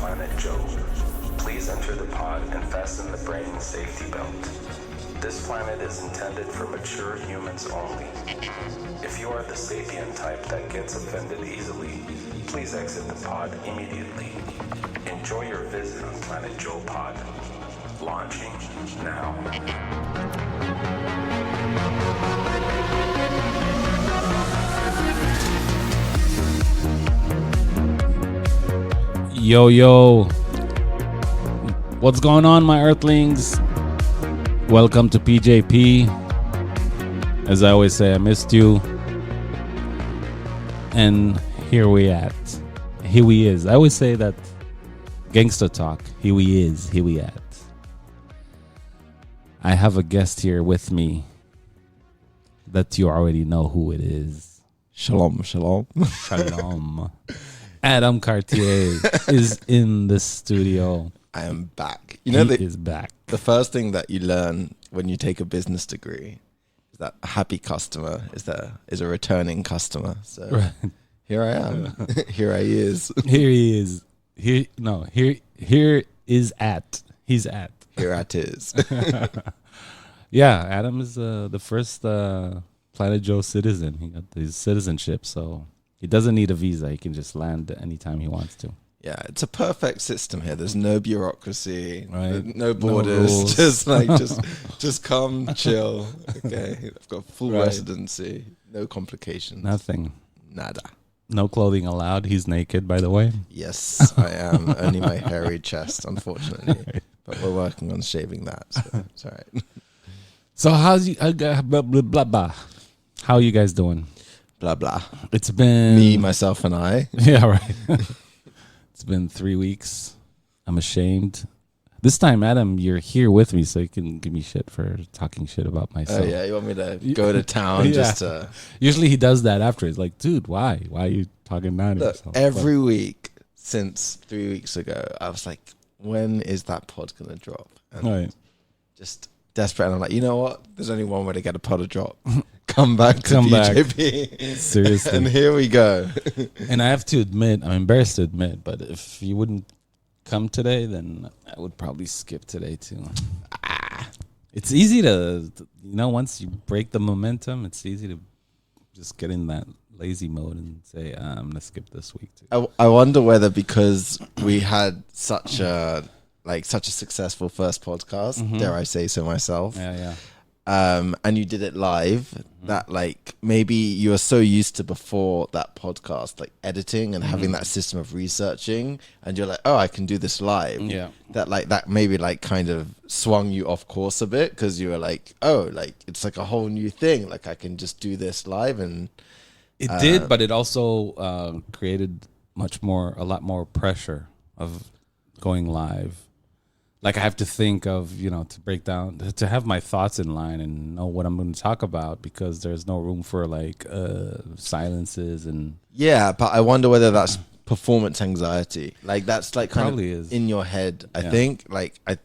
planet Joe. Please enter the pod and fasten the brain safety belt. This planet is intended for mature humans only. If you are the sapient type that gets offended easily, please exit the pod immediately. Enjoy your visit on Planet Joe Pod. Launching now. Yo, what's going on, my earthlings? Welcome to PJP. As I always say, I missed you. And here we is. I always say that gangster talk. Here we at. I have a guest here with me that you already know who it is. Shalom. Adam Cartier is in the studio. I am back. He is back. The first thing that you learn when you take a business degree is that a happy customer is a returning customer. So right. Here I am. Here he is. Here is at. He's at. Here at is. Yeah, Adam is the first Planet Joe citizen. He got his citizenship, so he doesn't need a visa. He can just land anytime he wants to. Yeah, it's a perfect system here. There's no bureaucracy, right? No borders. Just come, chill. Okay, I've got full residency. No complications. Nothing. Nada. No clothing allowed. He's naked, by the way. Yes, I am. Only my hairy chest, unfortunately. Right. But we're working on shaving that, so it's all right. So how's you? Blah, blah, blah, blah. How are you guys doing? Blah blah. It's been me, myself, and I. Yeah, right. It's been 3 weeks. I'm ashamed. This time, Adam, you're here with me, so you can give me shit for talking shit about myself. Oh yeah, you want me to go to town? Yeah. Just to... Usually he does that after. He's like, dude, why? Why are you talking down to yourself? Every week since 3 weeks ago, I was like, when is that pod gonna drop? And right. Just desperate, and I'm like, you know what? There's only one way to get a pod to drop. Come back to PJP. Seriously. And here we go. And I have to admit, I'm embarrassed to admit, but if you wouldn't come today, then I would probably skip today too. It's easy to, once you break the momentum, it's easy to just get in that lazy mode and say, I'm going to skip this week too. I wonder whether because we had such a successful first podcast, dare I say so myself. Yeah. And you did it live, that maybe you were so used to before that podcast, editing and having that system of researching, and you're like, oh, I can do this live. Yeah. That maybe kind of swung you off course a bit, because you were like, oh, it's like a whole new thing. I can just do this live. And it did, but it also created a lot more pressure of going live. I have to think of, to break down, to have my thoughts in line and know what I'm going to talk about, because there's no room for silences and. Yeah, but I wonder whether that's performance anxiety. That's probably is in your head. I think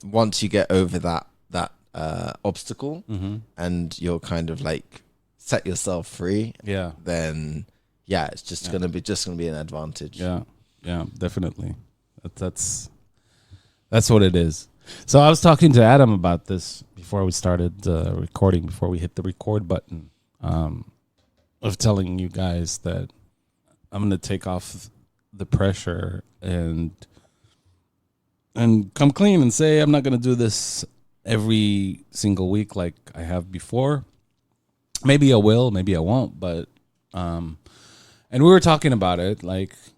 once you get over that obstacle and you're kind of set yourself free. Yeah. Then it's just gonna be an advantage. Yeah. Yeah, definitely. That's what it is. So I was talking to Adam about this before we started recording, before we hit the record button, of telling you guys that I'm going to take off the pressure and come clean and say I'm not going to do this every single week like I have before. Maybe I will, maybe I won't, but and we were talking about it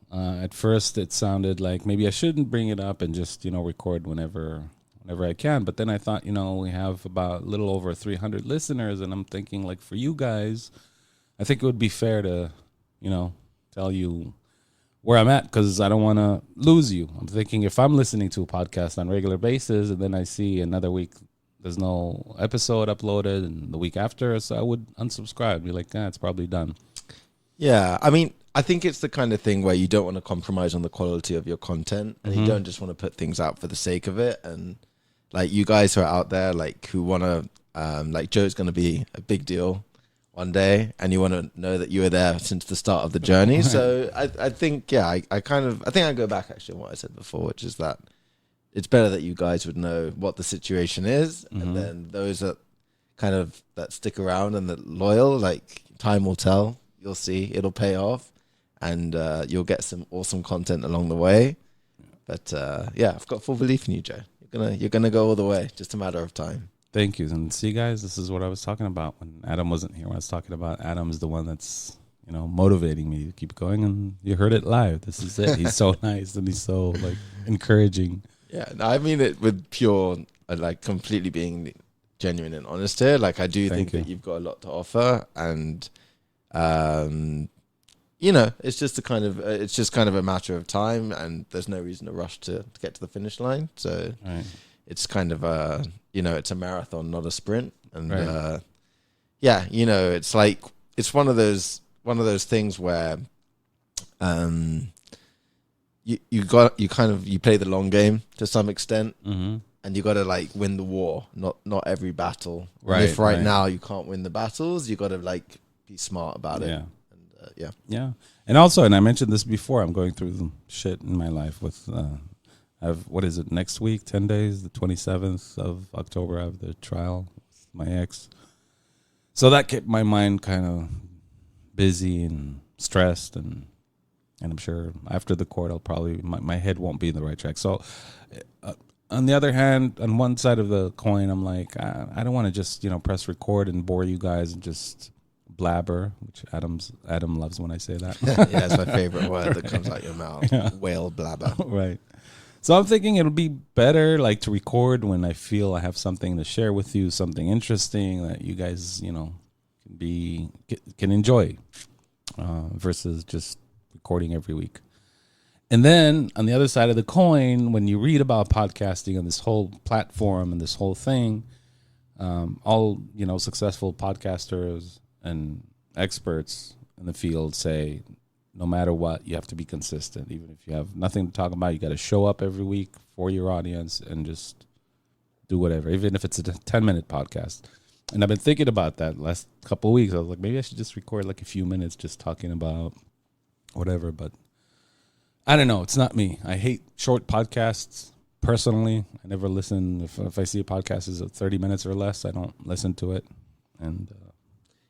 at first, it sounded like maybe I shouldn't bring it up and just, record whenever I can. But then I thought, we have about a little over 300 listeners, and I'm thinking, for you guys, I think it would be fair to, tell you where I'm at, because I don't want to lose you. I'm thinking if I'm listening to a podcast on a regular basis and then I see another week there's no episode uploaded, and the week after, so I would unsubscribe, be like, it's probably done. Yeah, I mean, I think it's the kind of thing where you don't want to compromise on the quality of your content, and you don't just want to put things out for the sake of it. And you guys who are out there, who want to, Joe's going to be a big deal one day, and you want to know that you were there since the start of the journey. So I think, yeah, I think I go back actually on what I said before, which is that it's better that you guys would know what the situation is, and then those that kind of that stick around and that loyal, like time will tell. You'll see it'll pay off, and you'll get some awesome content along the way. But yeah, I've got full belief in you, Joe. You're gonna go all the way. Just a matter of time. Thank you. And see, guys, this is what I was talking about when Adam wasn't here. When I was talking about Adam is the one that's, motivating me to keep going. And you heard it live. This is it. He's so nice and he's so like encouraging. Yeah, no, I mean it with pure, like completely being genuine and honest here. Like I do think that you've got a lot to offer, and it's just kind of a matter of time, and there's no reason to rush to get to the finish line. So. Right. It's kind of it's a marathon, not a sprint. And it's like it's one of those things where you play the long game to some extent, and you got to like win the war, not every battle. Right. And if right now you can't win the battles, you got to like be smart about it. And, yeah. And also, and I mentioned this before, I'm going through some shit in my life with. I have, what is it, next week, 10 days, the 27th of October, I have the trial with my ex. So that kept my mind kind of busy and stressed, and I'm sure after the court, I'll probably, my head won't be in the right track. So on the other hand, on one side of the coin, I'm like, I don't want to just, press record and bore you guys and just blabber, which Adam loves when I say that. Yeah, it's my favorite word that comes out your mouth. Yeah. Whale blabber. Right. So I'm thinking it'll be better like to record when I feel I have something to share with you, something interesting that you guys, can enjoy, versus just recording every week. And then on the other side of the coin, when you read about podcasting and this whole platform and this whole thing, all, successful podcasters and experts in the field say, no matter what, you have to be consistent. Even if you have nothing to talk about, you got to show up every week for your audience and just do whatever, even if it's a 10-minute podcast. And I've been thinking about that last couple of weeks. I was like, maybe I should just record like a few minutes just talking about whatever. But I don't know. It's not me. I hate short podcasts personally. I never listen. If I see a podcast is 30 minutes or less, I don't listen to it. And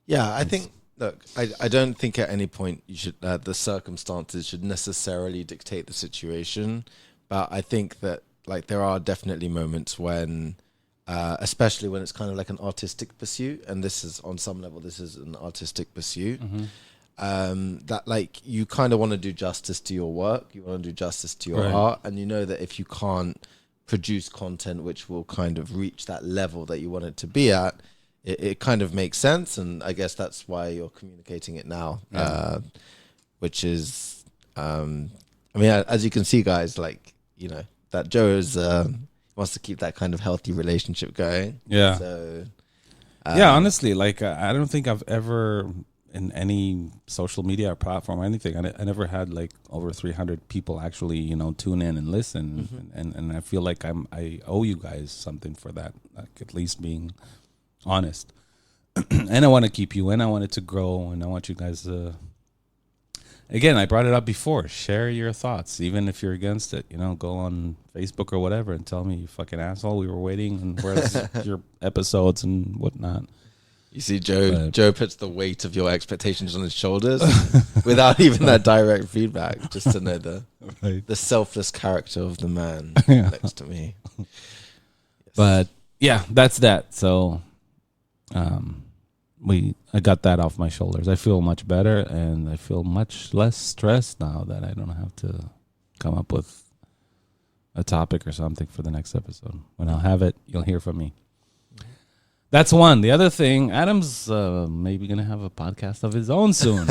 yeah, I think... Look, I don't think at any point you should the circumstances should necessarily dictate the situation, but I think that like there are definitely moments when, especially when it's kind of like an artistic pursuit, and this is on some level this is an artistic pursuit, that like you kind of want to do justice to your work, you want to do justice to your art, and you know that if you can't produce content which will kind of reach that level that you want it to be at, it kind of makes sense, and I guess that's why you're communicating it now, which is, I mean, as you can see, guys, like, that Joe is, wants to keep that kind of healthy relationship going. Yeah. So, honestly, like, I don't think I've ever, in any social media platform or anything, I never had like over 300 people actually, tune in and listen, and I feel like I owe you guys something for that, like at least being honest. And I want to keep you in. I want it to grow, and I want you guys to, again, I brought it up before, share your thoughts, even if you're against it, go on Facebook or whatever and tell me, you fucking asshole, we were waiting, and where's your episodes and whatnot. You see, Joe puts the weight of your expectations on his shoulders without even that direct feedback, just to know the selfless character of the man next to me. Yes. But yeah, that's that. So I got that off my shoulders. I feel much better, and I feel much less stressed now that I don't have to come up with a topic or something for the next episode. When I'll have it, you'll hear from me. That's one. The other thing, Adam's maybe going to have a podcast of his own soon.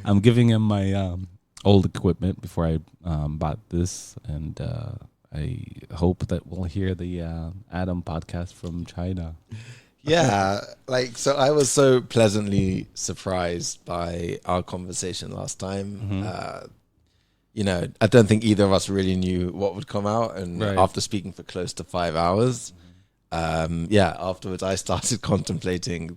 I'm giving him my old equipment before I bought this, and I hope that we'll hear the Adam podcast from China. Yeah, like, so I was so pleasantly surprised by our conversation last time. I don't think either of us really knew what would come out, and after speaking for close to 5 hours, afterwards I started contemplating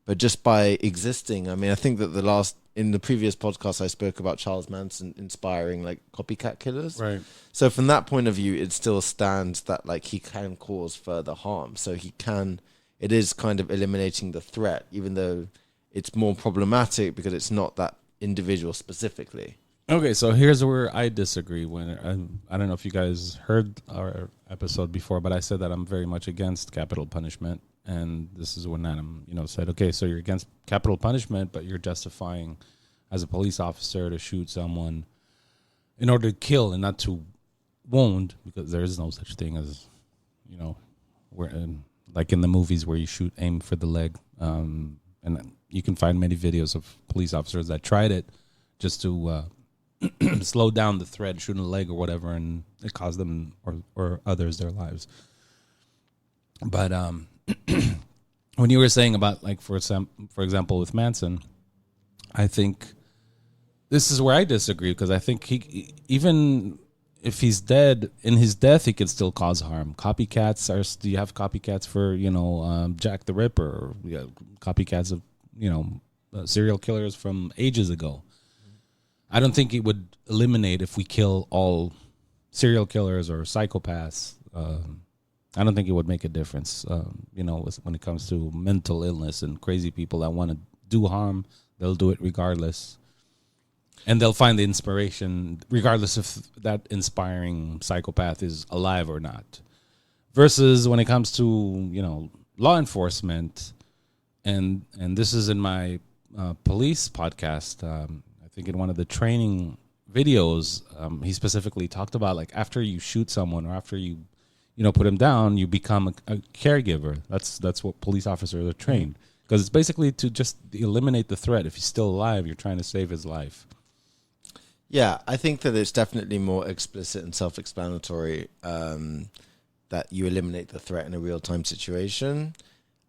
but just by existing. I mean, I think that in the previous podcast, I spoke about Charles Manson inspiring like copycat killers. Right. So from that point of view, it still stands that like he can cause further harm. So it is kind of eliminating the threat, even though it's more problematic because it's not that individual specifically. Okay, so here's where I disagree. I don't know if you guys heard our episode before, but I said that I'm very much against capital punishment, and this is when Adam, said, okay, so you're against capital punishment, but you're justifying as a police officer to shoot someone in order to kill and not to wound, because there is no such thing as, like in the movies where you aim for the leg, and you can find many videos of police officers that tried it just to slow down the threat, shooting a leg or whatever, and it caused them or others their lives. But when you were saying about, like, for example, with Manson, I think this is where I disagree, because I think he, even if he's dead, in his death, he could still cause harm. Do you have copycats for, Jack the Ripper, or copycats of, serial killers from ages ago? I don't think it would eliminate if we kill all serial killers or psychopaths. I don't think it would make a difference. When it comes to mental illness and crazy people that want to do harm, they'll do it regardless. And they'll find the inspiration regardless if that inspiring psychopath is alive or not. Versus when it comes to, law enforcement, and this is in my police podcast, I think in one of the training videos, he specifically talked about, like, after you shoot someone or after you, put him down, you become a caregiver. That's what police officers are trained, because it's basically to just eliminate the threat. If he's still alive, you're trying to save his life. Yeah, I think that it's definitely more explicit and self-explanatory that you eliminate the threat in a real-time situation.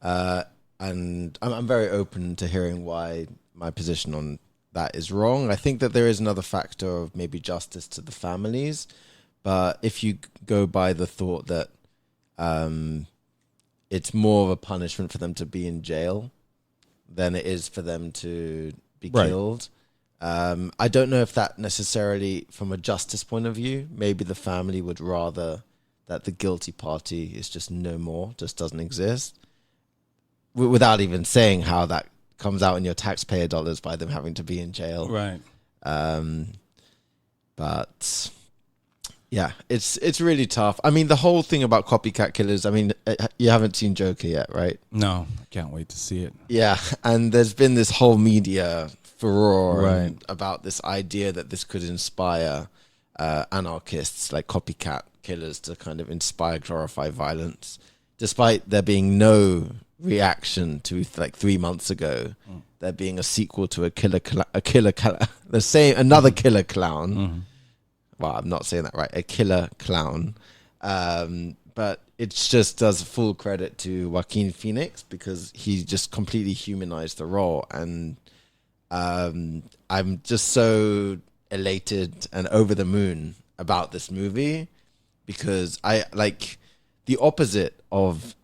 And I'm very open to hearing why my position on that is wrong. I think that there is another factor of maybe justice to the families. But if you go by the thought that it's more of a punishment for them to be in jail than it is for them to be killed, I don't know if that necessarily, from a justice point of view, maybe the family would rather that the guilty party is just no more, just doesn't exist, without even saying how that comes out in your taxpayer dollars by them having to be in jail. Right. But yeah, it's really tough. I mean, the whole thing about copycat killers, I mean, you haven't seen Joker yet, right? No, I can't wait to see it. Yeah, and there's been this whole media furore about this idea that this could inspire anarchists, like copycat killers, to kind of inspire, glorify violence, despite there being no reaction to, like, 3 months ago, there being a sequel to another killer clown. Well, I'm not saying that right, a killer clown. But it just does full credit to Joaquin Phoenix, because he just completely humanized the role. And I'm just so elated and over the moon about this movie, because I like the opposite of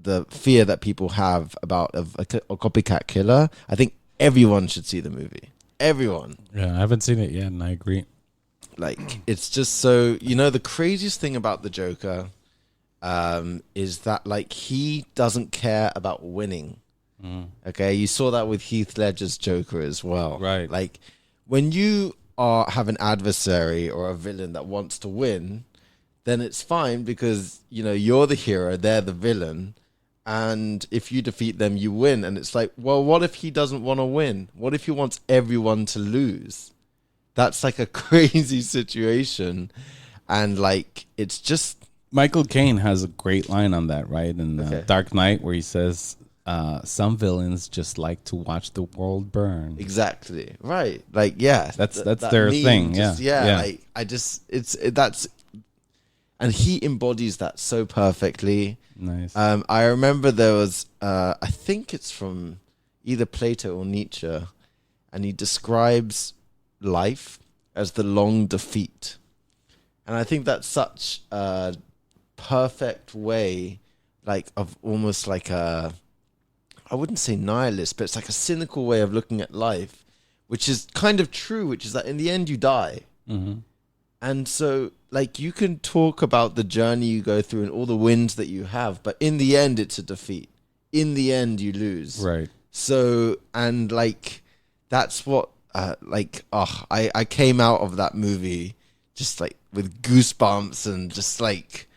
the fear that people have about a copycat killer. I think everyone should see the movie. Everyone. Yeah, I haven't seen it yet, and I agree. Like, it's just so, the craziest thing about the Joker is that, like, he doesn't care about winning. Okay, you saw that with Heath Ledger's Joker as well. Right. Like, when you have an adversary or a villain that wants to win, then it's fine, because, you're the hero, they're the villain. And if you defeat them, you win. And it's like, well, what if he doesn't want to win? What if he wants everyone to lose? That's like a crazy situation. And, like, it's just... Michael Caine has a great line on that, right? In Dark Knight, where he says, some villains just like to watch the world burn. Exactly. Right. Like, yeah. That's their thing. Just, yeah. Like, and he embodies that so perfectly. Nice. I remember there was, I think it's from either Plato or Nietzsche, and he describes life as the long defeat. And I think that's such a perfect way, like, of almost like a I wouldn't say nihilist, but it's like a cynical way of looking at life, which is kind of true, which is that in the end you die. Mm-hmm. And so, like, you can talk about the journey you go through and all the wins that you have, but in the end, it's a defeat. In the end, you lose. Right. So, and like, that's what, I came out of that movie just like with goosebumps and just like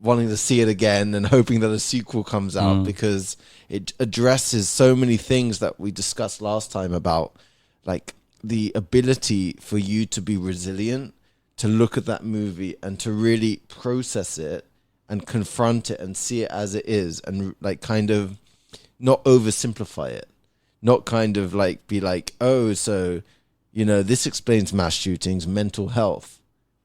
wanting to see it again and hoping that a sequel comes out because it addresses so many things that we discussed last time about like the ability for you to be resilient, to look at that movie and to really process it and confront it and see it as it is and like kind of not oversimplify it, not kind of like be like, oh, so, you know, this explains mass shootings, mental health.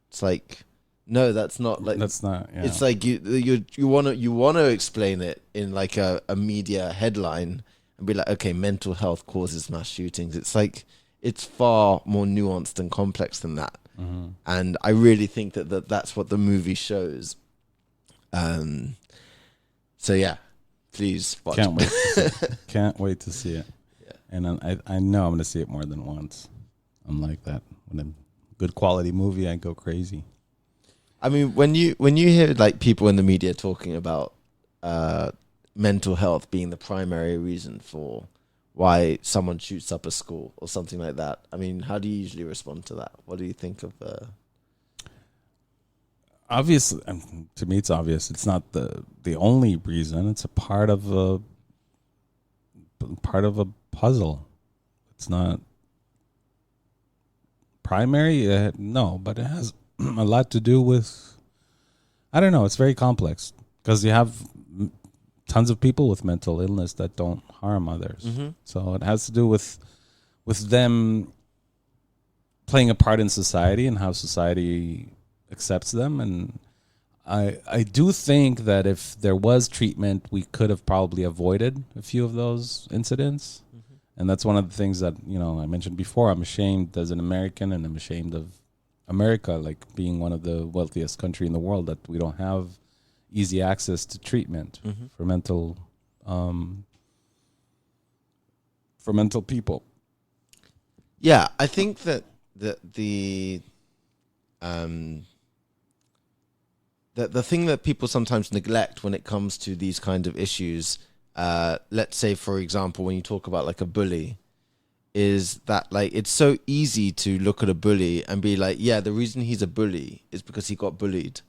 It's like, no, that's not like, That's not, yeah. it's like you want to explain it in like a media headline and be like, okay, mental health causes mass shootings. It's like, it's far more nuanced and complex than that. Mm-hmm. And I really think that that's what the movie shows. So yeah, please watch. Can't wait. To see it. Can't wait to see it. Yeah. And I know I'm going to see it more than once. I'm like that. When a good quality movie, I go crazy. I mean, when you hear like people in the media talking about mental health being the primary reason for why someone shoots up a school or something like that, I mean, how do you usually respond to that? What do you think of? Obviously, to me, it's obvious. It's not the only reason. It's a part of a puzzle. It's not primary. No, but it has a lot to do with. I don't know. It's very complex because you have tons of people with mental illness that don't harm others. Mm-hmm. So it has to do with them playing a part in society and how society accepts them. And I do think that if there was treatment, we could have probably avoided a few of those incidents. Mm-hmm. And that's one of the things that, you know, I mentioned before. I'm ashamed as an American, and I'm ashamed of America, like being one of the wealthiest country in the world, that we don't have easy access to treatment for mental people. Yeah, I think that the thing that people sometimes neglect when it comes to these kind of issues, let's say, for example, when you talk about like a bully, is that like it's so easy to look at a bully and be like, yeah, the reason he's a bully is because he got bullied.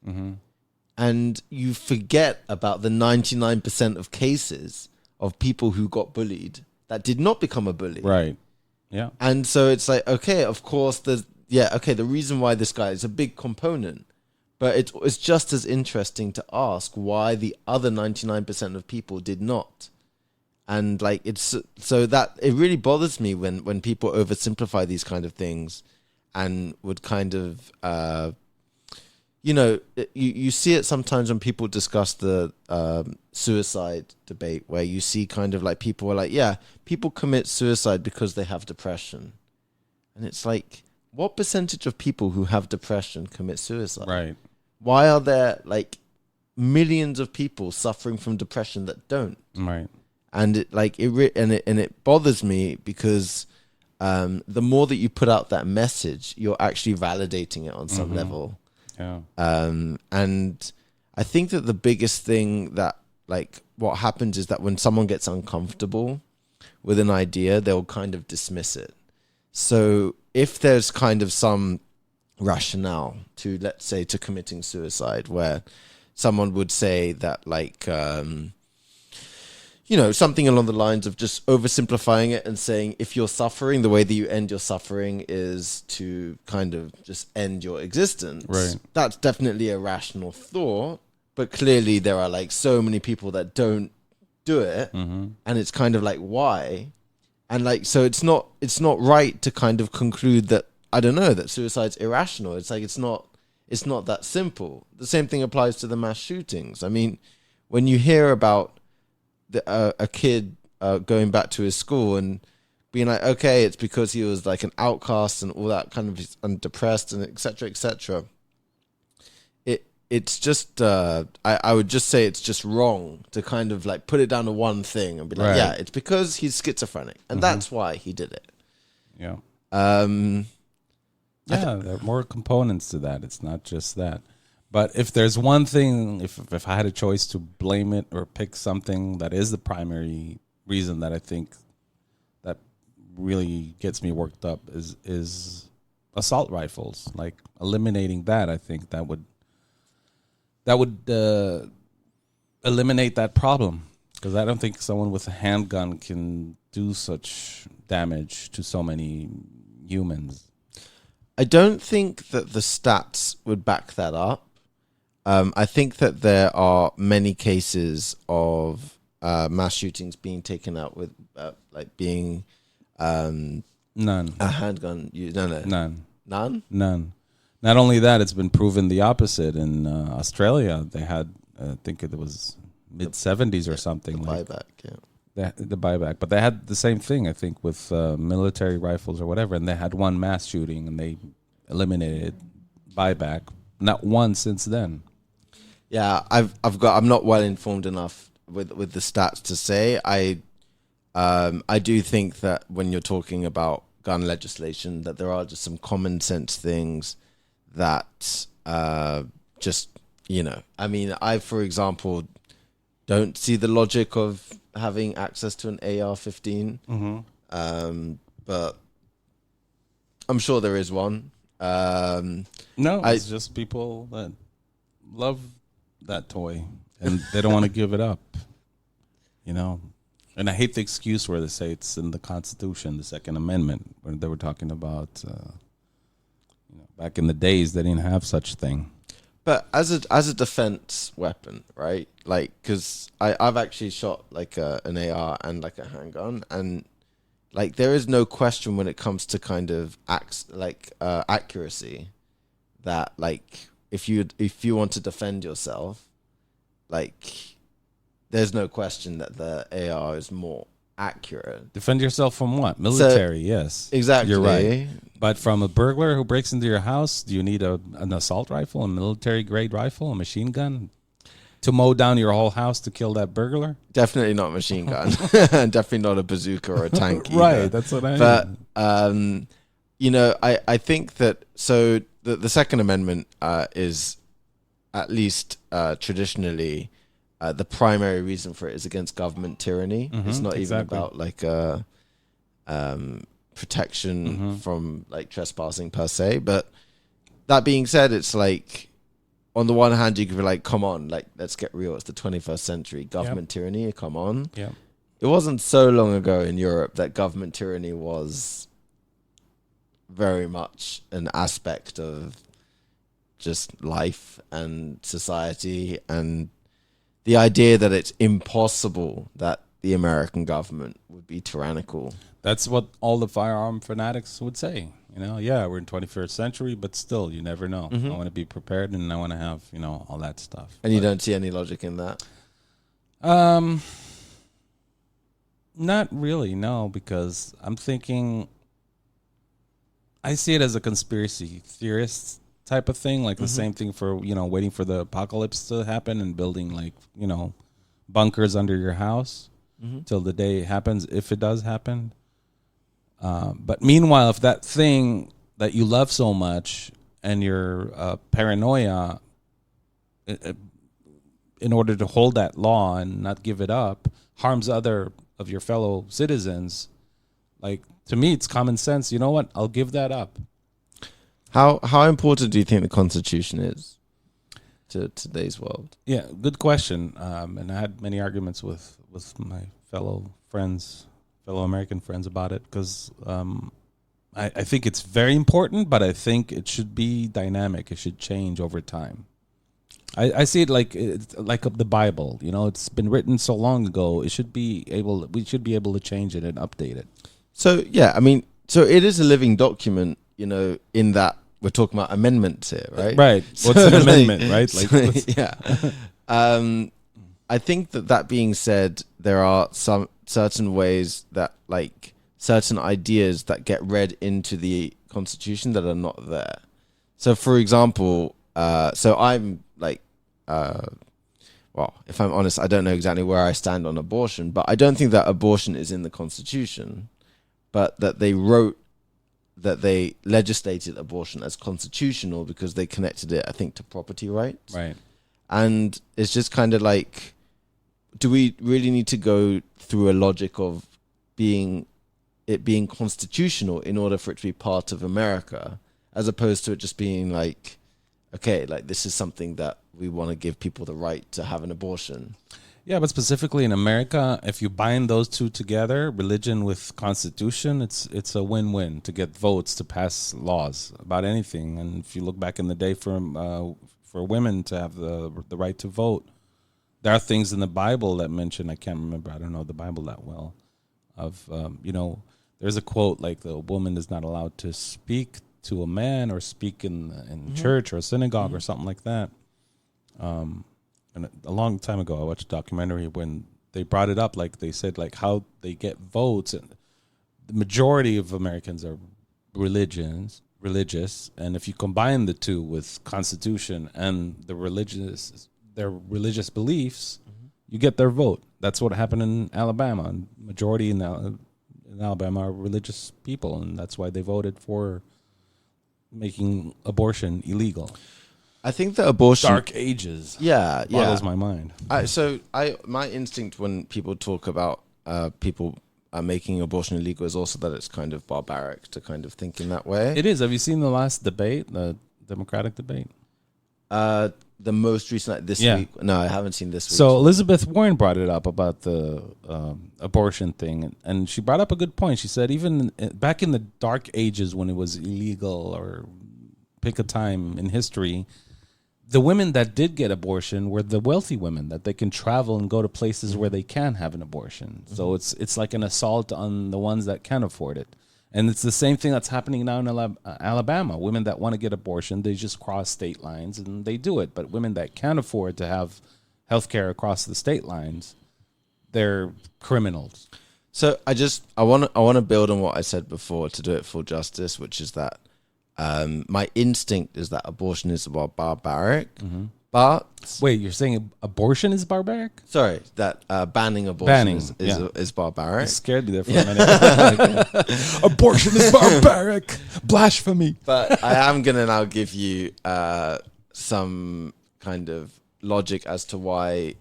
Mm-hmm. And you forget about the 99% of cases of people who got bullied that did not become a bully. Right. Yeah. And so it's like, okay, of course, the reason why this guy is a big component, but it's just as interesting to ask why the other 99% of people did not. And like, it's so that it really bothers me when people oversimplify these kind of things and would kind of, you see it sometimes when people discuss the suicide debate, where you see kind of like people are like, yeah, people commit suicide because they have depression. And it's like, what percentage of people who have depression commit suicide? Right. Why are there like millions of people suffering from depression that don't? Right. And it bothers me because the more that you put out that message, you're actually validating it on some level. Yeah. And I think that the biggest thing that like what happens is that when someone gets uncomfortable with an idea, they'll kind of dismiss it. So if there's kind of some rationale to, let's say, to committing suicide, where someone would say that like, something along the lines of just oversimplifying it and saying, if you're suffering, the way that you end your suffering is to kind of just end your existence. Right. That's definitely a rational thought, but clearly there are like so many people that don't do it. Mm-hmm. And it's kind of like, why? And like, so it's not right to kind of conclude that, I don't know, that suicide's irrational. It's like, it's not that simple. The same thing applies to the mass shootings. I mean, when you hear about a kid going back to his school and being like, okay, it's because he was like an outcast and all that kind of, and depressed and et cetera, it's just I would just say it's just wrong to kind of like put it down to one thing and be like, Right. yeah, it's because he's schizophrenic and that's why he did it. Yeah. Um, Yeah, there are more components to that. It's not just that. But if there's one thing, if I had a choice to blame it or pick something that is the primary reason that I think that really gets me worked up is assault rifles. Like eliminating that, I think that would eliminate that problem, because I don't think someone with a handgun can do such damage to so many humans. I don't think that the stats would back that up. I think that there are many cases of mass shootings being taken out with like being None. a handgun. None. Not only that, it's been proven the opposite. In Australia, they had, I think it was mid 70s or something. The like buyback, yeah. the buyback. But they had the same thing, I think, with military rifles or whatever. And they had one mass shooting and they eliminated buyback. Not one since then. Yeah, I'm not well informed enough with the stats to say. I do think that when you're talking about gun legislation, that there are just some common sense things that just, you know, I mean, I, for example, don't see the logic of having access to an AR-15, but I'm sure there is one. No, it's just people that love that toy and they don't want to give it up, you know. And I hate the excuse where they say it's in the Constitution, the Second Amendment, where they were talking about, you know, back in the days they didn't have such thing. But as a defense weapon, right? Like, because I've actually shot like an AR and like a handgun, and like there is no question when it comes to kind of accuracy that like if you want to defend yourself, like there's no question that the AR is more accurate. Defend yourself from what? Military, yes. Exactly. You're right. But from a burglar who breaks into your house, do you need an assault rifle, a military-grade rifle, a machine gun to mow down your whole house to kill that burglar? Definitely not a machine gun. Definitely not a bazooka or a tank either. Right, that's what I mean. But, you know, I think that, so the Second Amendment is at least traditionally the primary reason for it is against government tyranny. It's not even about like protection from like trespassing per se. But that being said, it's like on the one hand you could be like, come on, like let's get real. It's the 21st century. Government tyranny, come on. Yeah. It wasn't so long ago in Europe that government tyranny was very much an aspect of just life and society, and the idea that it's impossible that the American government would be tyrannical. That's what all the firearm fanatics would say. You know, yeah, we're in 21st century, but still, you never know. I want to be prepared, and I want to have, you know, all that stuff. And you don't see any logic in that? Not really, no, because I'm thinking, I see it as a conspiracy theorist type of thing, like the same thing for, you know, waiting for the apocalypse to happen and building like, you know, bunkers under your house till the day it happens, if it does happen. But meanwhile, if that thing that you love so much and your paranoia, in order to hold that law and not give it up, harms other of your fellow citizens, like, to me, it's common sense. You know what? I'll give that up. How important do you think the Constitution is to today's world? Yeah, good question. And I had many arguments with my fellow American friends about it, because I think it's very important, but I think it should be dynamic. It should change over time. I see it like the Bible. You know, it's been written so long ago. We should be able to change it and update it. So yeah, I mean, so it is a living document, you know, in that we're talking about amendments here, right? Right. What's an amendment, right? Like, yeah. I think that being said, there are some certain ways that like certain ideas that get read into the Constitution that are not there. So for example, so I'm like, well, if I'm honest, I don't know exactly where I stand on abortion, but I don't think that abortion is in the Constitution, but that they legislated abortion as constitutional because they connected it, I think, to property rights. Right. And it's just kind of like, do we really need to go through a logic of being constitutional in order for it to be part of America, as opposed to it just being like, okay, like this is something that we want to give people the right to have an abortion. Yeah, but specifically in America, if you bind those two together, religion with constitution, it's a win-win to get votes to pass laws about anything. And if you look back in the day for women to have the right to vote, there are things in the Bible that mention, I can't remember, I don't know the Bible that well, of, there's a quote like the woman is not allowed to speak to a man or speak in church or a synagogue or something like that. And a long time ago, I watched a documentary when they brought it up, like they said, like how they get votes. And the majority of Americans are religious, and if you combine the two with Constitution and their religious beliefs, you get their vote. That's what happened in Alabama. And majority in Alabama are religious people, and that's why they voted for making abortion illegal. I think that abortion... Dark ages. Yeah. Boggles my mind. My instinct when people talk about people making abortion illegal is also that it's kind of barbaric to kind of think in that way. It is. Have you seen the last debate, the Democratic debate? The most recent, like this week? No, I haven't seen this week. So Elizabeth Warren brought it up about the abortion thing, and she brought up a good point. She said even back in the dark ages when it was illegal, or pick a time in history, the women that did get abortion were the wealthy women that they can travel and go to places where they can have an abortion. So it's like an assault on the ones that can afford it. And it's the same thing that's happening now in Alabama. Women that want to get abortion, they just cross state lines and they do it. But women that can't afford to have health care across the state lines, they're criminals. So I want to build on what I said before to do it full justice, which is that my instinct is that abortion is barbaric, but... Wait, you're saying abortion is barbaric? Sorry, that banning abortion is barbaric. It scared me there for a minute. Abortion is barbaric. Blasphemy. But I am going to now give you some kind of logic as to why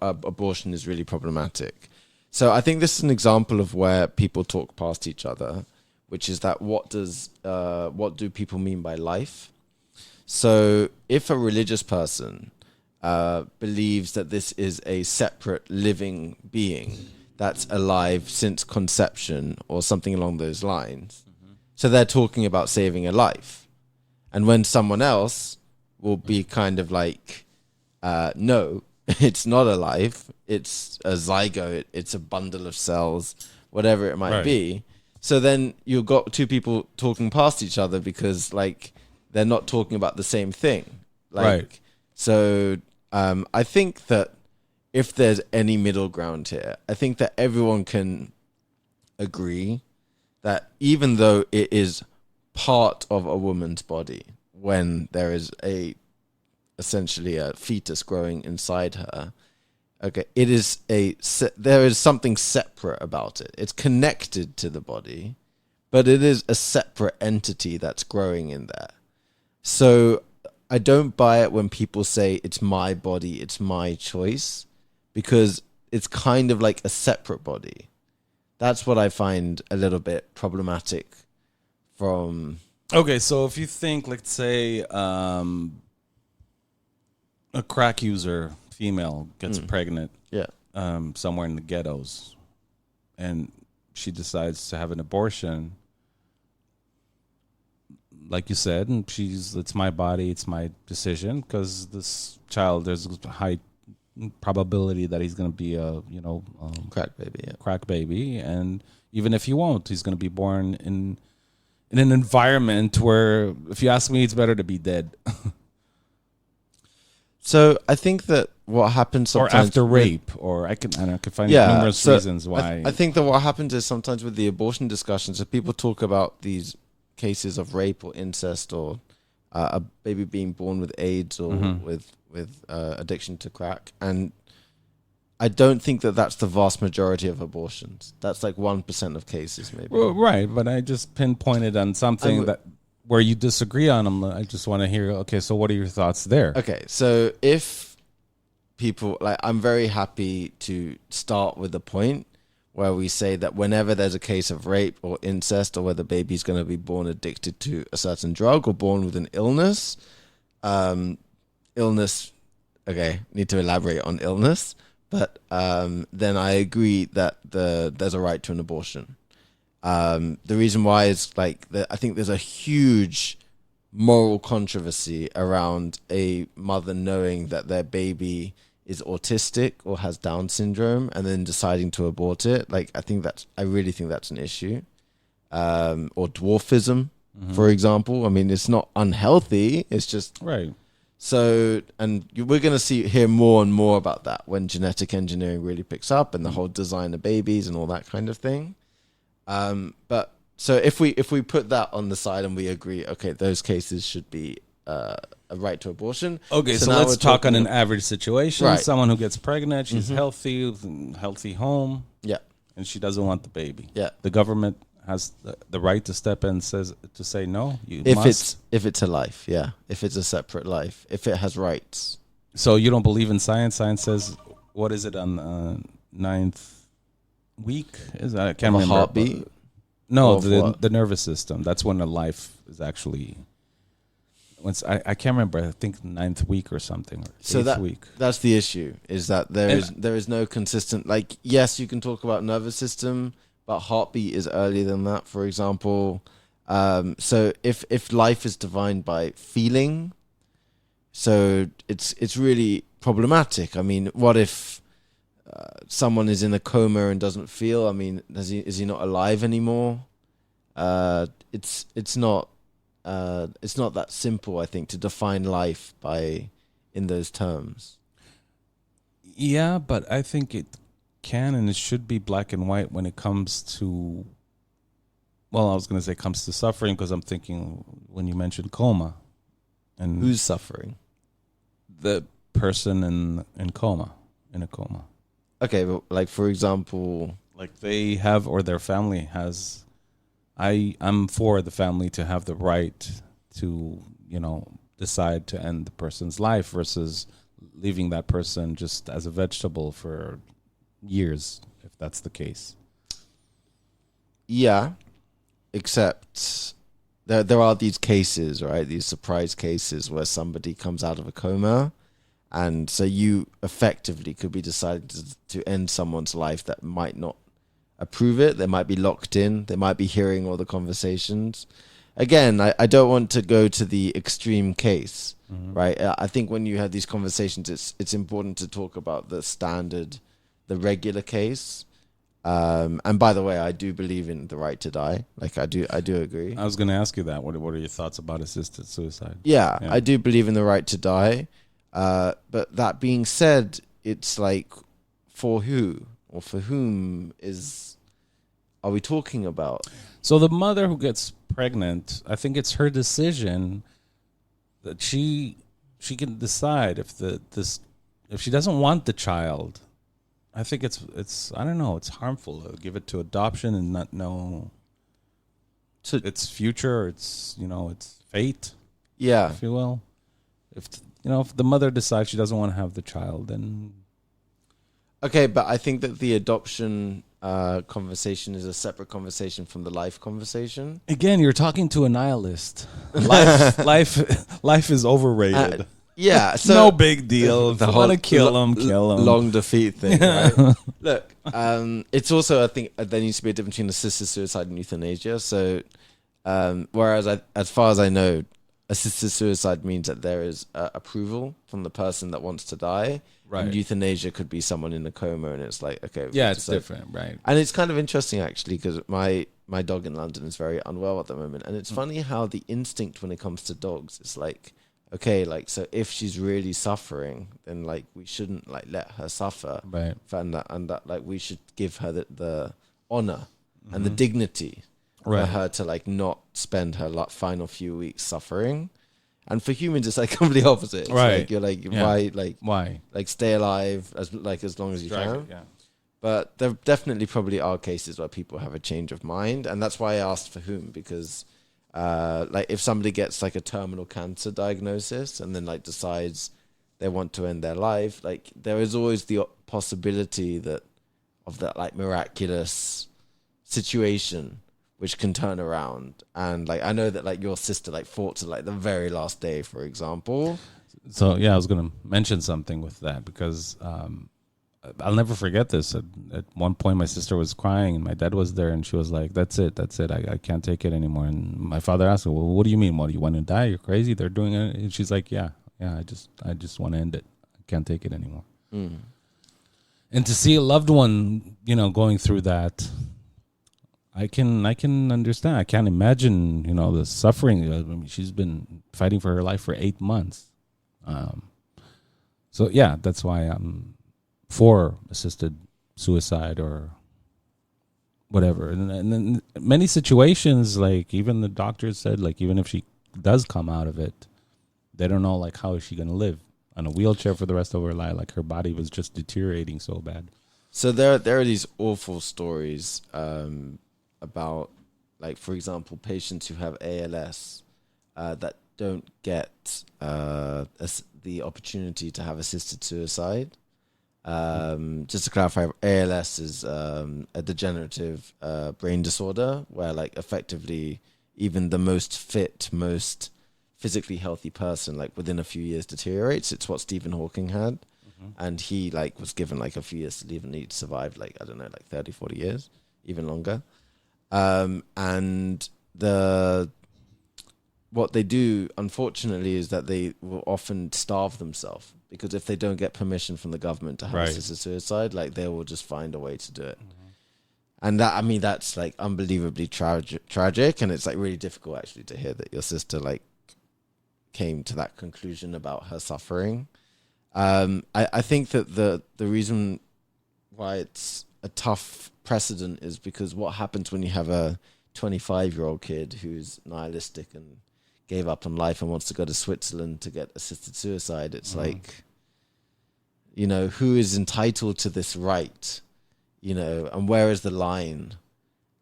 abortion is really problematic. So I think this is an example of where people talk past each other, which is that what do people mean by life? So if a religious person believes that this is a separate living being that's alive since conception or something along those lines, so they're talking about saving a life. And when someone else will be kind of like, no, it's not alive, it's a zygote, it's a bundle of cells, whatever it might be. So then you've got two people talking past each other because like they're not talking about the same thing. So I think that if there's any middle ground here, I think that everyone can agree that even though it is part of a woman's body when there is essentially a fetus growing inside her, okay, there is something separate about it. It's connected to the body, but it is a separate entity that's growing in there. So I don't buy it when people say it's my body, it's my choice, because it's kind of like a separate body. That's what I find a little bit problematic from... Okay, so if you think, let's say, a crack user female gets pregnant somewhere in the ghettos and she decides to have an abortion, like you said, and it's my body, it's my decision, because this child, there's a high probability that he's going to be a crack baby, and even if he won't, he's going to be born in an environment where, if you ask me, it's better to be dead. So I think that what happens sometimes, or after rape, or I could find numerous reasons why. I think that what happens is sometimes with the abortion discussions, if people talk about these cases of rape or incest or a baby being born with AIDS or with addiction to crack. And I don't think that that's the vast majority of abortions. That's like 1% of cases, maybe. Well, right, but I just pinpointed on something that where you disagree on them. I just want to hear, okay, so what are your thoughts there? Okay, so if people, like, I'm very happy to start with the point where we say that whenever there's a case of rape or incest, or where the baby's going to be born addicted to a certain drug or born with an illness, okay, need to elaborate on illness, but then I agree that there's a right to an abortion. The reason why is like I think there's a huge moral controversy around a mother knowing that their baby is autistic or has Down syndrome and then deciding to abort it. Like, I really think that's an issue. Or dwarfism, for example. I mean, it's not unhealthy. It's just right. So, and we're going to hear more and more about that when genetic engineering really picks up and the whole design of babies and all that kind of thing. But so if we put that on the side and we agree, okay, those cases should be a right to abortion. Okay, so let's talk on an average situation. Right. Someone who gets pregnant, she's healthy home. Yeah. And she doesn't want the baby. Yeah. The government has the right to step in and say no. If it's a life, yeah. If it's a separate life, if it has rights. So you don't believe in science? Science says, what is it on 9th week? Is that, I can't remember. Heartbeat? No, the nervous system. That's when a life is actually. I can't remember. I think 9th week or something. Or so 8th week. That's the issue. Is that there is no consistent. Like, yes, you can talk about nervous system, but heartbeat is earlier than that. For example, so if life is defined by feeling, so it's really problematic. I mean, what if someone is in a coma and doesn't feel? I mean, is he not alive anymore? It's not that simple, I think, to define life in those terms. Yeah, but I think it can and it should be black and white when it comes to. Well, I was going to say comes to suffering because I'm thinking when you mentioned coma, and who's suffering? The person in a coma. Okay, but like, for example, like they have or their family has. I'm for the family to have the right to, decide to end the person's life versus leaving that person just as a vegetable for years, if that's the case. Yeah, except there are these cases, right? These surprise cases where somebody comes out of a coma, and so you effectively could be deciding to end someone's life that might not approve it. They might be locked in. They might be hearing all the conversations. Again, I don't want to go to the extreme case, right? I think when you have these conversations, it's important to talk about the standard, the regular case. And by the way, I do believe in the right to die. Like, I do agree. I was going to ask you that. What are your thoughts about assisted suicide? Yeah, I do believe in the right to die. But that being said, it's like, for who or for whom are we talking about? So the mother who gets pregnant, I think it's her decision that she can decide if she doesn't want the child. I think it's I don't know, it's harmful to give it to adoption and not know its future, its fate. Yeah, if you will. If the mother decides she doesn't want to have the child, then okay, but I think that the adoption conversation is a separate conversation from the life conversation. Again, you're talking to a nihilist. Life is overrated. Yeah, so no big deal. If you want to kill him, kill him. Long defeat thing, right? Look, it's also, I think, there needs to be a difference between assisted suicide and euthanasia. So, whereas as far as I know, assisted suicide means that there is approval from the person that wants to die. Right. And euthanasia could be someone in a coma, and it's like, okay. Yeah, it's different, right? And it's kind of interesting, actually, because my dog in London is very unwell at the moment. And it's funny how the instinct when it comes to dogs is like, okay, like, so if she's really suffering, then like we shouldn't like let her suffer. Right. And that like we should give her the honor and the dignity for her to like not spend her final few weeks suffering. And for humans, it's like completely opposite. It's Right. like, you're like, Yeah. why, Why? stay alive as long as you Drag can. it, yeah. But there definitely probably are cases where people have a change of mind, and that's why I asked for whom, because like if somebody gets like a terminal cancer diagnosis and then like decides they want to end their life, like there is always the possibility that of that like miraculous situation which can turn around. And like I know that like your sister like fought to like the very last day, for example. So yeah, I was gonna mention something with that because I'll never forget this. At one point, my sister was crying, and my dad was there, and she was like, "That's it. I can't take it anymore." And my father asked her, "Well, what do you mean? What, do you want to die? You're crazy. They're doing it." And she's like, "Yeah. I just want to end it. I can't take it anymore." And to see a loved one, going through that, I can understand. I can't imagine, the suffering. I mean, she's been fighting for her life for 8 months. So yeah, that's why I'm for assisted suicide or whatever. And then many situations, like even the doctors said, like even if she does come out of it, they don't know like how is she going to live on a wheelchair for the rest of her life. Like her body was just deteriorating so bad. So there are these awful stories about, like, for example, patients who have ALS that don't get the opportunity to have assisted suicide. Just to clarify, ALS is a degenerative brain disorder where, like, effectively even the most fit, most physically healthy person, like, within a few years deteriorates. It's what Stephen Hawking had. And he, like, was given, like, a few years to live, and he survived, like, I don't know, like 30, 40 years, even longer. And what they do, unfortunately, is that they will often starve themselves, because if they don't get permission from the government to have assisted suicide, like, they will just find a way to do it. And that, I mean, that's like unbelievably tragic, and it's like really difficult actually to hear that your sister like came to that conclusion about her suffering. I think that the reason why it's a tough precedent is because what happens when you have a 25-year-old kid who's nihilistic and gave up on life and wants to go to Switzerland to get assisted suicide? It's like, who is entitled to this right? And where is the line?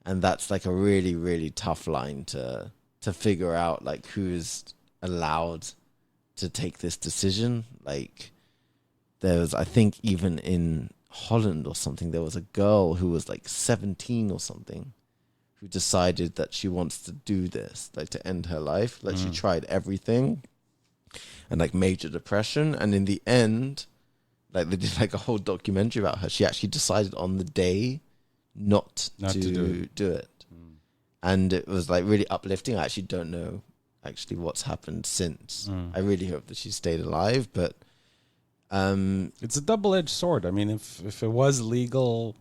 And that's like a really, really tough line to figure out, like, who is allowed to take this decision. Like, there was, I think, even in Holland or something, there was a girl who was like 17 or something who decided that she wants to do this, like, to end her life. Like, she tried everything and like major depression. And in the end, like, they did like a whole documentary about her. She actually decided on the day not to do it. And it was like really uplifting. I actually don't know actually what's happened since. I really hope that she stayed alive, but it's a double-edged sword. I mean, if it was legal,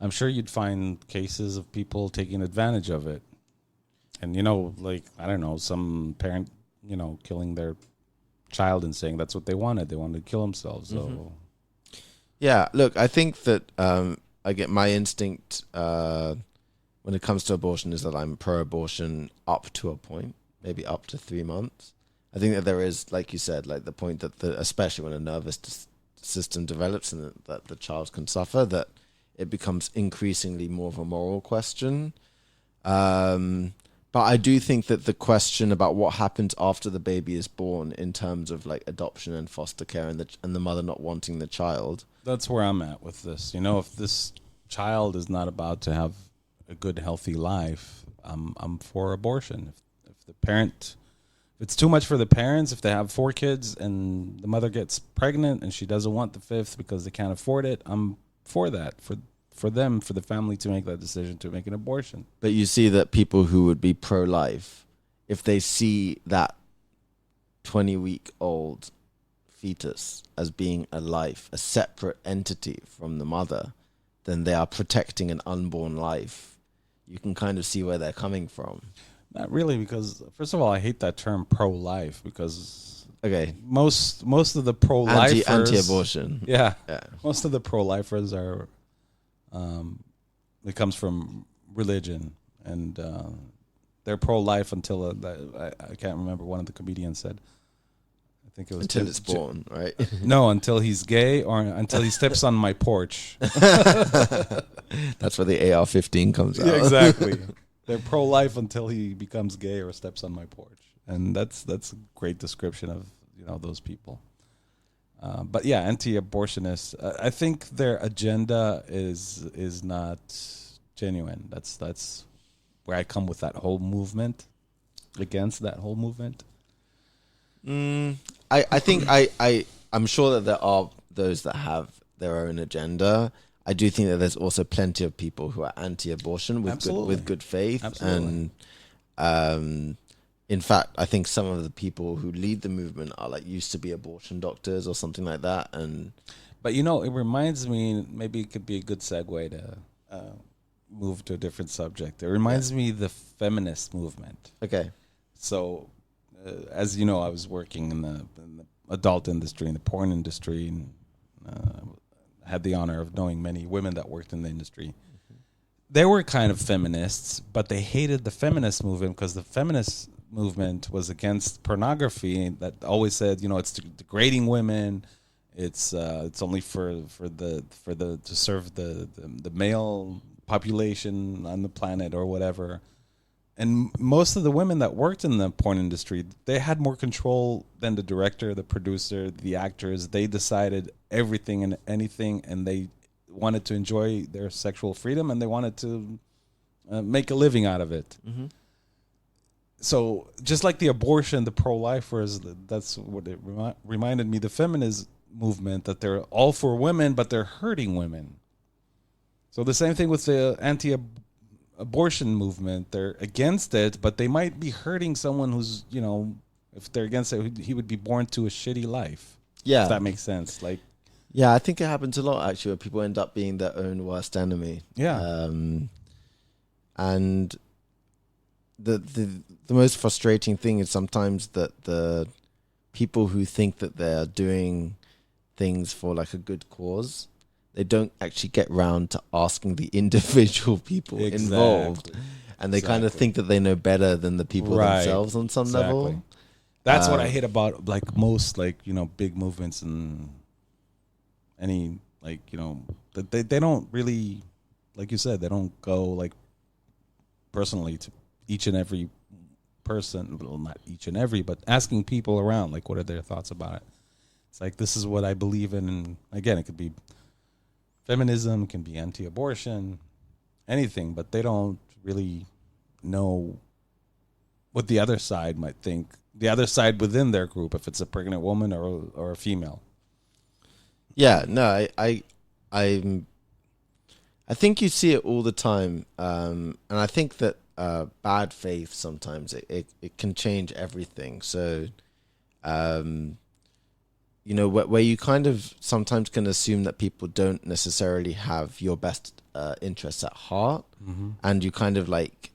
I'm sure you'd find cases of people taking advantage of it. And, like, I don't know, some parent, killing their child and saying that's what they wanted. They wanted to kill themselves. So, yeah, look, I think that I get my instinct when it comes to abortion is that I'm pro-abortion up to a point, maybe up to 3 months. I think that there is, like you said, like the point that especially when a nervous system develops and that the child can suffer, that it becomes increasingly more of a moral question. But I do think that the question about what happens after the baby is born in terms of like adoption and foster care and the mother not wanting the child. That's where I'm at with this. If this child is not about to have a good, healthy life, I'm for abortion. If the parent, if it's too much for the parents, if they have 4 kids and the mother gets pregnant and she doesn't want the 5th because they can't afford it, I'm for that, for them, for the family to make that decision to make an abortion. But you see that people who would be pro-life, if they see that 20-week-old fetus as being a life, a separate entity from the mother, then they are protecting an unborn life. You can kind of see where they're coming from. Not really, because first of all, I hate that term pro-life, because most of the pro-lifers anti-abortion. Yeah. Most of the pro-lifers are it comes from religion, and they're pro-life until I can't remember. One of the comedians said, I think it was Until it's born, right? No, until he's gay or until he steps on my porch. That's where the AR-15 comes out. Yeah, exactly. They're pro-life until he becomes gay or steps on my porch, and that's a great description of those people. But yeah, anti-abortionists. I think their agenda is not genuine. That's where I come with that whole movement, against that whole movement. I think I'm sure that there are those that have their own agenda. I do think that there's also plenty of people who are anti-abortion with good faith. Absolutely. And in fact, I think some of the people who lead the movement are like used to be abortion doctors or something like that. But it reminds me, maybe it could be a good segue to move to a different subject. It reminds me of the feminist movement. Okay. So, as you know, I was working in the adult industry, in the porn industry, and had the honor of knowing many women that worked in the industry. Mm-hmm. They were kind of feminists, but they hated the feminist movement because the feminist movement was against pornography. That always said, it's degrading women. It's only for to serve the male population on the planet or whatever. And most of the women that worked in the porn industry, they had more control than the director, the producer, the actors. They decided everything and anything, and they wanted to enjoy their sexual freedom, and they wanted to make a living out of it. Mm-hmm. So just like the abortion, the pro-lifers, that's what it reminded me, the feminist movement, that they're all for women, but they're hurting women. So the same thing with the anti-abortion movement. They're against it, but they might be hurting someone who's, if they're against it, he would be born to a shitty life. Yeah. If that makes sense. Yeah, I think it happens a lot, actually, where people end up being their own worst enemy. Yeah. And the most frustrating thing is sometimes that the people who think that they're doing things for like a good cause, they don't actually get round to asking the individual people involved. And they kind of think that they know better than the people themselves on some level. That's what I hate about most big movements and any they don't really, like you said, they don't go personally to each and every person. Well, not each and every, but asking people around what are their thoughts about it. It's this is what I believe in, and again, it could be feminism, can be anti-abortion, anything, but they don't really know what the other side might think. The other side within their group, if it's a pregnant woman or a female. Yeah, no, I think you see it all the time, and I think that bad faith sometimes it can change everything. So, where you kind of sometimes can assume that people don't necessarily have your best interests at heart, mm-hmm. and you kind of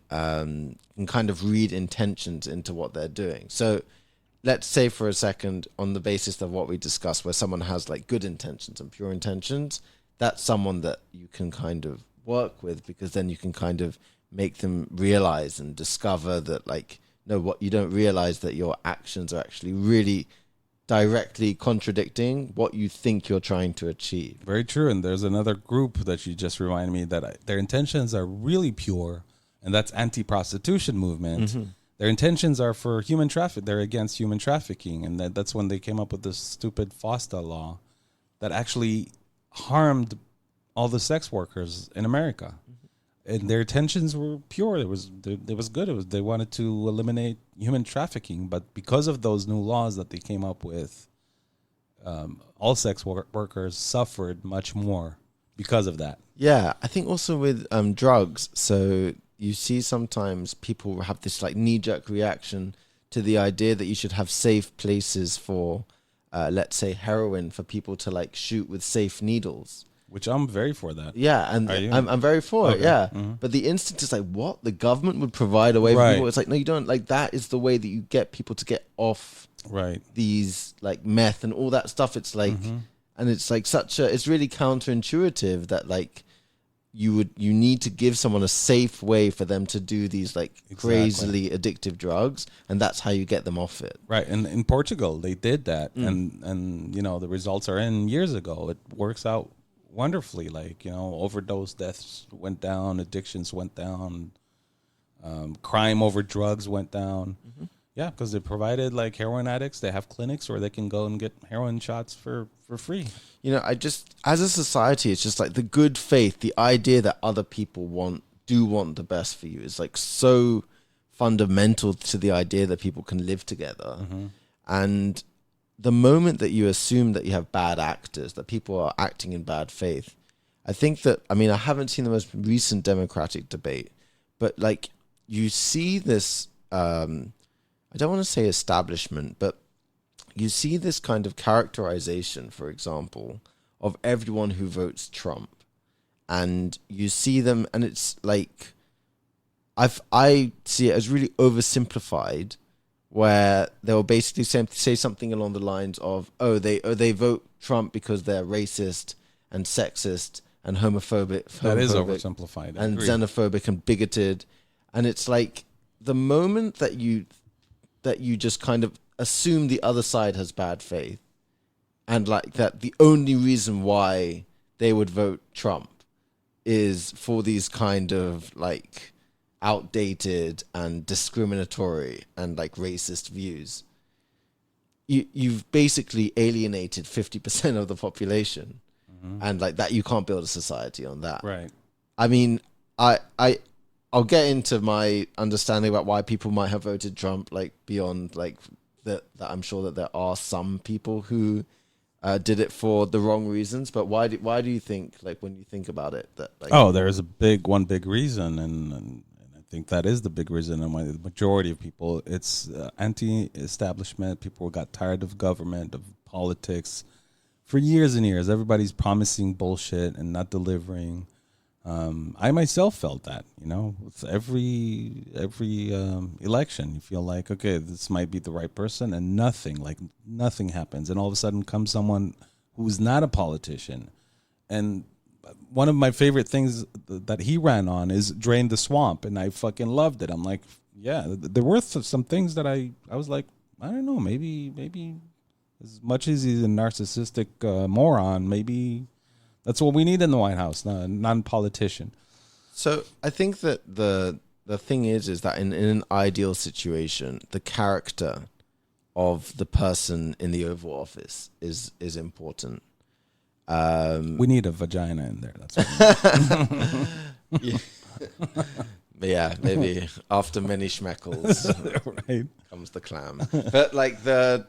can kind of read intentions into what they're doing. So let's say for a second, on the basis of what we discussed, where someone has good intentions and pure intentions, that's someone that you can kind of work with, because then you can kind of make them realize and discover that what you don't realize that your actions are actually really directly contradicting what you think you're trying to achieve. Very true. And there's another group that you just reminded me that their intentions are really pure, and that's anti-prostitution movement. Mm-hmm. Their intentions are for human trafficking. They're against human trafficking, and that's when they came up with this stupid FOSTA law that actually harmed all the sex workers in America. Mm-hmm. And their intentions were pure. It was good. They wanted to eliminate human trafficking, but because of those new laws that they came up with, all sex workers suffered much more because of that. Yeah, I think also with drugs. So you see sometimes people have this knee-jerk reaction to the idea that you should have safe places for, let's say, heroin, for people to shoot with safe needles. Which I'm very for that. Yeah, and I'm very for it, yeah. Mm-hmm. But the instinct is what? The government would provide a way for people? It's no, you don't. That is the way that you get people to get off these meth and all that stuff. It's mm-hmm. And it's it's really counterintuitive that you need to give someone a safe way for them to do these like crazily addictive drugs, and that's how you get them off it. Right. And in Portugal, they did that. And, you know, the results are in years ago. It works out wonderfully. Like, you know, overdose deaths went down, addictions went down, crime over drugs went down. Yeah, because they provided like heroin addicts, they have clinics where they can go and get heroin shots for free. You know, as a society, it's just like the good faith, the idea that other people want the best for you is like so fundamental to the idea that people can live together. And the moment that you assume that you have bad actors, that people are acting in bad faith, I think that, I mean, I haven't seen the most recent Democratic debate, but like you see this, I don't want to say establishment, but you see this kind of characterization, for example, of everyone who votes Trump. And you see them, and it's like, I see it as really oversimplified, where they'll basically say something along the lines of, they vote Trump because they're racist and sexist and homophobic. That is oversimplified. And xenophobic and bigoted. And it's like the moment that you just kind of assume the other side has bad faith, and like that the only reason why they would vote Trump is for these kind of like outdated and discriminatory and like racist views, you've basically alienated 50% of the population. And like that, you can't build a society on that. Right. I mean, I'll get into my understanding about why people might have voted Trump, like beyond like that I'm sure that there are some people who did it for the wrong reasons. But why do you think, like when you think about it, that like there is one big reason, and I think that is the big reason. And why the majority of people, it's anti-establishment. People got tired of government, of politics, for years and years. Everybody's promising bullshit and not delivering. I myself felt that, you know, with every election, you feel like, okay, this might be the right person, and nothing happens. And all of a sudden comes someone who's not a politician. And one of my favorite things that he ran on is drain the swamp. And I fucking loved it. I'm like, yeah, there were some things that I was like, I don't know, maybe as much as he's a narcissistic moron, maybe that's what we need in the White House, not a non-politician. So I think that the thing is that in an ideal situation, the character of the person in the Oval Office is important. We need a vagina in there. That's what yeah. Yeah, maybe after many schmeckles right. comes the clam. But like and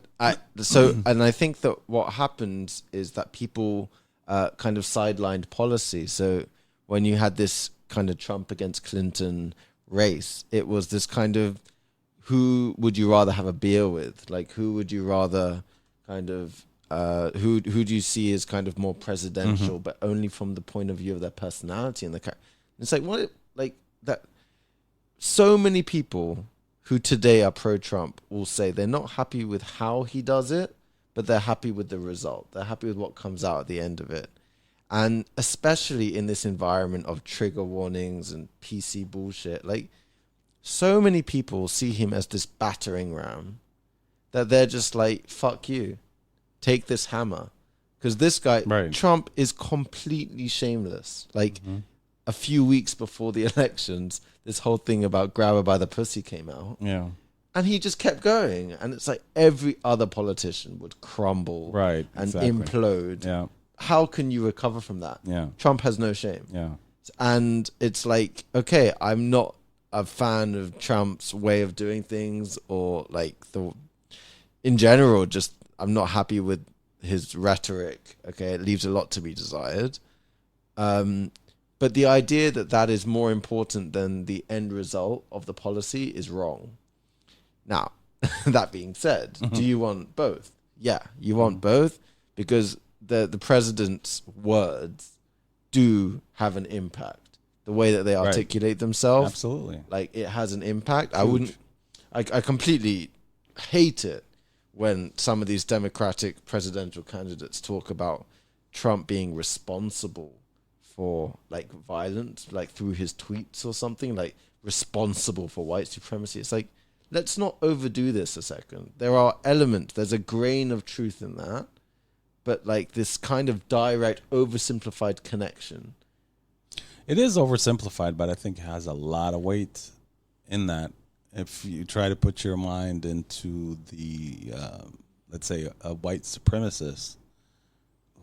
I think that what happens is that people kind of sidelined policy. So when you had this kind of Trump against Clinton race, it was this kind of, who would you rather have a beer with? Like, who would you rather kind of, who do you see as kind of more presidential, but only from the point of view of their personality and it's like, what, like that. So many people who today are pro-Trump will say they're not happy with how he does it, but they're happy with the result. They're happy with what comes out at the end of it. And especially in this environment of trigger warnings and PC bullshit, like so many people see him as this battering ram that they're just like, fuck you, take this hammer. Because this guy, right. Trump, is completely shameless. Like a few weeks before the elections, this whole thing about grab her by the pussy came out. Yeah. And he just kept going. And it's like every other politician would crumble and implode. Yeah. How can you recover from that? Yeah. Trump has no shame. Yeah. And it's like, okay, I'm not a fan of Trump's way of doing things, or like in general, just I'm not happy with his rhetoric. Okay. It leaves a lot to be desired. But the idea that is more important than the end result of the policy is wrong. Now, that being said, do you want both? Yeah, you want both, because the president's words do have an impact. The way that they articulate themselves, absolutely, like it has an impact. Huge. I completely hate it when some of these Democratic presidential candidates talk about Trump being responsible for like violence, like through his tweets or something, like responsible for white supremacy. It's like, let's not overdo this a second. There are elements, there's a grain of truth in that, but like this kind of direct, oversimplified connection. It is oversimplified, but I think it has a lot of weight in that. If you try to put your mind into the, let's say, a white supremacist,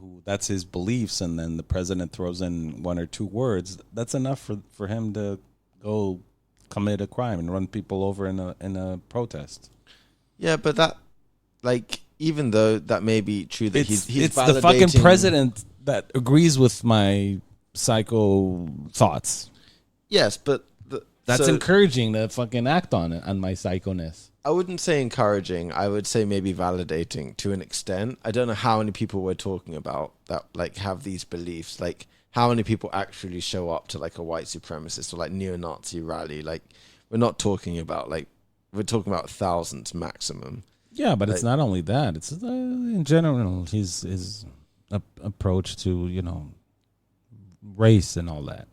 who that's his beliefs, and then the president throws in one or two words, that's enough for him to go commit a crime and run people over in a protest. Yeah, but that, like, even though that may be true, that he's it's the fucking president that agrees with my psycho thoughts. Yes, but that's encouraging to fucking act on it, on my psychoness. I wouldn't say encouraging. I would say maybe validating to an extent. I don't know how many people we're talking about that like have these beliefs. Like how many people actually show up to like a white supremacist or like neo-Nazi rally. Like we're not talking about we're talking about thousands maximum. Yeah, but it's not only that. It's in general his approach to race and all that.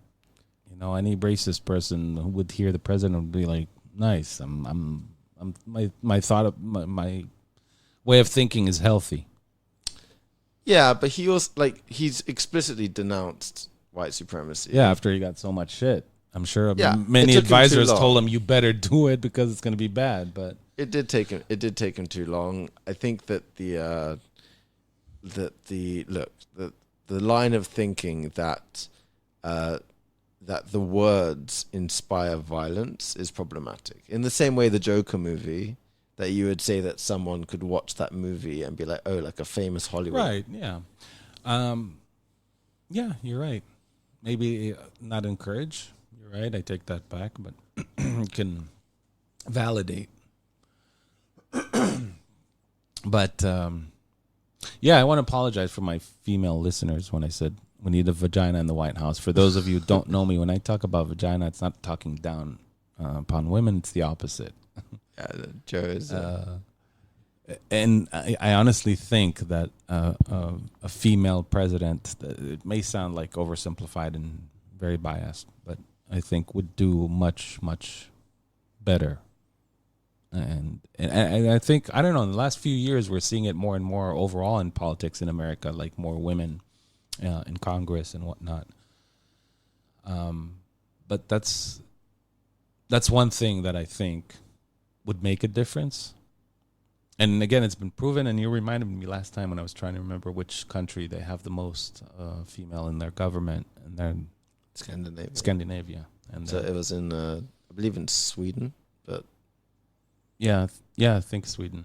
Any racist person who would hear the president would be like, "Nice, my thought, my way of thinking is healthy." Yeah, but he was he's explicitly denounced white supremacy. Yeah, after he got so much shit, I'm sure it many took him advisors too long. told him, "You better do it because it's going to be bad." But it did take him too long. I think that the line of thinking that the words inspire violence is problematic. In the same way, the Joker movie, that you would say that someone could watch that movie and be like, oh, like a famous Hollywood. right, yeah, yeah, you're right. Maybe not encourage. You're right. I take that back, but can validate. But yeah, I want to apologize for my female listeners when I said we need a vagina in the White House. For those of you who don't know me, when I talk about vagina, it's not talking down upon women. It's the opposite. Yeah, Joe is. And I honestly think that a female president, it may sound like oversimplified and very biased, but I think would do much, much better. And I think, I don't know, in the last few years, we're seeing it more and more overall in politics in America, like more women in Congress and whatnot. But that's one thing that I think would make a difference. And again, it's been proven, and you reminded me last time when I was trying to remember which country they have the most female in their government, and they're Scandinavia. And so it was in, I believe in Sweden, but yeah, I think Sweden.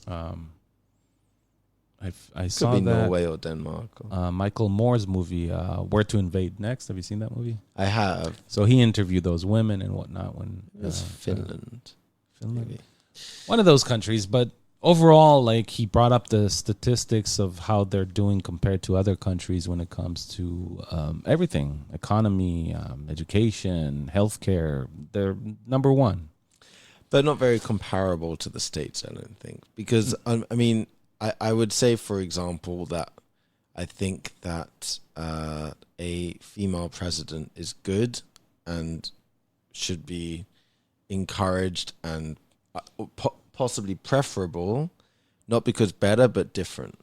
mm-hmm. I saw could be that Norway or Denmark. Or... Michael Moore's movie, Where to Invade Next. Have you seen that movie? I have. So he interviewed those women and whatnot when It was Finland. Maybe. One of those countries, but overall, like, he brought up the statistics of how they're doing compared to other countries when it comes to everything: economy, education, healthcare. They're number one, but not very comparable to the States, I don't think. Because I mean, I would say, for example, that I think that a female president is good and should be encouraged and possibly preferable, not because better, but different.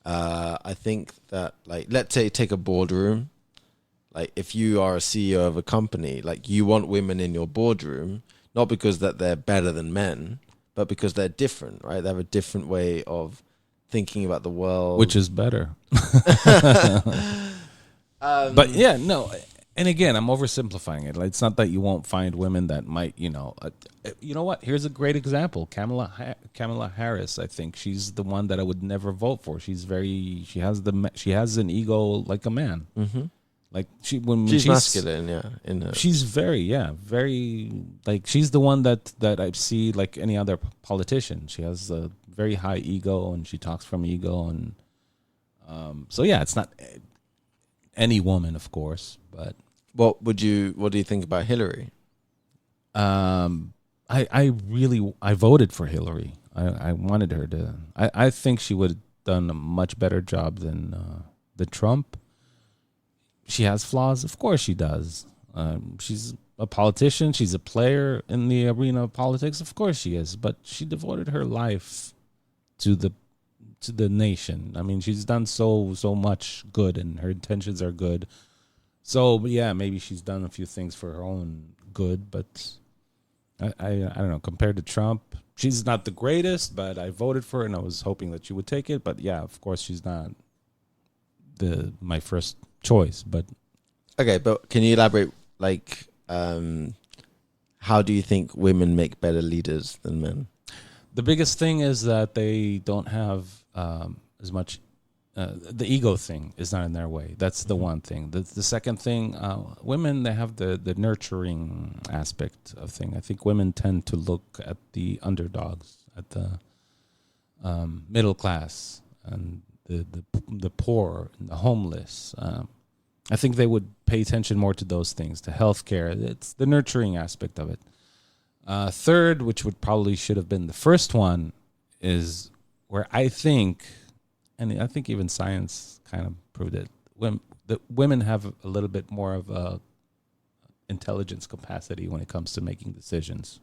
I think that, like, let's say take a boardroom. Like, if you are a CEO of a company, like, you want women in your boardroom, not because that they're better than men, but because they're different, right? They have a different way of thinking about the world. which is better. But yeah, no. And again, I'm oversimplifying it. Like, it's not that you won't find women that might, you know what? Here's a great example. Kamala Harris. I think she's the one that I would never vote for. She has an ego like a man. Mm-hmm. Like when she's masculine, yeah. She's very like, she's the one that I see like any other politician. She has a very high ego and she talks from ego, and so yeah, it's not any woman, of course, but what do you think about Hillary? I voted for Hillary. I wanted her to. I think she would have done a much better job than Trump. she has flaws. Of course she does. She's a politician. She's a player in the arena of politics. Of course she is. But she devoted her life to the nation. I mean, she's done so much good, and her intentions are good. So, yeah, maybe she's done a few things for her own good, but I don't know. Compared to Trump, she's not the greatest, but I voted for her, and I was hoping that she would take it. But, yeah, of course, she's not my first choice. But okay, but can you elaborate, like, how do you think women make better leaders than men? the biggest thing is that they don't have as much. The ego thing is not in their way. That's the one thing. The second thing, women, they have the nurturing aspect of thing. I think women tend to look at the underdogs, at the middle class and the poor and the homeless. I think they would pay attention more to those things, to healthcare. It's the nurturing aspect of it. Third, which should have been the first one, is where I think, and I think even science kind of proved it, women have a little bit more of a intelligence capacity when it comes to making decisions.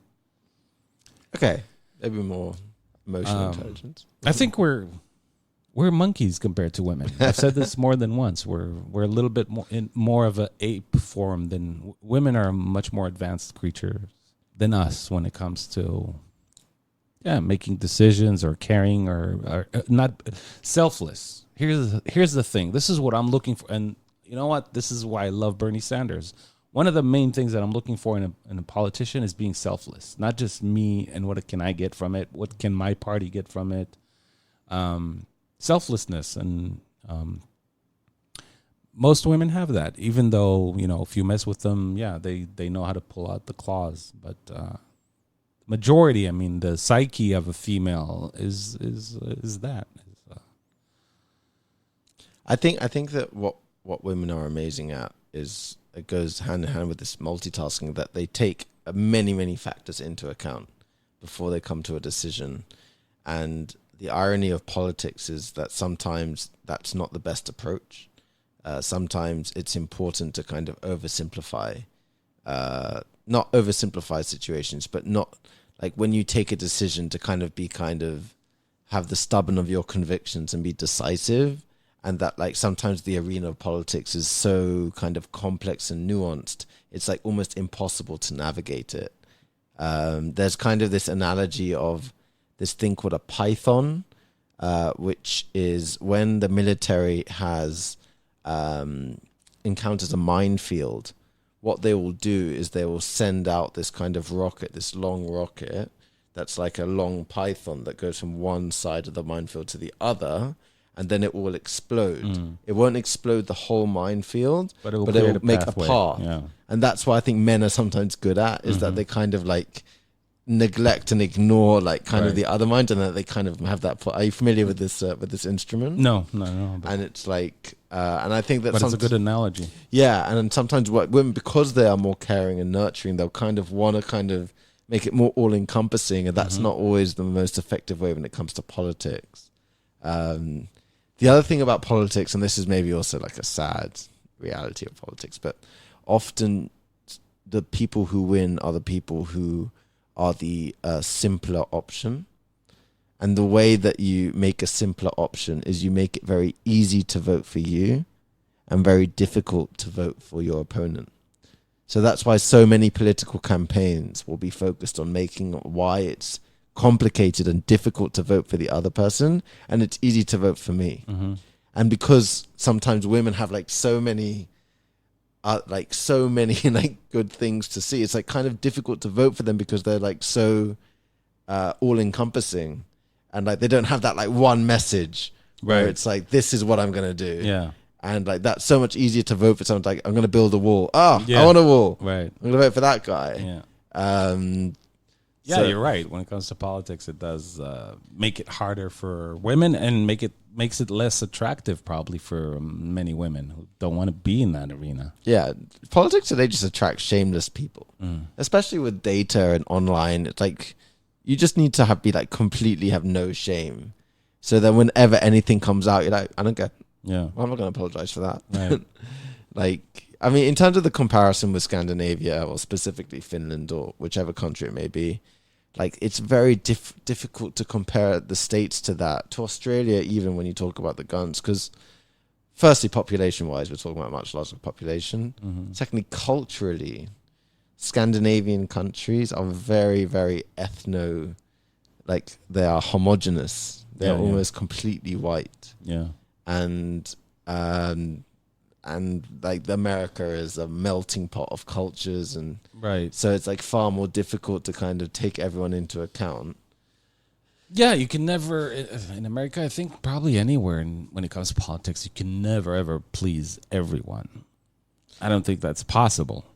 Okay, maybe more emotional intelligence. I think we're monkeys compared to women. I've said this more than once. We're a little bit more of a ape form than women are. Much more advanced creatures than us when it comes to making decisions or caring or not selfless. Here's the thing. This is what I'm looking for, and you know what? This is why I love Bernie Sanders. One of the main things that I'm looking for in a politician is being selfless, not just me and what can I get from it. What can my party get from it? Selflessness, and most women have that. Even though if you mess with them, they know how to pull out the claws. But majority, I mean, the psyche of a female is that. I think that what women are amazing at is it goes hand in hand with this multitasking, that they take many factors into account before they come to a decision. And the irony of politics is that sometimes that's not the best approach. Sometimes it's important to kind of oversimplify, not oversimplify situations, but not like when you take a decision to kind of have the stubborn of your convictions and be decisive. And that like sometimes the arena of politics is so kind of complex and nuanced, it's like almost impossible to navigate it. There's kind of this analogy of this thing called a python, which is when the military has encounters a minefield, what they will do is they will send out this kind of rocket, this long rocket that's like a long python that goes from one side of the minefield to the other, and then it will explode. It won't explode the whole minefield, but it will make a path. Yeah. And that's what I think men are sometimes good at, is that they kind of like neglect and ignore like kind of the other mind, and that they kind of have that. Are you familiar with this instrument? No. And it's like, and I think that, but it's a good analogy. Yeah, and sometimes women, because they are more caring and nurturing, they'll kind of want to kind of make it more all encompassing, and that's not always the most effective way when it comes to politics. The other thing about politics, and this is maybe also like a sad reality of politics, but often the people who win are the people who are the simpler option. And the way that you make a simpler option is you make it very easy to vote for you and very difficult to vote for your opponent. So that's why so many political campaigns will be focused on making why it's complicated and difficult to vote for the other person, and it's easy to vote for me. And because sometimes women have like so many like good things to see, it's like kind of difficult to vote for them because they're like so all encompassing, and like they don't have that like one message where it's like, this is what I'm gonna do. Yeah. And like that's so much easier to vote for someone like, I'm gonna build a wall. I want a wall. Right. I'm gonna vote for that guy. Yeah. So, you're right. When it comes to politics, it does make it harder for women, and makes it less attractive probably for many women who don't want to be in that arena. Yeah, politics today just attracts shameless people, especially with data and online. It's like you just need to be like completely have no shame, so that whenever anything comes out, you're like, I don't care. Yeah, well, I'm not going to apologize for that. Right. Like, I mean, in terms of the comparison with Scandinavia or specifically Finland or whichever country it may be, like, it's very difficult to compare the States to that, to Australia, even when you talk about the guns. Because, firstly, population-wise, we're talking about a much larger population. Mm-hmm. Secondly, culturally, Scandinavian countries are very, very like, they are homogenous. They're almost completely white. Yeah. And like America is a melting pot of cultures, and Right. so it's like far more difficult to kind of take everyone into account. Yeah, you can never in America. I think probably anywhere when it comes to politics, you can never ever please everyone. I don't think that's possible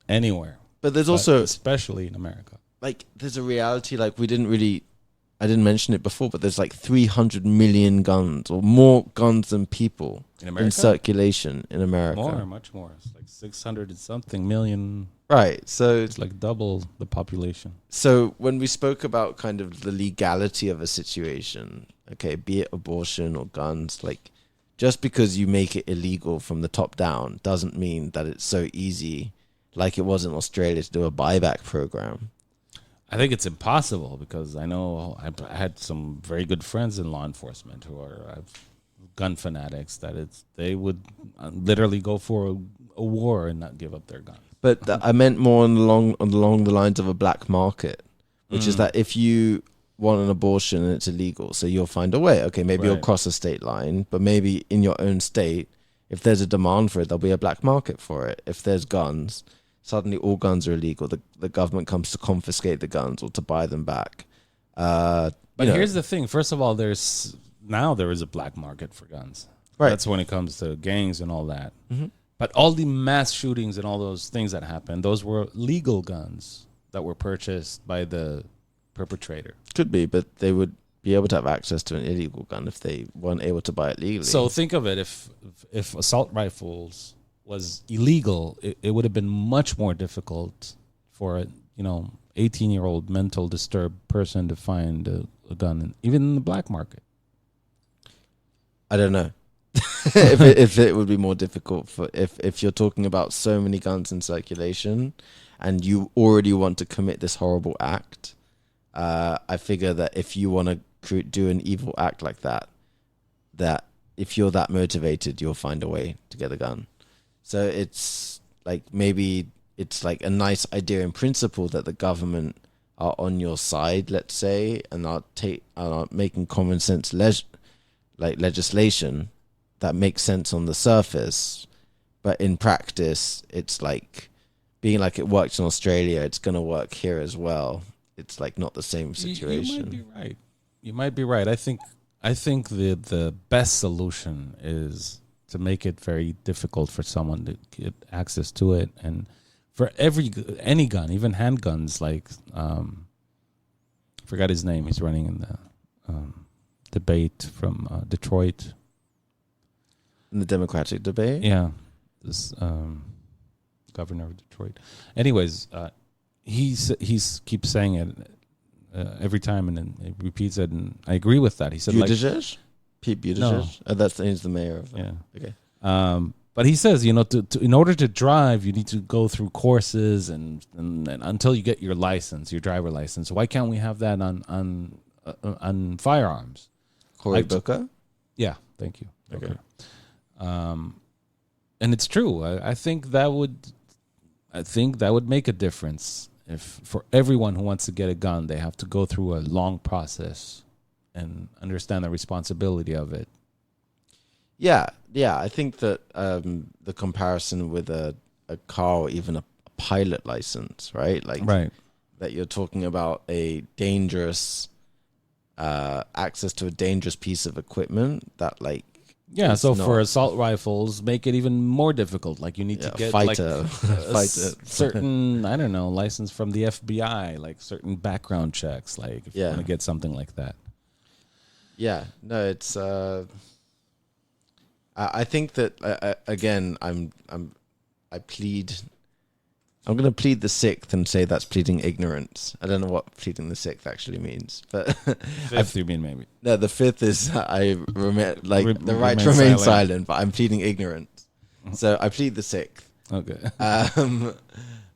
anywhere. But there's also, especially in America, like, there's a reality. Like, I didn't mention it before, but there's like 300 million guns, or more guns than people in circulation in America. Much more. It's like 600 and something million. Right. So It's like double the population. So when we spoke about kind of the legality of a situation, okay, be it abortion or guns, like, just because you make it illegal from the top down doesn't mean that it's so easy, like it was in Australia, to do a buyback program. I think it's impossible because I know I had some very good friends in law enforcement who are gun fanatics they would literally go for a war and not give up their gun. But I meant more along the lines of a black market, which is that if you want an abortion and it's illegal, so you'll find a way. Okay, maybe you'll cross a state line, but maybe in your own state, if there's a demand for it, there'll be a black market for it. If there's guns, suddenly all guns are illegal. The government comes to confiscate the guns or to buy them back. But here's the thing. First of all, there is a black market for guns. Right. That's when it comes to gangs and all that. Mm-hmm. But all the mass shootings and all those things that happened, those were legal guns that were purchased by the perpetrator. Could be, but they would be able to have access to an illegal gun if they weren't able to buy it legally. So think of it, if assault rifles was illegal, it would have been much more difficult for a 18-year-old mental disturbed person to find a gun, even in the black market. I don't know. if it would be more difficult for if you're talking about so many guns in circulation and you already want to commit this horrible act, I figure that if you want to do an evil act like that if you're that motivated, you'll find a way to get a gun. So it's like, maybe it's like a nice idea in principle that the government are on your side, let's say, and are making common sense legislation that makes sense on the surface, but in practice, it's like, being like it worked in Australia, it's going to work here as well. It's like not the same situation. You might be right. You might be right. I think the best solution is to make it very difficult for someone to get access to it, and for any gun, even handguns, like I forgot his name. He's running in the debate from Detroit. In the Democratic debate? Yeah. This governor of Detroit. Anyways, he's keeps saying it every time, and then he repeats it, and I agree with that. He said, Buttigieg? Pete Buttigieg? No. He's the mayor of yeah. Okay. But he says, in order to drive, you need to go through courses and until you get your license, your driver license. Why can't we have that on firearms? Cory Booker? Yeah, thank you. Okay. And it's true. I think that would make a difference if for everyone who wants to get a gun, they have to go through a long process and understand the responsibility of it. Yeah. I think that the comparison with a car or even a pilot license, right? Like, right. That you're talking about a dangerous access to a dangerous piece of equipment that, like, yeah, so for assault rifles, make it even more difficult. Like, you need to get fighter. Certain, I don't know, license from the FBI, like certain background checks, like if you want to get something like that. Yeah, no, it's. I think that again, I'm going to plead the sixth and say that's pleading ignorance. I don't know what pleading the sixth actually means, but fifth, you mean maybe? No, the fifth is the right to remain silent, but I'm pleading ignorance. So I plead the sixth. Okay.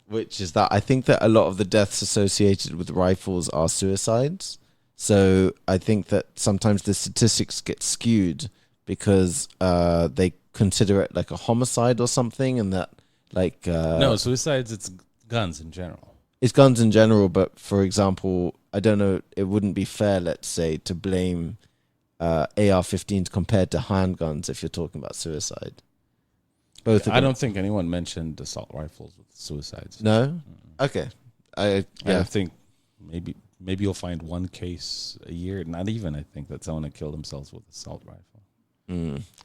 Which is that I think that a lot of the deaths associated with rifles are suicides. So I think that sometimes the statistics get skewed because they consider it like a homicide or something, and that like no, suicides, it's guns in general. It's guns in general, but for example, I don't know, it wouldn't be fair, let's say, to blame AR-15s compared to handguns if you're talking about suicide. Both. I don't think anyone mentioned assault rifles with suicides. No? Okay. I think maybe you'll find one case a year, not even, I think, that someone had killed themselves with assault rifle.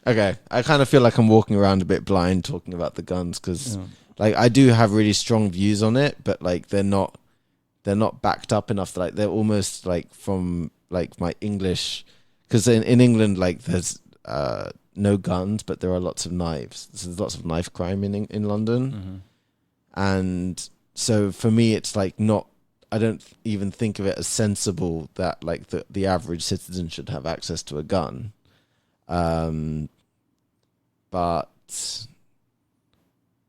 Okay. I kind of feel like I'm walking around a bit blind talking about the guns because like I do have really strong views on it, but like they're not backed up enough. Like they're almost like from like my English, because in England like there's no guns, but there are lots of knives. There's lots of knife crime in London, and so for me it's like not. I don't even think of it as sensible that like the average citizen should have access to a gun, but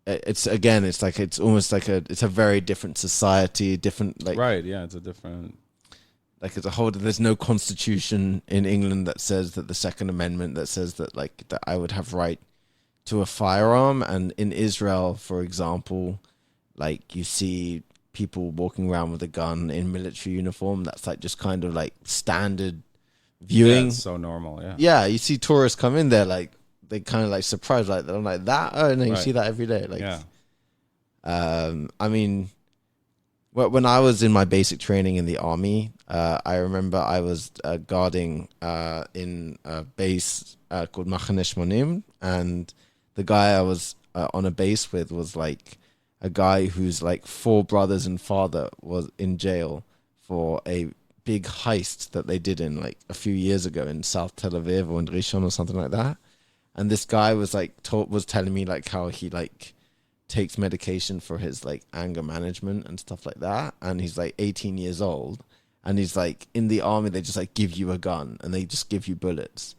it's almost like it's a very different society, different like right, yeah, it's a different. Like as a whole, there's no constitution in England that says that the Second Amendment that says that like that I would have right to a firearm. And in Israel, for example, like you see people walking around with a gun in military uniform. That's like just kind of like standard viewing. Yeah, it's so normal. Yeah. Yeah, you see tourists come in there like they kind of like surprised, like they're like that. Oh no, you Right. see that every day. Like, Yeah. I mean. When I was in my basic training in the army, I remember I was guarding in a base called Machane Shmonim, and the guy I was on a base with was like a guy whose like 4 brothers and father was in jail for a big heist that they did in like a few years ago in South Tel Aviv or in Rishon or something like that. And this guy was like was telling me like how he like takes medication for his like anger management and stuff like that, and he's like 18 years old, and he's like in the army they just like give you a gun and they just give you bullets.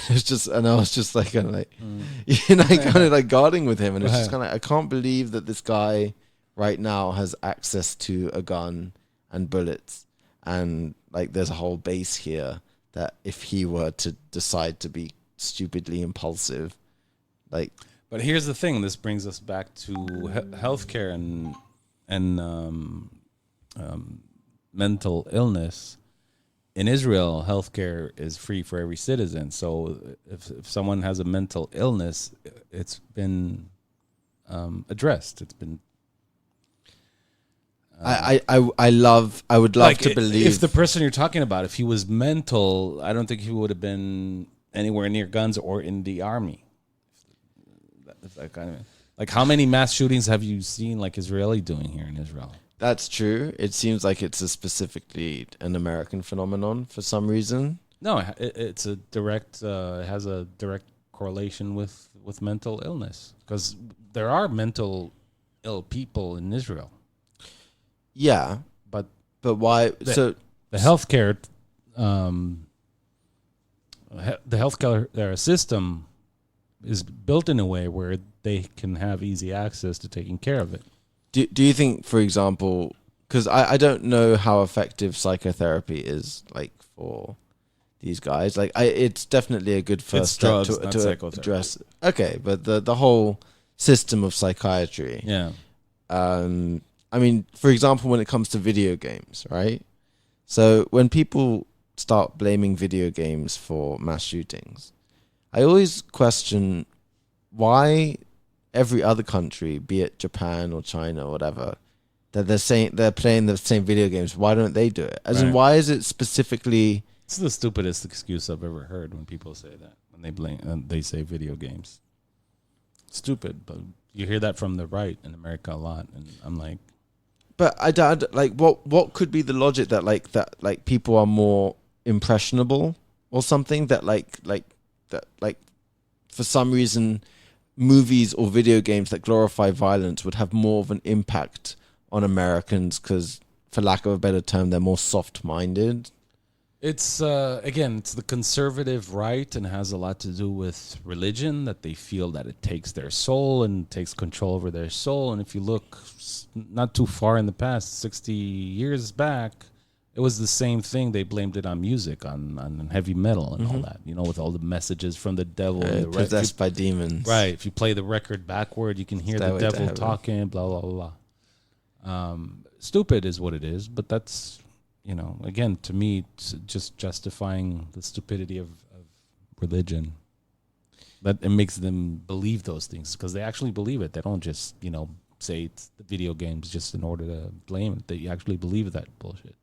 It's just, and I was just like kind of like kind of like guarding with him, and it's just kind of like, I can't believe that this guy right now has access to a gun and bullets, and like there's a whole base here that if he were to decide to be stupidly impulsive, like. But here's the thing. This brings us back to healthcare and mental illness. In Israel, healthcare is free for every citizen. So if someone has a mental illness, it's been addressed. It's been. I would love to believe if the person you're talking about, if he was mental, I don't think he would have been anywhere near guns or in the army. That kind of, like, how many mass shootings have you seen like Israeli doing here in Israel? That's true. It seems like it's specifically an American phenomenon for some reason. No, it's a direct. It has a direct correlation with mental illness, because there are mental ill people in Israel. Yeah, but why? The healthcare, the healthcare system is built in a way where they can have easy access to taking care of it. Do you think, for example, because I don't know how effective psychotherapy is like for these guys. Like, it's definitely a good first step to address. Okay, but the whole system of psychiatry. Yeah. I mean, for example, when it comes to video games, right? So when people start blaming video games for mass shootings, I always question why every other country, be it Japan or China or whatever, that they're playing the same video games. Why don't they do it? As in, why is it specifically? It's the stupidest excuse I've ever heard when people say that, when they blame and they say video games. Stupid, but you hear that from the right in America a lot, and I'm like, but I don't like what could be the logic that people are more impressionable or something, that for some reason movies or video games that glorify violence would have more of an impact on Americans because, for lack of a better term, they're more soft-minded. It's again, it's the conservative right, and has a lot to do with religion, that they feel that it takes their soul and takes control over their soul. And if you look not too far in the past, 60 years back, it was the same thing. They blamed it on music, on heavy metal and all that, with all the messages from the devil. And the Possessed by demons. Right. If you play the record backward, you can hear the devil talking, blah, blah, blah. Stupid is what it is, but that's, again, to me, it's just justifying the stupidity of religion. That it makes them believe those things because they actually believe it. They don't just, say it's the video games just in order to blame it. They actually believe that bullshit.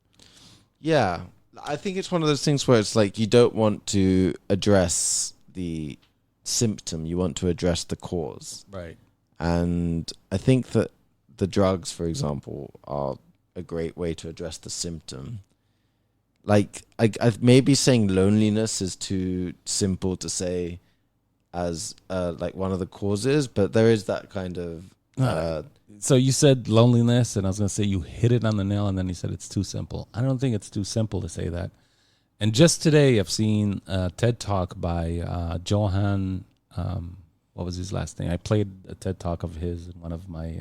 Yeah. I think it's one of those things where it's like you don't want to address the symptom. You want to address the cause. Right. And I think that the drugs, for example, are a great way to address the symptom. Like, I maybe saying loneliness is too simple to say as like one of the causes, but there is that kind of. So you said loneliness, and I was going to say you hit it on the nail, and then you said it's too simple. I don't think it's too simple to say that. And just today, I've seen a TED Talk by Johan. What was his last name? I played a TED Talk of his in one of my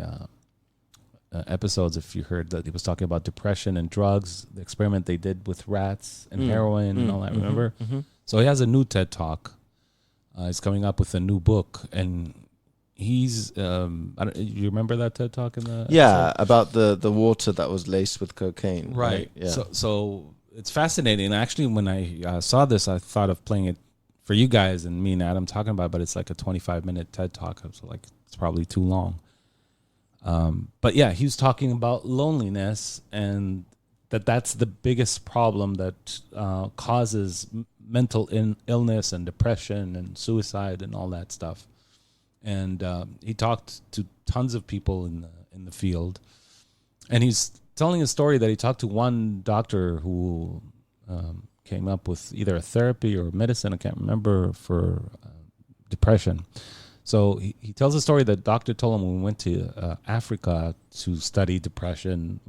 episodes. If you heard that, he was talking about depression and drugs, the experiment they did with rats and heroin and all that. Remember? So he has a new TED Talk. He's coming up with a new book, and he's you remember that TED Talk in the episode? About the water that was laced with cocaine, right? Yeah. So it's fascinating. Actually, when I saw this, I thought of playing it for you guys and me and Adam talking about it, but it's like a 25-minute TED Talk, so like it's probably too long. But yeah, he was talking about loneliness, and that's the biggest problem that causes mental illness and depression and suicide and all that stuff. And he talked to tons of people in the field, and he's telling a story that he talked to one doctor who came up with either a therapy or medicine, I can't remember, for depression. So he tells a story that doctor told him when we went to Africa to study depression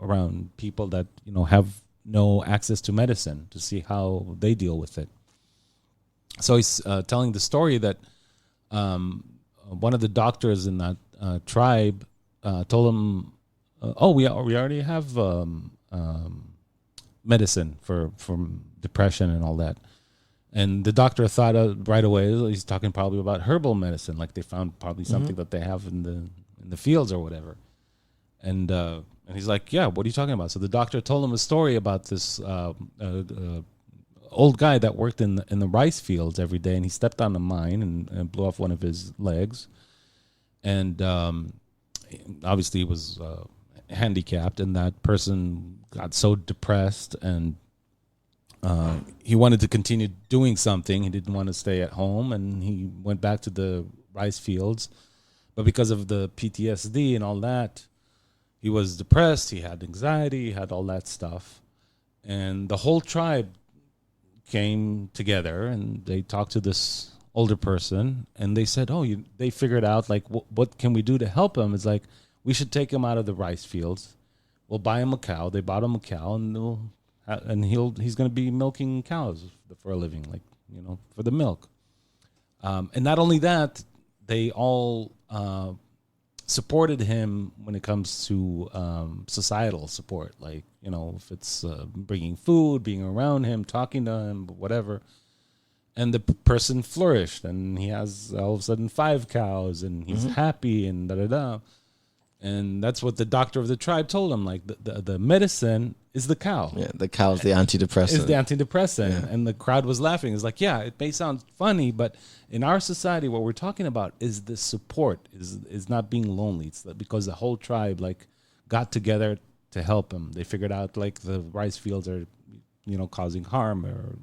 around people that have no access to medicine, to see how they deal with it. So he's telling the story that one of the doctors in that tribe told him, we already have medicine for depression and all that. And the doctor thought right away, he's talking probably about herbal medicine, like they found probably something that they have in the fields or whatever. And he's like, yeah, what are you talking about? So the doctor told him a story about this old guy that worked in the rice fields every day, and he stepped on a mine and blew off one of his legs. And obviously he was handicapped, and that person got so depressed, and he wanted to continue doing something. He didn't want to stay at home, and he went back to the rice fields. But because of the PTSD and all that, he was depressed, he had anxiety, he had all that stuff. And the whole tribe came together, and they talked to this older person, and they said, they figured out, like, what can we do to help him? It's like, we should take him out of the rice fields. We'll buy him a cow. They bought him a cow, and he's going to be milking cows for a living, like, for the milk. And not only that, they all supported him when it comes to societal support, like, if it's bringing food, being around him, talking to him, whatever. And the person flourished, and he has all of a sudden 5 cows, and he's happy, and da-da-da. And that's what the doctor of the tribe told him, like, the medicine is the cow. Yeah, the cow's the antidepressant. Is the antidepressant. Yeah. And the crowd was laughing. It's like, yeah, it may sound funny, but in our society, what we're talking about is the support, is not being lonely. It's because the whole tribe, like, got together to help him. They figured out, like, the rice fields are, causing harm or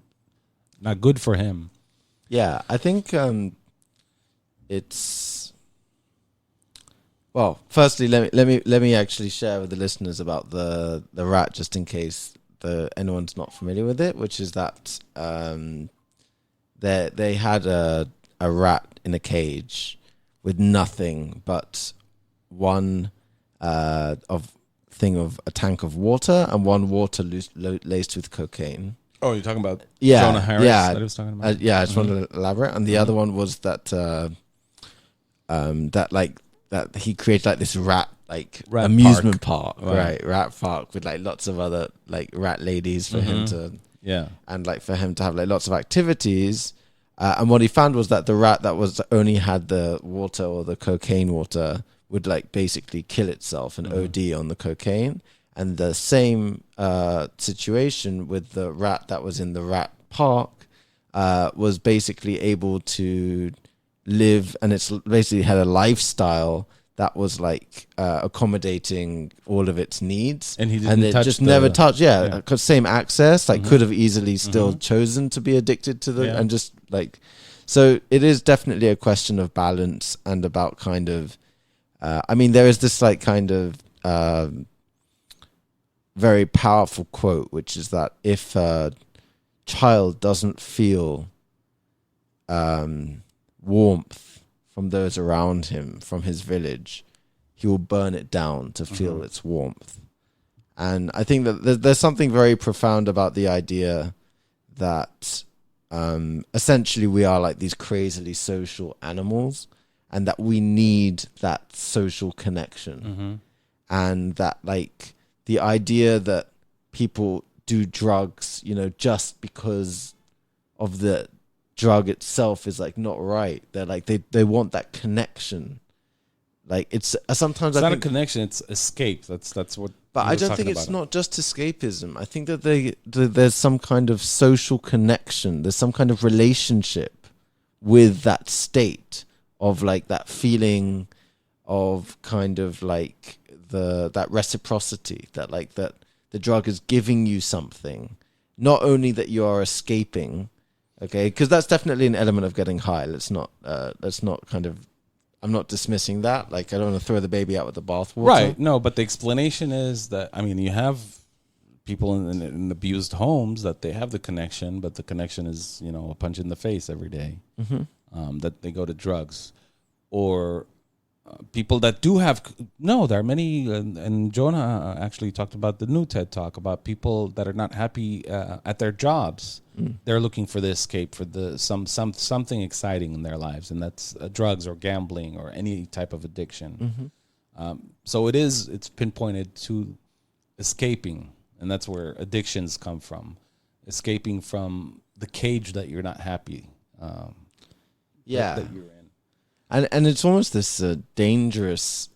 not good for him. Yeah, I think it's... Well, firstly, let me actually share with the listeners about the rat, just in case anyone's not familiar with it, which is that they had a rat in a cage with nothing but one a tank of water and one water laced with cocaine. Oh, you're talking about Yeah, Jonah Harris yeah, that I was talking about? yeah. I just wanted to elaborate. And the other one was that that he created like this rat amusement park, right? Rat park with like lots of other like rat ladies for him to and like for him to have like lots of activities. And what he found was that the rat that was only had the water or the cocaine water would like basically kill itself and OD on the cocaine. And the same situation with the rat that was in the rat park was basically able to live, and it's basically had a lifestyle that was like accommodating all of its needs, and he didn't touch just never touched. Because same access, like could have easily still chosen to be addicted to the and just like. So it is definitely a question of balance and about kind of. I mean, there is this like kind of very powerful quote, which is that if a child doesn't feel warmth from those around him, from his village, he will burn it down to feel its warmth. And I think that there's something very profound about the idea that essentially we are like these crazily social animals, and that we need that social connection. And that like the idea that people do drugs, you know, just because of the drug itself is like not right. They're like they want that connection. Like it's sometimes it's not a connection, it's escape. That's what. But I don't think it's not just escapism. I think that there's some kind of social connection. There's some kind of relationship with that state of like that feeling of kind of like that reciprocity, that like that the drug is giving you something, not only that you are escaping. Okay, because that's definitely an element of getting high. Let's not kind of. I'm not dismissing that. Like, I don't want to throw the baby out with the bathwater. Right. No, but the explanation is that, I mean, you have people in abused homes that they have the connection, but the connection is, you know, a punch in the face every day. That they go to drugs. Or people that do have, no, there are many, and Jonah actually talked about the new TED Talk about people that are not happy at their jobs. They're looking for the escape, for the something exciting in their lives, and that's drugs or gambling or any type of addiction. So it's pinpointed to escaping, and that's where addictions come from, escaping from the cage that you're not happy. That you're in, and it's almost this dangerous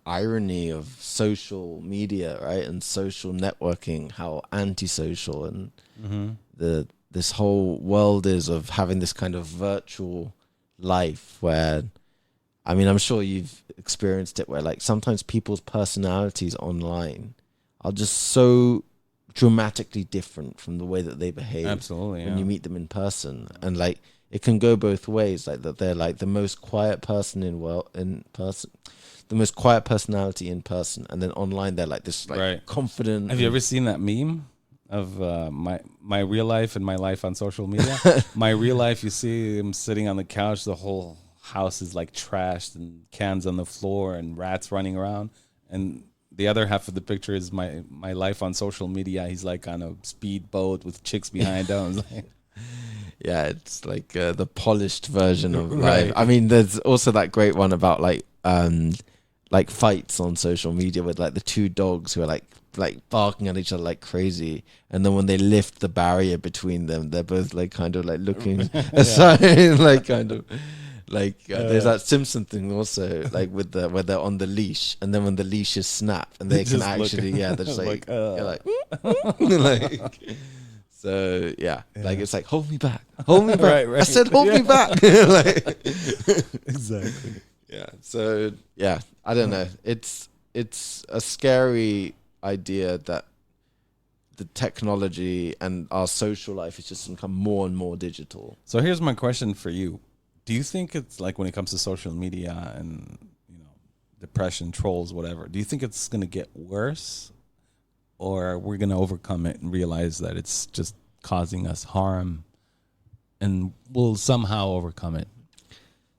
irony of social media, right, and social networking, how antisocial and this whole world is of having this kind of virtual life where, I mean, I'm sure you've experienced it, where like sometimes people's personalities online are just so dramatically different from the way that they behave. Absolutely, when you meet them in person, and like it can go both ways, like that they're like the most quiet person in person, the most quiet personality in person, and then online they're like this like confident. Have you ever seen that meme of my real life and my life on social media? My real life, you see him sitting on the couch, the whole house is like trashed and cans on the floor and rats running around, and the other half of the picture is my life on social media. He's like on a speedboat with chicks behind him. Yeah, it's like the polished version of life. I mean, there's also that great one about like fights on social media with like the two dogs who are like barking at each other like crazy, and then when they lift the barrier between them, they're both like kind of like looking aside, like kind of like there's that Simpson thing also, like with where they're on the leash, and then when the leash is snapped and they can actually they're just like like so like it's like hold me back, right. I said hold me back. Like exactly. So I don't know, it's a scary idea that the technology and our social life is just become more and more digital. So here's my question for you. Do you think it's like, when it comes to social media and, you know, depression, trolls, whatever, do you think it's going to get worse, or we're going to overcome it and realize that it's just causing us harm and we'll somehow overcome it?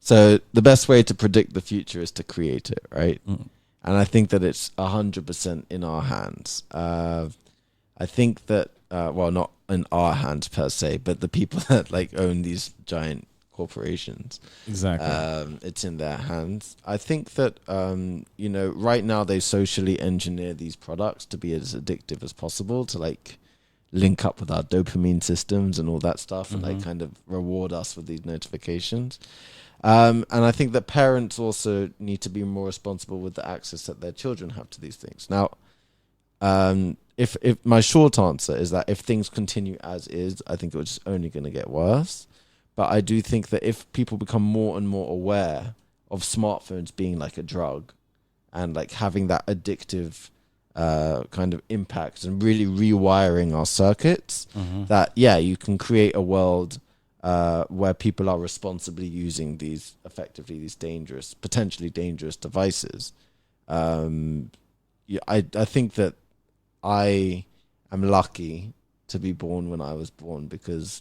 So the best way to predict the future is to create it, right? And I think that it's 100% in our hands. I think that well, not in our hands per se, but the people that like own these giant corporations. Exactly. It's in their hands. I think that right now they socially engineer these products to be as addictive as possible, to like link up with our dopamine systems and all that stuff, and like kind of reward us with these notifications. And I think that parents also need to be more responsible with the access that their children have to these things. Now, if my short answer is that if things continue as is, I think it's only going to get worse. But I do think that if people become more and more aware of smartphones being like a drug and like having that addictive kind of impact and really rewiring our circuits, that, yeah, you can create a world where people are responsibly using these dangerous, potentially dangerous devices. I think that I am lucky to be born when I was born, because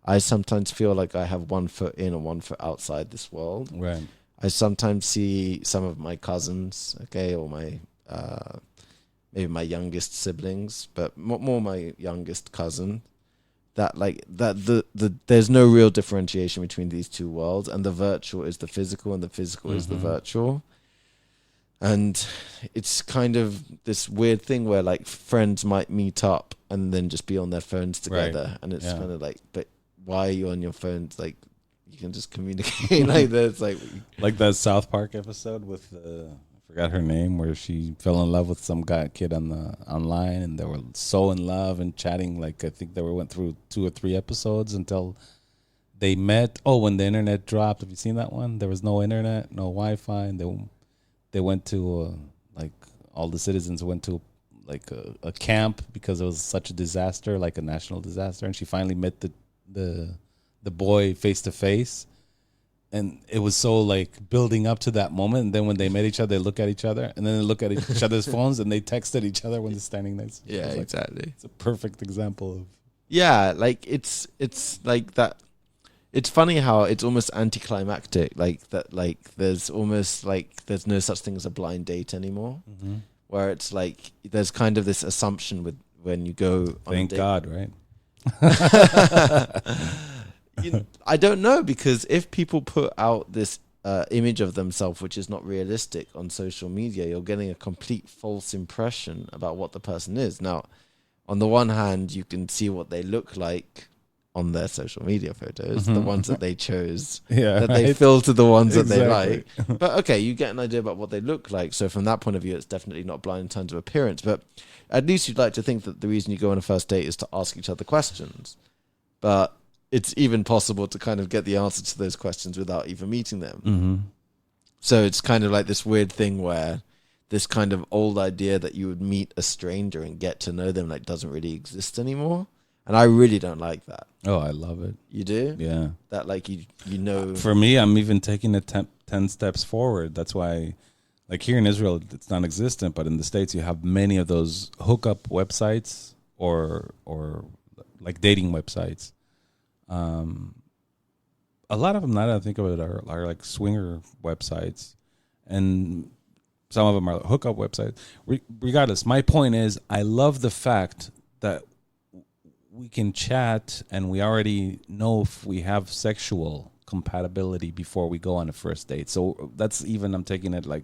I sometimes feel like I have 1 foot in and 1 foot outside this world. Right. I sometimes see some of my cousins, or my maybe my youngest siblings, but more my youngest cousin, that like that there's no real differentiation between these two worlds, and the virtual is the physical and the physical is the virtual. And it's kind of this weird thing where like friends might meet up and then just be on their phones together. Right. And it's kind of like, but why are you on your phones? Like, you can just communicate like this. Like that South Park episode with I forgot her name, where she fell in love with some kid online, and they were so in love and chatting. Like, I think they went through 2 or 3 episodes until they met. Oh, when the internet dropped. Have you seen that one? There was no internet, no Wi-Fi, and they went to like all the citizens went to like a camp because it was such a disaster, like a national disaster. And she finally met the boy face to face, and it was so like building up to that moment. And then when they met each other, they look at each other, and then they look at each other's phones, and they texted each other when they're standing next. Yeah, like, exactly. It's a perfect example of. Yeah, like it's like that. It's funny how it's almost anticlimactic, like that. Like there's almost like there's no such thing as a blind date anymore, where it's like there's kind of this assumption with when you go. Thank God, right? I don't know, because if people put out this image of themselves which is not realistic on social media, you're getting a complete false impression about what the person is. Now, on the one hand, you can see what they look like on their social media photos, the ones that they chose, they filter the ones that they like. But okay, you get an idea about what they look like. So from that point of view, it's definitely not blind in terms of appearance. But at least you'd like to think that the reason you go on a first date is to ask each other questions. But it's even possible to kind of get the answer to those questions without even meeting them. So it's kind of like this weird thing where this kind of old idea that you would meet a stranger and get to know them like doesn't really exist anymore. And I really don't like that. Oh, I love it. You do? Yeah. That like you know. For me, I'm even taking it 10 steps forward. That's why, like here in Israel, it's non-existent, but in the States, you have many of those hookup websites or like dating websites. A lot of them, now that I think of it, are like swinger websites, and some of them are hookup websites. Regardless, my point is, I love the fact that we can chat and we already know if we have sexual compatibility before we go on a first date. So that's even, I'm taking it like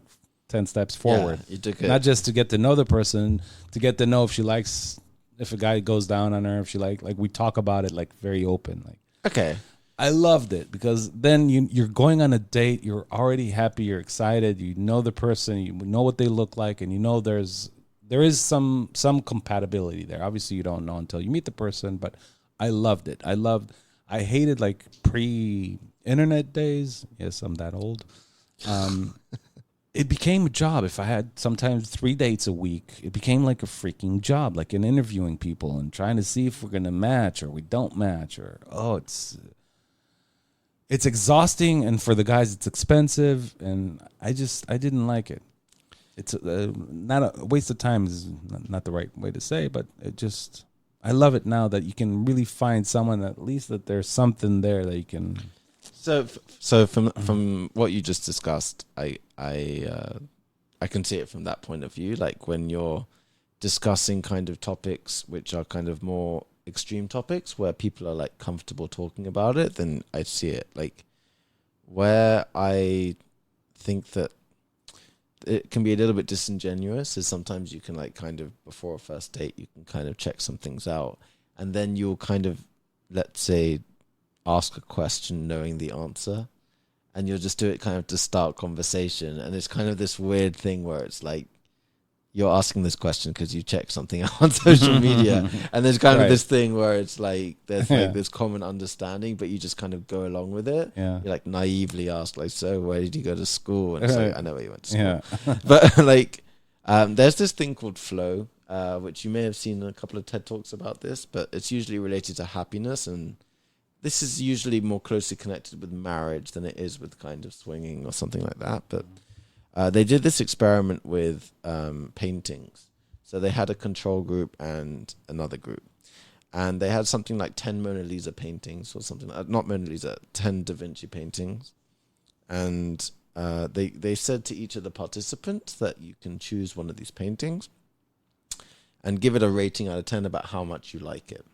10 steps forward. Yeah, you took it. Not just to get to know the person, to get to know if she likes, if a guy goes down on her, if she like we talk about it like very open. Like, okay. I loved it because then you're going on a date, you're already happy, you're excited, you know the person, you know what they look like, and you know there is some compatibility there. Obviously, you don't know until you meet the person, but I loved it. I hated like pre-internet days. Yes, I'm that old. It became a job. If I had sometimes 3 dates a week, it became like a freaking job, like in interviewing people and trying to see if we're going to match or we don't match, or, it's exhausting. And for the guys, it's expensive. And I didn't like it. It's not a waste of time is not the right way to say, but I love it now that you can really find someone, at least that there's something there that you can. So from what you just discussed, I can see it from that point of view. Like when you're discussing kind of topics which are kind of more extreme topics where people are like comfortable talking about it, then I see it. Like where I think that it can be a little bit disingenuous is sometimes you can like kind of before a first date, you can kind of check some things out, and then you'll kind of, let's say, ask a question knowing the answer, and you'll just do it kind of to start conversation. And it's kind of this weird thing where it's like you're asking this question because you check something out on social media, and there's kind of this thing where it's like there's like this common understanding, but you just kind of go along with it. You like naively ask like, so where did you go to school? And it's like, I know where you went to school. But like there's this thing called flow, which you may have seen a couple of TED Talks about this, but it's usually related to happiness, and this is usually more closely connected with marriage than it is with kind of swinging or something like that. But they did this experiment with paintings. So they had a control group and another group. And they had something like 10 Mona Lisa paintings or something like, not Mona Lisa, 10 Da Vinci paintings. And they said to each of the participants that you can choose one of these paintings and give it a rating out of 10 about how much you like it.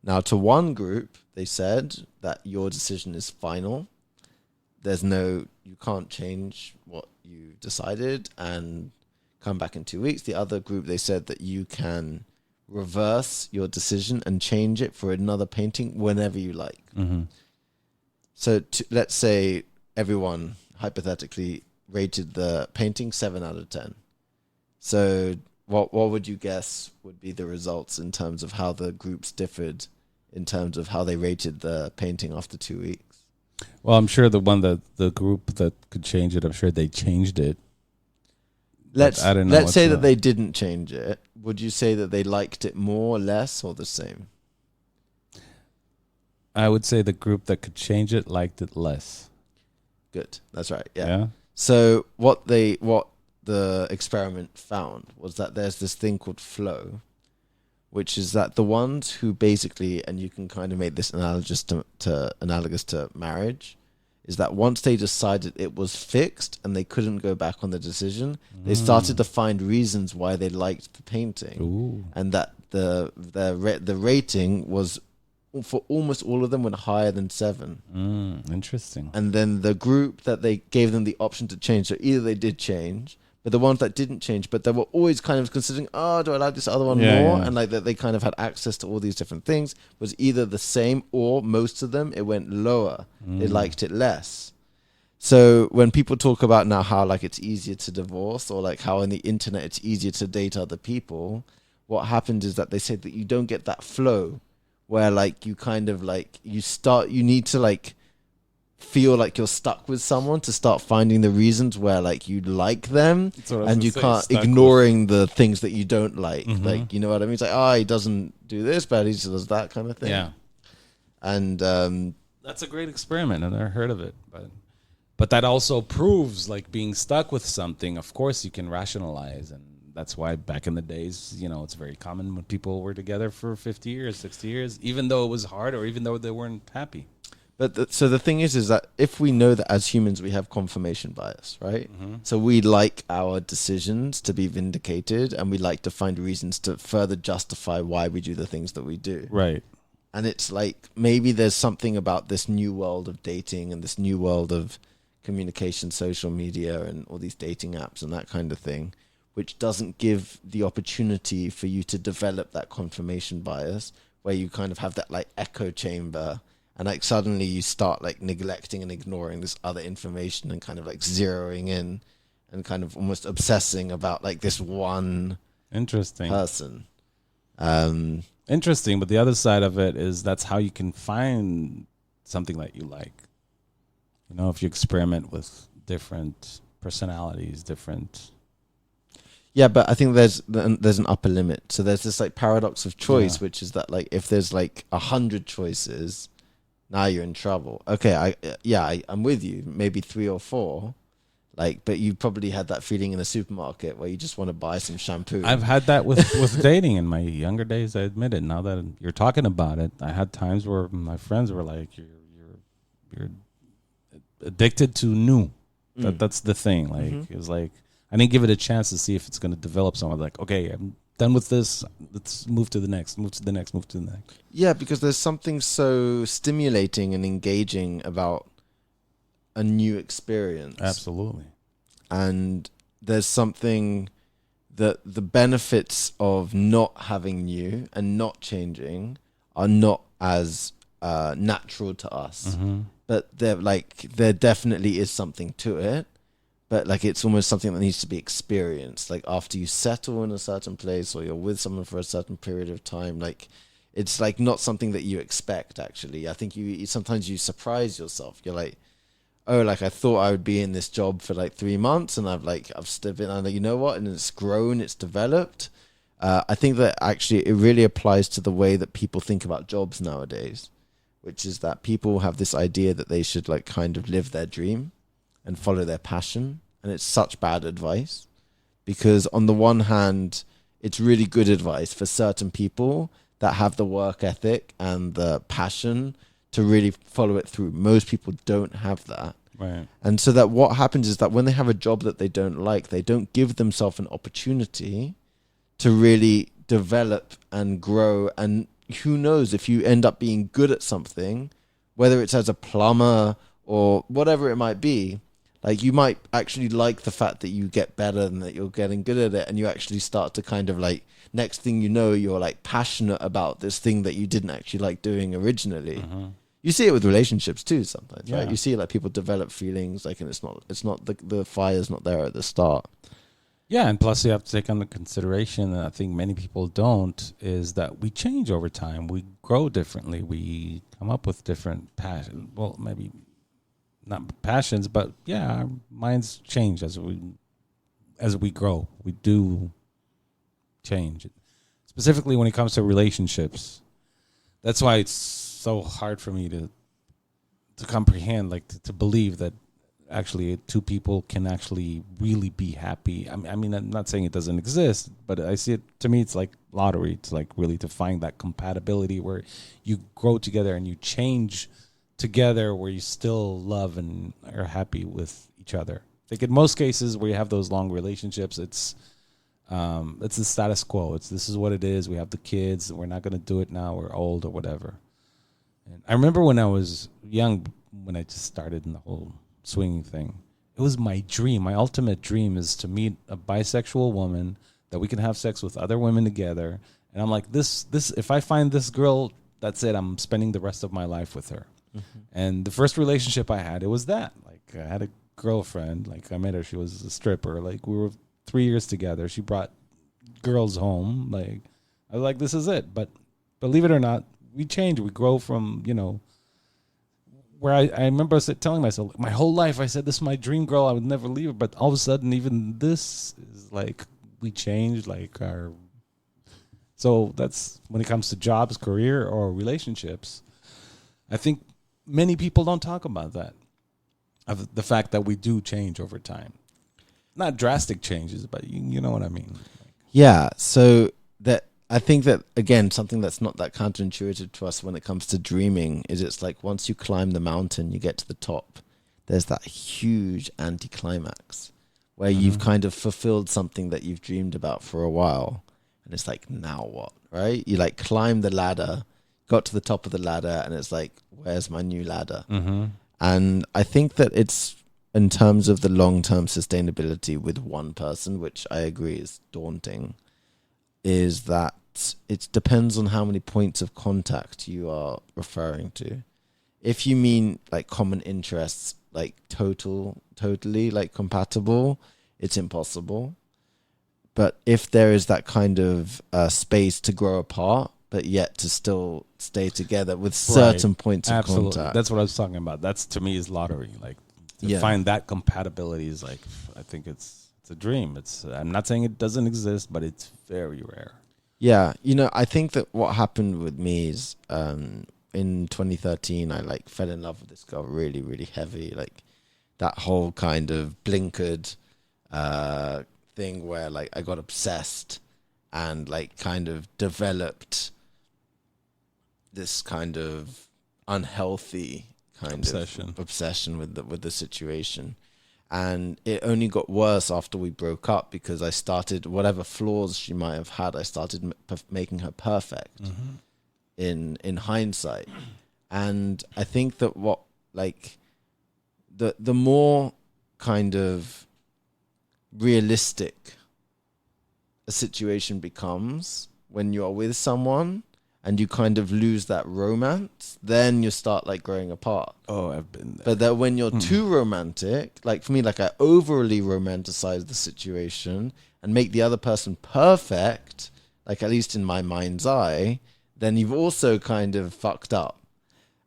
Now, to one group, they said that your decision is final. You can't change what you decided and come back in 2 weeks. The other group, they said that you can reverse your decision and change it for another painting whenever you like. So let's say everyone hypothetically rated the painting 7 out of 10. So what would you guess would be the results in terms of how the groups differed in terms of how they rated the painting after 2 weeks? Well, I'm sure the group that could change it, I'm sure they changed it. Let's say that they didn't change it. Would you say that they liked it more, less, or the same? I would say the group that could change it liked it less. Good. That's right. Yeah. So what the experiment found was that there's this thing called flow, which is that the ones who basically, and you can kind of make this analogous to marriage, is that once they decided it was fixed and they couldn't go back on the decision, they started to find reasons why they liked the painting. And that the rating was, for almost all of them, went higher than 7. Interesting. And then the group that they gave them the option to change, so either they did change, but the ones that didn't change, but they were always kind of considering, do I like this other one more? Yeah. And like that they kind of had access to all these different things, was either the same, or most of them, it went lower. They liked it less. So when people talk about now how like it's easier to divorce, or like how on the internet it's easier to date other people, what happens is that they say that you don't get that flow where like you kind of like you need to like feel like you're stuck with someone to start finding the reasons where like you like them, and you can't ignoring the things that you don't like. Like, you know what I mean? It's like, he doesn't do this, but he does that kind of thing. Yeah. And that's a great experiment. I've never heard of it, but that also proves like being stuck with something. Of course, you can rationalize, and that's why back in the days, it's very common when people were together for 50 years, 60 years, even though it was hard or even though they weren't happy. But so the thing is that if we know that as humans we have confirmation bias, right? So we like our decisions to be vindicated, and we like to find reasons to further justify why we do the things that we do. Right. And it's like maybe there's something about this new world of dating and this new world of communication, social media, and all these dating apps and that kind of thing, which doesn't give the opportunity for you to develop that confirmation bias, where you kind of have that like echo chamber. And like suddenly you start like neglecting and ignoring this other information and kind of like zeroing in and kind of almost obsessing about like this one person. Interesting, but the other side of it is that's how you can find something that you like. If you experiment with different personalities, different. Yeah, but I think there's an upper limit. So there's this like paradox of choice, which is that like if there's like 100 choices, now you're in trouble. Okay, I'm with you. Maybe 3 or 4, but you probably had that feeling in a supermarket where you just want to buy some shampoo. I've had that with dating in my younger days. I admit it. Now that you're talking about it, I had times where my friends were like, "You're addicted to new." That's the thing. Like it was like I didn't give it a chance to see if it's going to develop something. Like, okay, done with this. Let's move to the next. Move to the next. Move to the next. Yeah, because there's something so stimulating and engaging about a new experience. Absolutely. And there's something that the benefits of not having new and not changing are not as natural to us. Mm-hmm. But there definitely is something to it. But like it's almost something that needs to be experienced. Like after you settle in a certain place or you're with someone for a certain period of time, like it's like not something that you expect actually. I think you sometimes you surprise yourself. You're like, oh, like I thought I would be in this job for like 3 months and I've stepped in and you know what? And it's grown, it's developed. I think that actually it really applies to the way that people think about jobs nowadays, which is that people have this idea that they should like kind of live their dream and follow their passion. And it's such bad advice because on the one hand, it's really good advice for certain people that have the work ethic and the passion to really follow it through. Most people don't have that. Right. And so that what happens is that when they have a job that they don't like, they don't give themselves an opportunity to really develop and grow. And who knows, if you end up being good at something, whether it's as a plumber or whatever it might be, like you might actually like the fact that you get better and that you're getting good at it. And you actually start to kind of like, next thing you know, you're like passionate about this thing that you didn't actually like doing originally. Mm-hmm. You see it with relationships too sometimes, Yeah. right? You see like people develop feelings like, and it's not the fire's not there at the start. Yeah, and plus you have to take under consideration, and I think many people don't, is that we change over time. We grow differently. We come up with different passions. Well, maybe not passions, but yeah, our minds change as we grow. We do change. Specifically when it comes to relationships. That's why it's so hard for me to comprehend, like to believe that actually two people can actually really be happy. I mean, I'm not saying it doesn't exist, but I see it, to me, it's like lottery. It's like really to find that compatibility where you grow together and you change together where you still love and are happy with each other. Like in most cases where you have those long relationships, it's the status quo. This is what it is. We have the kids. We're not going to do it now. We're old or whatever. And I remember when I was young, when I just started in the whole swinging thing, it was my dream. My ultimate dream is to meet a bisexual woman that we can have sex with other women together. And I'm like, this, if I find this girl, that's it. I'm spending the rest of my life with her. Mm-hmm. And the first relationship I had, it was that. Like I had a girlfriend, like I met her. She was a stripper. Like we were 3 years together. She brought girls home. Like I was like, this is it. But believe it or not, we change. We grow from, where I remember telling myself, my whole life, I said, this is my dream girl. I would never leave her. But all of a sudden, even this is like, we changed like our. So that's when it comes to jobs, career, or relationships. I think many people don't talk about that. Of the fact that we do change over time. Not drastic changes, but you know what I mean. Yeah. So that I think that, again, something that's not that counterintuitive to us when it comes to dreaming is it's like once you climb the mountain, you get to the top, there's that huge anticlimax where you've kind of fulfilled something that you've dreamed about for a while. And it's like, now what, right? You like climb the ladder, got to the top of the ladder, and it's like, where's my new ladder? Mm-hmm. And I think that it's in terms of the long-term sustainability with one person, which I agree is daunting, is that it depends on how many points of contact you are referring to. If you mean like common interests, like totally like compatible, it's impossible. But if there is that kind of space to grow apart, but yet to still stay together with certain points of contact. That's what I was talking about. That's, to me, is lottery. Like to find that compatibility is like, I think it's a dream. I'm not saying it doesn't exist, but it's very rare. Yeah, I think that what happened with me is in 2013, I like fell in love with this girl really, really heavy. Like that whole kind of blinkered thing where like I got obsessed and like kind of developed this kind of unhealthy kind of obsession with the situation. And it only got worse after we broke up because I started, whatever flaws she might have had, I started making her perfect in hindsight. And I think that the more kind of realistic a situation becomes when you're with someone and you kind of lose that romance, then you start like growing apart. Oh, I've been there. But that when you're too romantic, like for me, like I overly romanticize the situation and make the other person perfect, like at least in my mind's eye, then you've also kind of fucked up.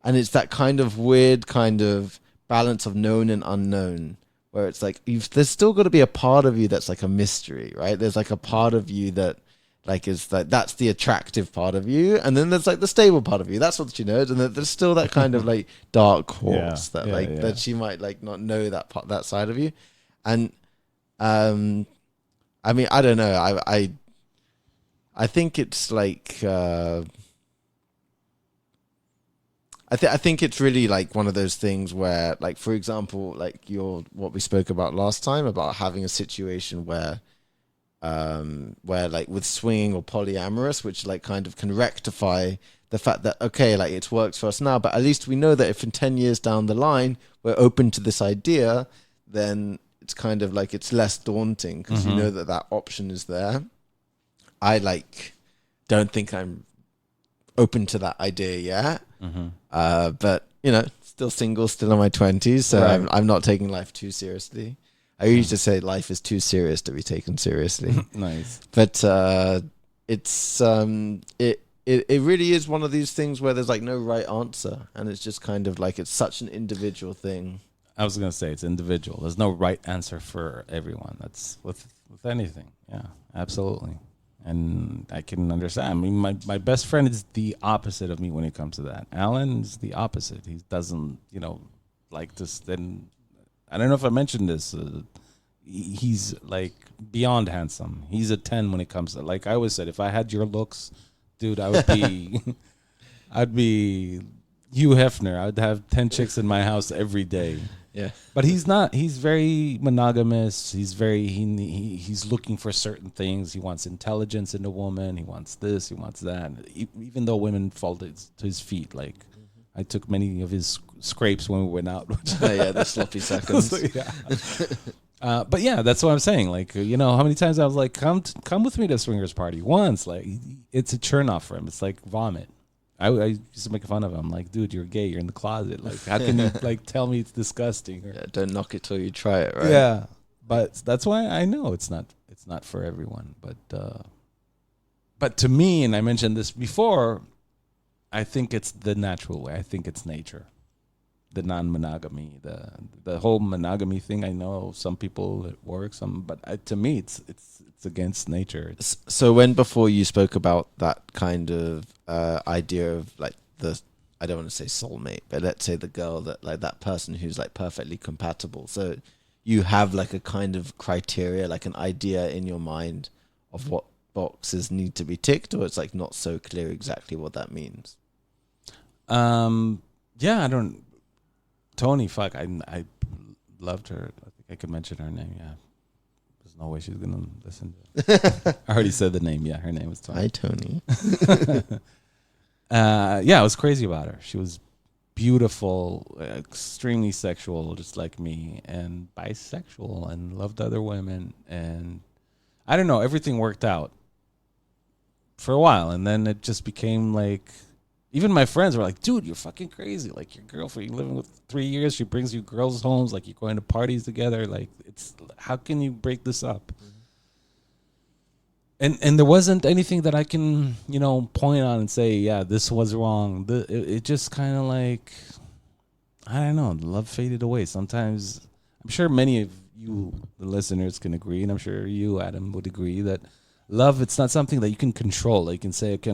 And it's that kind of weird kind of balance of known and unknown, where it's like there's still got to be a part of you that's like a mystery, right? There's like a part of you that like is like that's the attractive part of you, and then there's like the stable part of you. That's what she knows, and there's still that kind of like dark horse that she might like not know that side of you. And I mean, I don't know. I think it's like I think it's really like one of those things where, like, for example, like what we spoke about last time about having a situation where like with swinging or polyamorous, which like kind of can rectify the fact that, okay, like it works for us now, but at least we know that if in 10 years down the line we're open to this idea, then it's kind of like it's less daunting because you know that option is there. I like don't think I'm open to that idea yet, but you know, still single, still in my 20s, so right. I'm not taking life too seriously. I used to say life is too serious to be taken seriously. Nice. But it's it really is one of these things where there's like no right answer, and it's just kind of like it's such an individual thing. I was gonna say it's individual. There's no right answer for everyone. That's with anything. Yeah, absolutely. And I can understand. I mean, my best friend is the opposite of me when it comes to that. Alan is the opposite. He doesn't, like this. Then I don't know if I mentioned this. He's like beyond handsome. He's a 10 when it comes to, like I always said, if I had your looks, dude, I would be, I'd be Hugh Hefner. I'd have 10 chicks in my house every day. Yeah, but he's not. He's very monogamous. He's very he's looking for certain things. He wants intelligence in a woman. He wants this. He wants that. Even though women fall to his feet, like I took many of his scrapes when we went out. yeah, the sloppy seconds. But yeah, that's what I'm saying. Like, how many times I was like, come with me to a swingers party once. Like, it's a turn off for him. It's like vomit. I used to make fun of him. Like, dude, you're gay. You're in the closet. Like, how can you like tell me it's disgusting? Yeah, don't knock it till you try it, right? Yeah, but that's why I know it's not for everyone. But to me, and I mentioned this before, I think it's the natural way. I think it's nature, the non-monogamy, the whole monogamy thing. I know some people it works, but to me, it's against nature. So when before you spoke about that kind of idea of like I don't want to say soulmate, but let's say the girl that like that person who's like perfectly compatible. So you have like a kind of criteria, like an idea in your mind of what boxes need to be ticked, or it's like not so clear exactly what that means. Yeah, I don't. Tony, fuck, I loved her. I think I could mention her name. Yeah. There's no way she's gonna listen to it. I already said the name. Yeah, her name was Tony. Hi, Tony. Yeah, I was crazy about her. She was beautiful, extremely sexual, just like me, and bisexual, and loved other women. And I don't know, everything worked out for a while, and then it just became like. Even my friends were like, dude, you're fucking crazy. Like, your girlfriend, you're living with 3 years, she brings you girls' homes, like, you're going to parties together. Like, how can you break this up? Mm-hmm. And there wasn't anything that I can, point on and say, yeah, this was wrong. It just kind of like, I don't know, love faded away. Sometimes, I'm sure many of you, the listeners, can agree, and I'm sure you, Adam, would agree that love, it's not something that you can control. Like you can say, okay,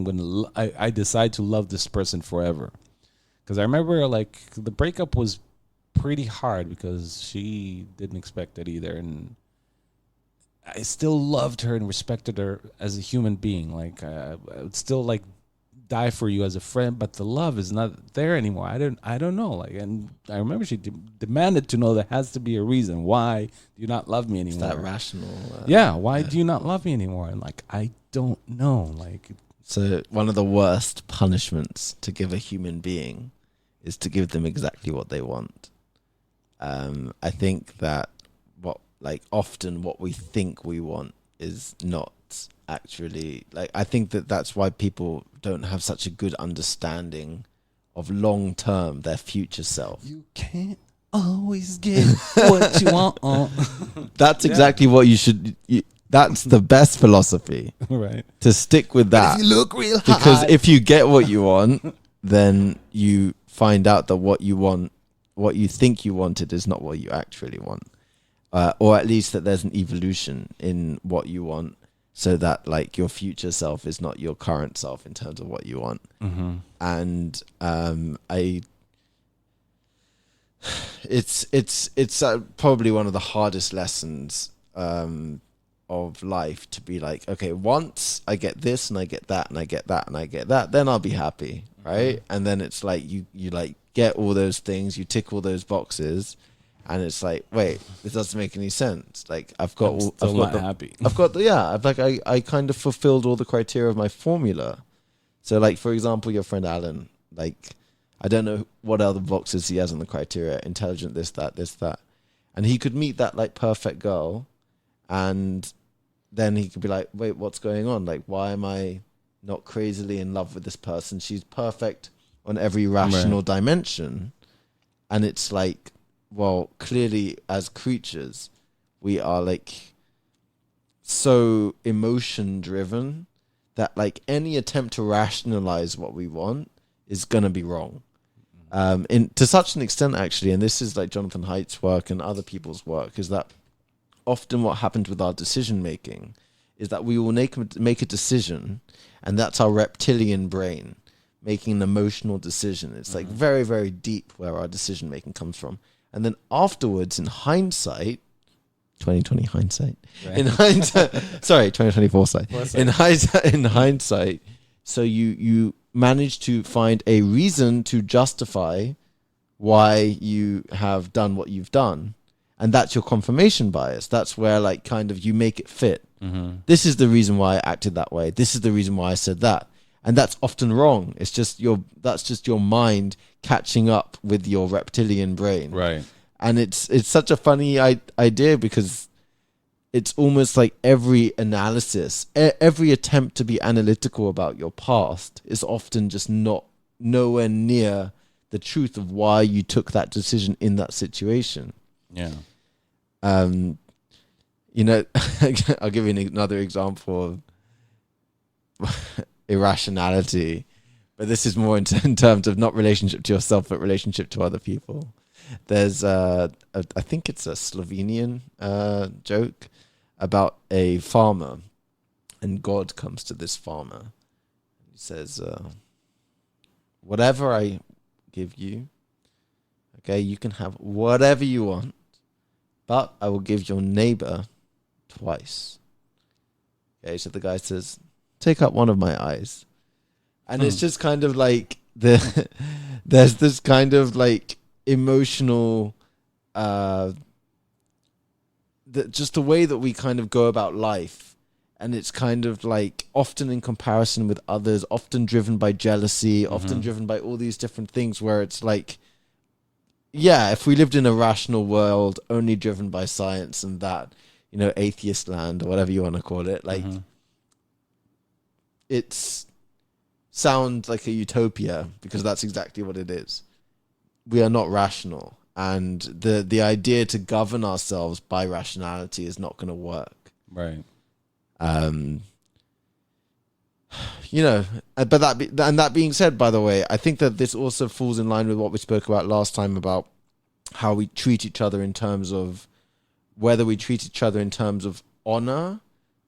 I decide to love this person forever. Because I remember, like, the breakup was pretty hard because she didn't expect it either. And I still loved her and respected her as a human being. Like, I would still, like, die for you as a friend, but the love is not there anymore. I don't know. Like, and I remember she demanded to know there has to be a reason. Why do you not love me anymore? Is that rational? Yeah. Why do you not love me anymore? And like, I don't know. Like, so one of the worst punishments to give a human being is to give them exactly what they want. I think that often what we think we want is not actually, like, I think that that's why people don't have such a good understanding of long term their future self. you can't always get what you want. That's exactly what you should. That's the best philosophy, Right. to stick with that. If you look real high. Because if you get what you want, then you find out that what you want, what you think you wanted, is not what you actually want, or at least that there's an evolution in what you want, so that like your future self is not your current self in terms of what you want. Mm-hmm. And it's probably one of the hardest lessons of life, to be like, okay, once I get this and I get that and I get that and I get that, then I'll be happy, right? Mm-hmm. And then it's like you like get all those things, you tick all those boxes, and it's like, wait, this doesn't make any sense. Like I've got happy. I kind of fulfilled all the criteria of my formula. So like, for example, your friend Alan, like, I don't know what other boxes he has on the criteria, intelligent, this, that. And he could meet that like perfect girl, and then he could be like, wait, what's going on? Like, why am I not crazily in love with this person? She's perfect on every rational dimension. And it's like, well, clearly as creatures, we are like so emotion driven that like any attempt to rationalize what we want is going to be wrong. To such an extent, actually, and this is like Jonathan Haidt's work and other people's work, is that often what happens with our decision making is that we will make a decision, and that's our reptilian brain making an emotional decision. It's like very, very deep where our decision making comes from. And then afterwards, in hindsight, 2020 hindsight, right. In hindsight, sorry, 2024 sight. In hindsight, so you manage to find a reason to justify why you have done what you've done. And that's your confirmation bias. That's where like kind of you make it fit. Mm-hmm. This is the reason why I acted that way. This is the reason why I said that. And that's often wrong. It's just that's just your mind catching up with your reptilian brain. Right. And it's such a funny idea, because it's almost like every analysis, every attempt to be analytical about your past is often just nowhere near the truth of why you took that decision in that situation. Yeah. You know, I'll give you another example of irrationality, but this is more in terms of not relationship to yourself, but relationship to other people. There's I think it's a Slovenian joke about a farmer, and God comes to this farmer. He says, whatever I give you, okay, you can have whatever you want, but I will give your neighbor twice. Okay, so the guy says, take out one of my eyes. And it's just kind of like there's this kind of like emotional just the way that we kind of go about life, and it's kind of like often in comparison with others, often driven by jealousy, often driven by all these different things, where it's like, yeah, if we lived in a rational world only driven by science and that, you know, atheist land or whatever you want to call it, like it's sounds like a utopia, because that's exactly what it is. We are not rational, and the idea to govern ourselves by rationality is not going to work. Right. You know, but that being said, by the way, I think that this also falls in line with what we spoke about last time about how we treat each other, in terms of whether we treat each other in terms of honor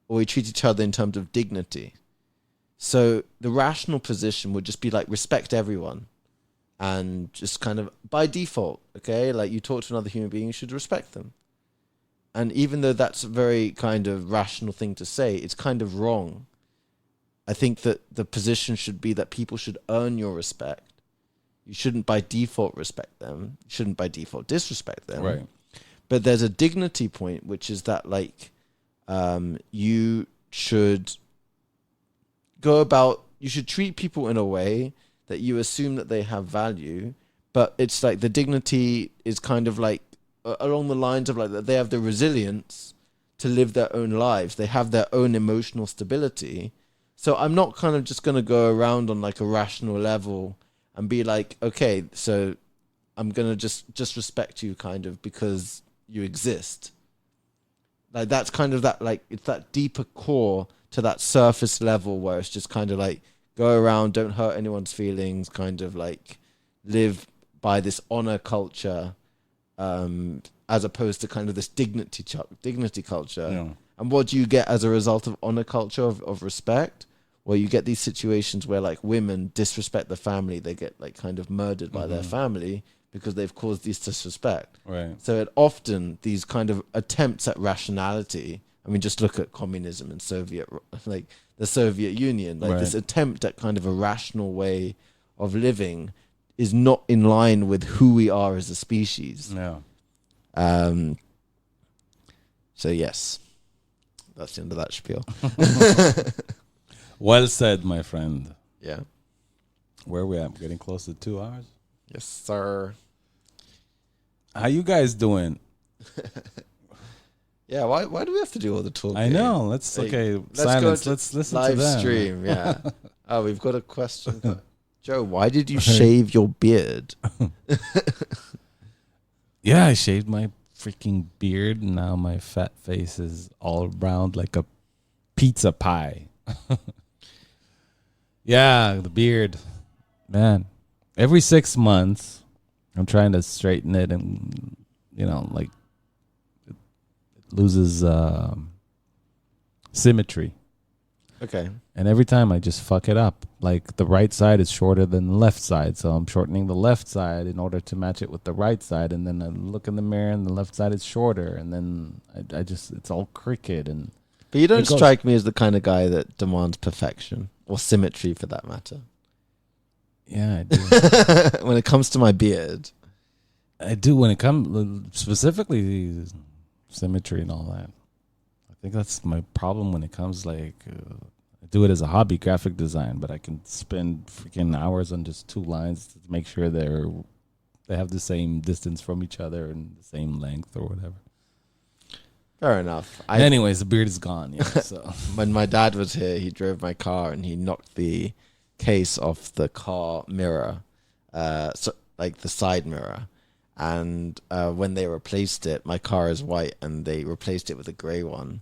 or we treat each other in terms of dignity. So the rational position would just be like, respect everyone, and just kind of by default, okay, like you talk to another human being, you should respect them. And even though that's a very kind of rational thing to say, it's kind of wrong. I think that the position should be that people should earn your respect. You shouldn't by default respect them. You shouldn't by default disrespect them. Right. But there's a dignity point, which is that like you should you should treat people in a way that you assume that they have value, but it's like the dignity is kind of like along the lines of like that they have the resilience to live their own lives. They have their own emotional stability. So I'm not kind of just going to go around on like a rational level and be like, okay, so I'm going to just respect you kind of because you exist. Like that's kind of that, like it's that deeper core to that surface level where it's just kind of like go around, don't hurt anyone's feelings, kind of like live by this honor culture, as opposed to kind of this dignity culture. Yeah. And what do you get as a result of honor culture of respect? Well, you get these situations where like women disrespect the family. They get like kind of murdered by their family because they've caused this disrespect. Right. So it often these kind of attempts at rationality. I mean, just look at communism and like the Soviet Union. Like this attempt at kind of a rational way of living is not in line with who we are as a species. Yeah. So yes, that's the end of that spiel. Well said, my friend. Yeah. Where are we at? Getting close to 2 hours. Yes, sir. How you guys doing? Yeah, why do we have to do all the talking? I know. Let's silence. Let's listen live to them. stream. Yeah. Oh, we've got a question. Joe, why did you shave your beard? Yeah, I shaved my freaking beard, and now my fat face is all round like a pizza pie. Yeah, the beard, man. Every 6 months, I'm trying to straighten it, and like it loses symmetry. Okay. And every time I just fuck it up. Like the right side is shorter than the left side, so I'm shortening the left side in order to match it with the right side. And then I look in the mirror, and the left side is shorter, and then I just it's all crooked. And But you don't strike me as the kind of guy that demands perfection or symmetry, for that matter. Yeah, I do. When it comes to my beard, I do when it comes specifically symmetry and all that. I think that's my problem when it comes I do it as a hobby, graphic design, but I can spend freaking hours on just 2 lines to make sure they have the same distance from each other and the same length or whatever. fair enough. Anyways, the beard is gone. Yeah, so When my dad was here, he drove my car and he knocked the case off the car mirror, so like the side mirror. And when they replaced it, my car is white, and they replaced it with a grey one.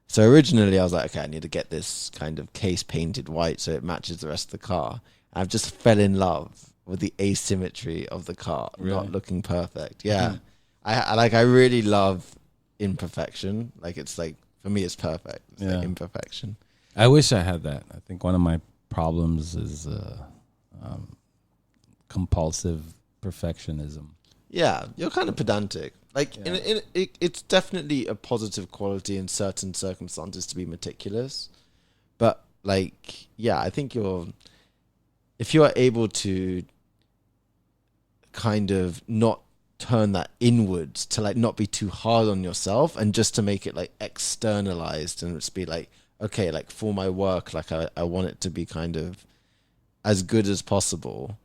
So originally I was like, okay, I need to get this kind of case painted white so it matches the rest of the car. And I've just fell in love with the asymmetry of the car, not looking perfect. Yeah. I really love imperfection. Like it's like, for me, it's perfect. It's like imperfection. I wish I had that. I think one of my problems is compulsive perfectionism. Yeah, you're kind of pedantic. Like, it's definitely a positive quality in certain circumstances to be meticulous. But, like, yeah, I think if you are able to kind of not turn that inwards to, like, not be too hard on yourself and just to make it, like, externalized and just be like, okay, like, for my work, like, I want it to be kind of as good as possible.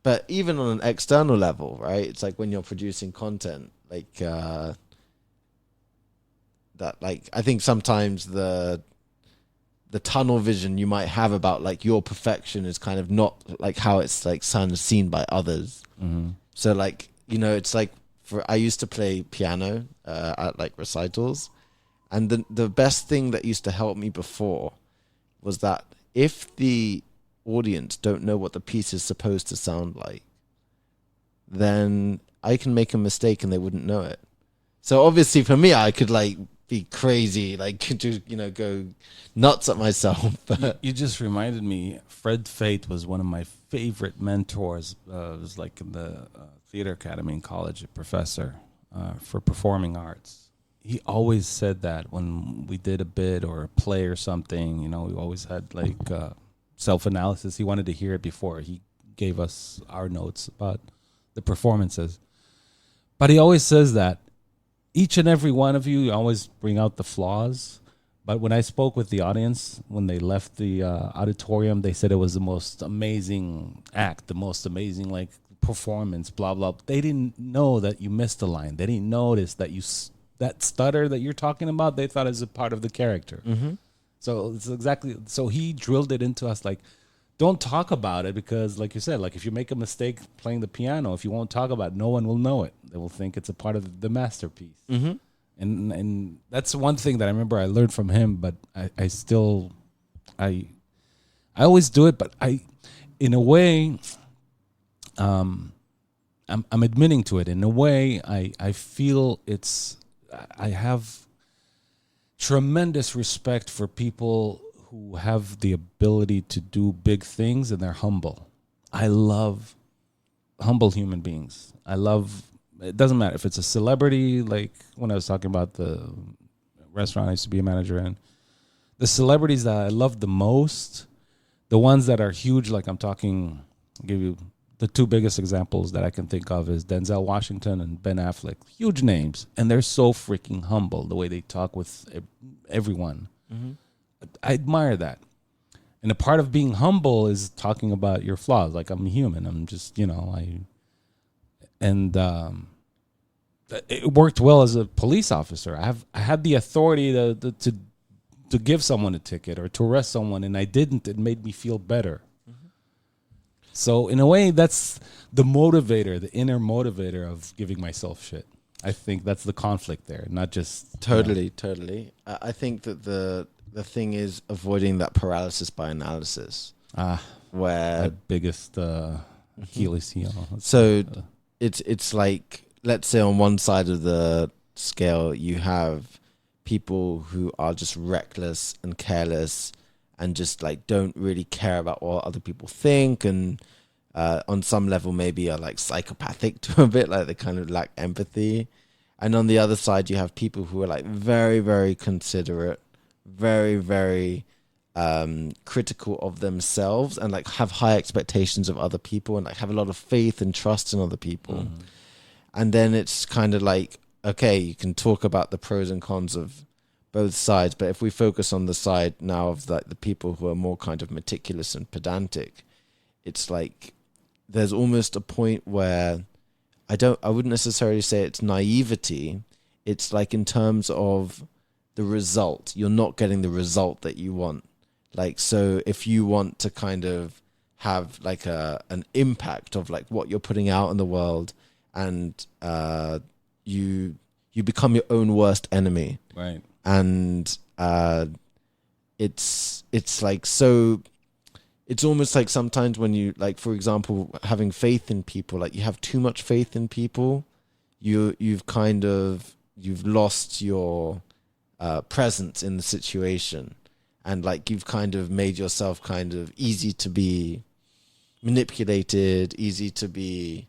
But even on an external level, right? It's like when you're producing content, like that. Like I think sometimes the tunnel vision you might have about like your perfection is kind of not like how it's like seen by others. Mm-hmm. So like it's like I used to play piano at like recitals, and the best thing that used to help me before was that if the audience don't know what the piece is supposed to sound like, then I can make a mistake and they wouldn't know it. So obviously for me, I could like be crazy, like just go nuts at myself. But you just reminded me, Fred Fate was one of my favorite mentors. It was like in the theater academy in college, a professor for performing arts. he always said that when we did a bit or a play or something, we always had like self-analysis. He wanted to hear it before he gave us our notes about the performances. But he always says that each and every one of you always bring out the flaws. But when I spoke with the audience, when they left the auditorium, they said it was the most amazing act, the most amazing like performance, blah, blah. They didn't know that you missed a line. They didn't notice that that stutter that you're talking about, they thought is a part of the character. Mm-hmm. So it's exactly, so he drilled it into us like, don't talk about it because like you said, like if you make a mistake playing the piano, if you won't talk about it, no one will know it. They will think it's a part of the masterpiece. Mm-hmm. And that's one thing that I remember I learned from him, but I still, I always do it, but in a way, I'm admitting to it. In a way, I feel I have tremendous respect for people who have the ability to do big things and they're humble. I love humble human beings. It doesn't matter if it's a celebrity, like when I was talking about the restaurant I used to be a manager in. The celebrities that I love the most, the ones that are huge, like I'll give you the two biggest examples that I can think of is Denzel Washington and Ben Affleck. Huge names. And they're so freaking humble, the way they talk with everyone. Mm-hmm. I admire that. And a part of being humble is talking about your flaws. Like I'm human. I'm just, it worked well as a police officer. I had the authority to give someone a ticket or to arrest someone, and I didn't. It made me feel better. Mm-hmm. So in a way, that's the motivator, the inner motivator of giving myself shit. I think that's the conflict there, not just totally. I think that the thing is avoiding that paralysis by analysis. Where that biggest Achilles heel. So it's like, let's say on one side of the scale you have people who are just reckless and careless and just like don't really care about what other people think, and on some level maybe are like psychopathic to a bit, like they kind of lack empathy. And on the other side you have people who are like very, very considerate, very, very critical of themselves, and like have high expectations of other people, and like have a lot of faith and trust in other people. Mm-hmm. And then it's kind of like, okay, you can talk about the pros and cons of both sides, but if we focus on the side now of like the people who are more kind of meticulous and pedantic, it's like there's almost a point where I wouldn't necessarily say it's naivety. It's like in terms of the result, you're not getting the result that you want. Like, so if you want to kind of have like an impact of like what you're putting out in the world, and you become your own worst enemy. Right. And it's like, so it's almost like sometimes when you, like, for example, having faith in people, like you have too much faith in people, you've lost your presence in the situation, and like you've kind of made yourself kind of easy to be manipulated, easy to be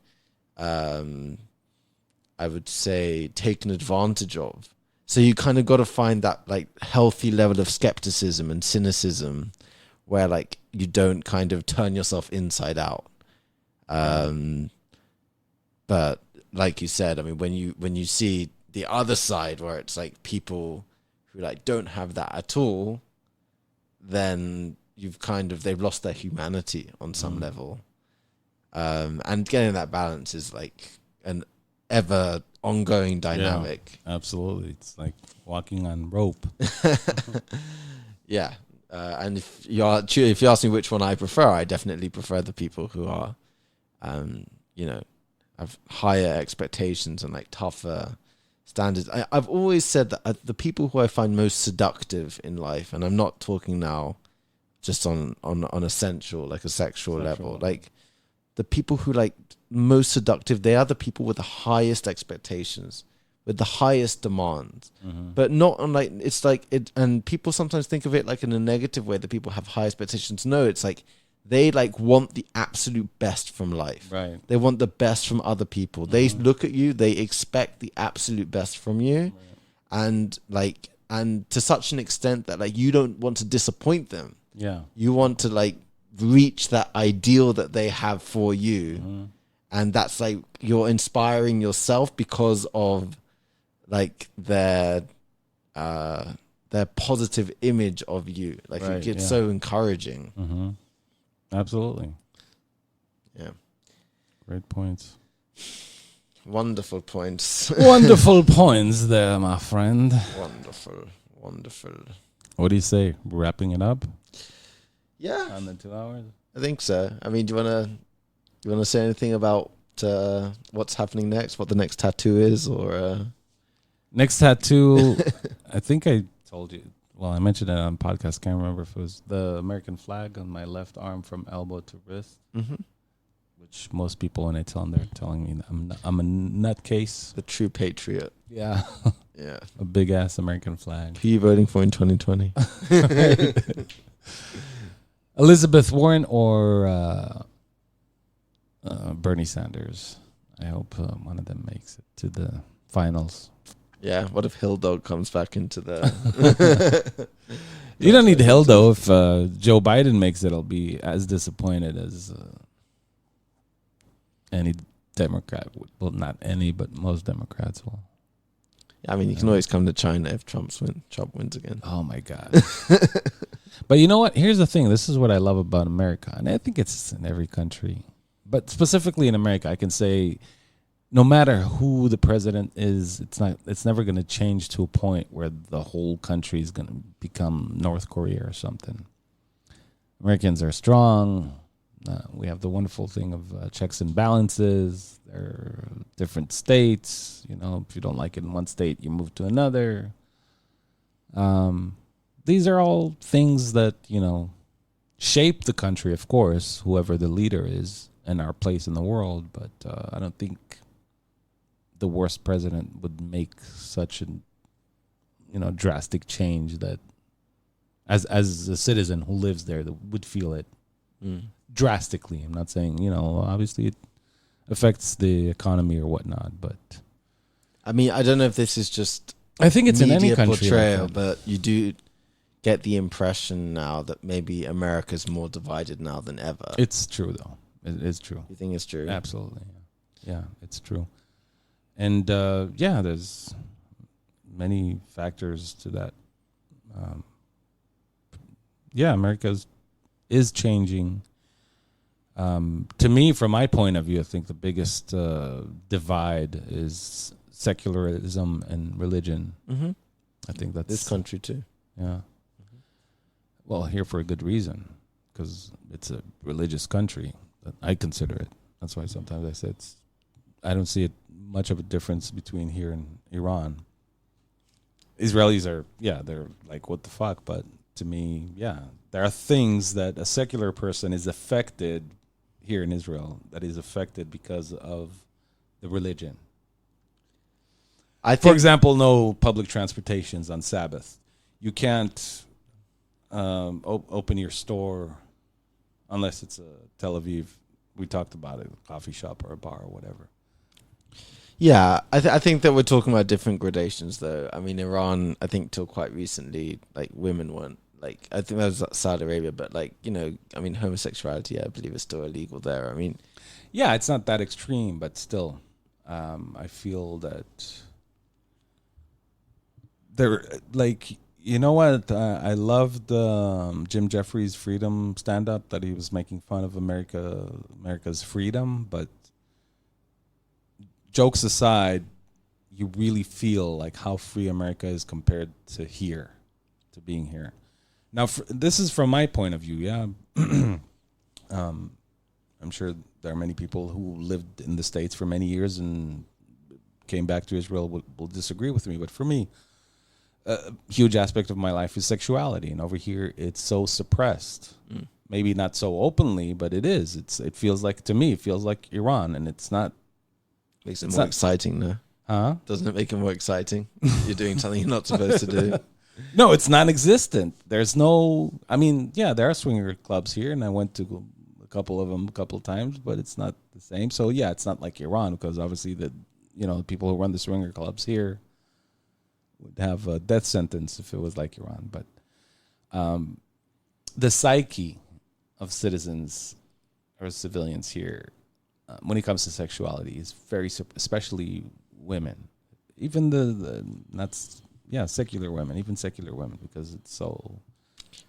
I would say taken advantage of. So you kind of got to find that like healthy level of skepticism and cynicism where like you don't kind of turn yourself inside out. But like you said, I mean, when you see the other side where it's like people who like don't have that at all, then they've lost their humanity on some level. And getting that balance is like an ever ongoing dynamic. Yeah, absolutely. It's like walking on rope. Yeah. And if you ask me which one I prefer, I definitely prefer the people who are, have higher expectations and like tougher standards. I've always said that the people who I find most seductive in life, and I'm not talking now just on a sensual, like a sexual level, like the people who like most seductive, they are the people with the highest expectations, with the highest demands, but not on like, it's like it, and people sometimes think of it like in a negative way that people have high expectations. No, it's like they like want the absolute best from life. Right. They want the best from other people. They look at you, they expect the absolute best from you. Right. and to such an extent that like you don't want to disappoint them. Yeah. You want to like reach that ideal that they have for you. And that's like you're inspiring yourself because of like their positive image of you. Like Right, it's yeah. so encouraging. Mm-hmm. Absolutely. Yeah. Great points. Wonderful points. Wonderful points there, my friend. Wonderful. What do you say? We're wrapping it up Yeah, on the 2 hours? I think so. I mean, do you wanna say anything about what's happening next? What the next tattoo is, or Next tattoo, I think I told you. Well, I mentioned it on podcast. Can't remember if it was the American flag on my left arm from elbow to wrist. Which most people, when I tell them, they're telling me that I'm a nutcase. the true patriot? Yeah, Yeah. a big ass American flag. Who are you voting for in 2020? Elizabeth Warren or Bernie Sanders. I hope one of them makes it to the finals. Yeah. What if Hill Dog comes back into the? You don't need Hill though. If Joe Biden makes it, I'll be as disappointed as any Democrat would. Well, not any, but most Democrats will. I mean, you can always come to China if Trump wins again. Oh my God. But you know what? Here's the thing. This is what I love about America. And I think it's in every country. But specifically in America, I can say no matter who the president is, it's never going to change to a point where the whole country is going to become North Korea or something. Americans are strong. We have the wonderful thing of checks and balances. There are different states. You know, if you don't like it in one state, you move to another. These are all things that, you know, shape the country, of course, whoever the leader is and our place in the world. But I don't think the worst president would make such a, you know, drastic change that as a citizen who lives there that would feel it drastically. I'm not saying, you know, obviously it affects the economy or whatnot, but I mean, I don't know if this is just I think it's in any media country portrayal, like that. but you do get the impression now that maybe America's more divided now than ever. It's true, though. It is true. You think it's true? Absolutely. Yeah, it's true. And, yeah, there's many factors to that. Yeah, America is changing. To me, from my point of view, I think the biggest divide is secularism and religion. I think that's This country too. Yeah. Well, here for a good reason, because it's a religious country. I consider it. That's why sometimes I say I don't see it much of a difference between here and Iran. Israelis are, they're like, what the fuck? But to me, there are things that a secular person is affected here in Israel that is affected because of the religion. For example, no public transportations on Sabbath. You can't open your store unless it's a Tel Aviv. We talked about it, a coffee shop or a bar or whatever. Yeah, I think that we're talking about different gradations, though. I mean, Iran, I think till quite recently, like, women weren't, like, I think that was Saudi Arabia, but, like, you know, I mean, homosexuality, I believe, is still illegal there. I mean, yeah, it's not that extreme, but still, I feel that there, like, you know what? I loved Jim Jeffries' Freedom stand-up that he was making fun of America's freedom, but jokes aside, you really feel like how free America is compared to being here. Now, this is from my point of view, yeah. I'm sure there are many people who lived in the States for many years and came back to Israel will disagree with me, but for me, a huge aspect of my life is sexuality, and over here it's so suppressed. Maybe not so openly, but it is. It feels like, to me, it feels like Iran, and it's not. Makes it more exciting, no? Huh? Doesn't it make it more exciting? You're doing something you're not supposed to do. No, it's non-existent. There's no. I mean, yeah, there are swinger clubs here, and I went to a couple of them a couple of times, but it's not the same. So yeah, it's not like Iran, because obviously the people who run the swinger clubs here would have a death sentence if it was like Iran. But the psyche of citizens or civilians here, when it comes to sexuality, is very, especially women, even secular women, because it's so.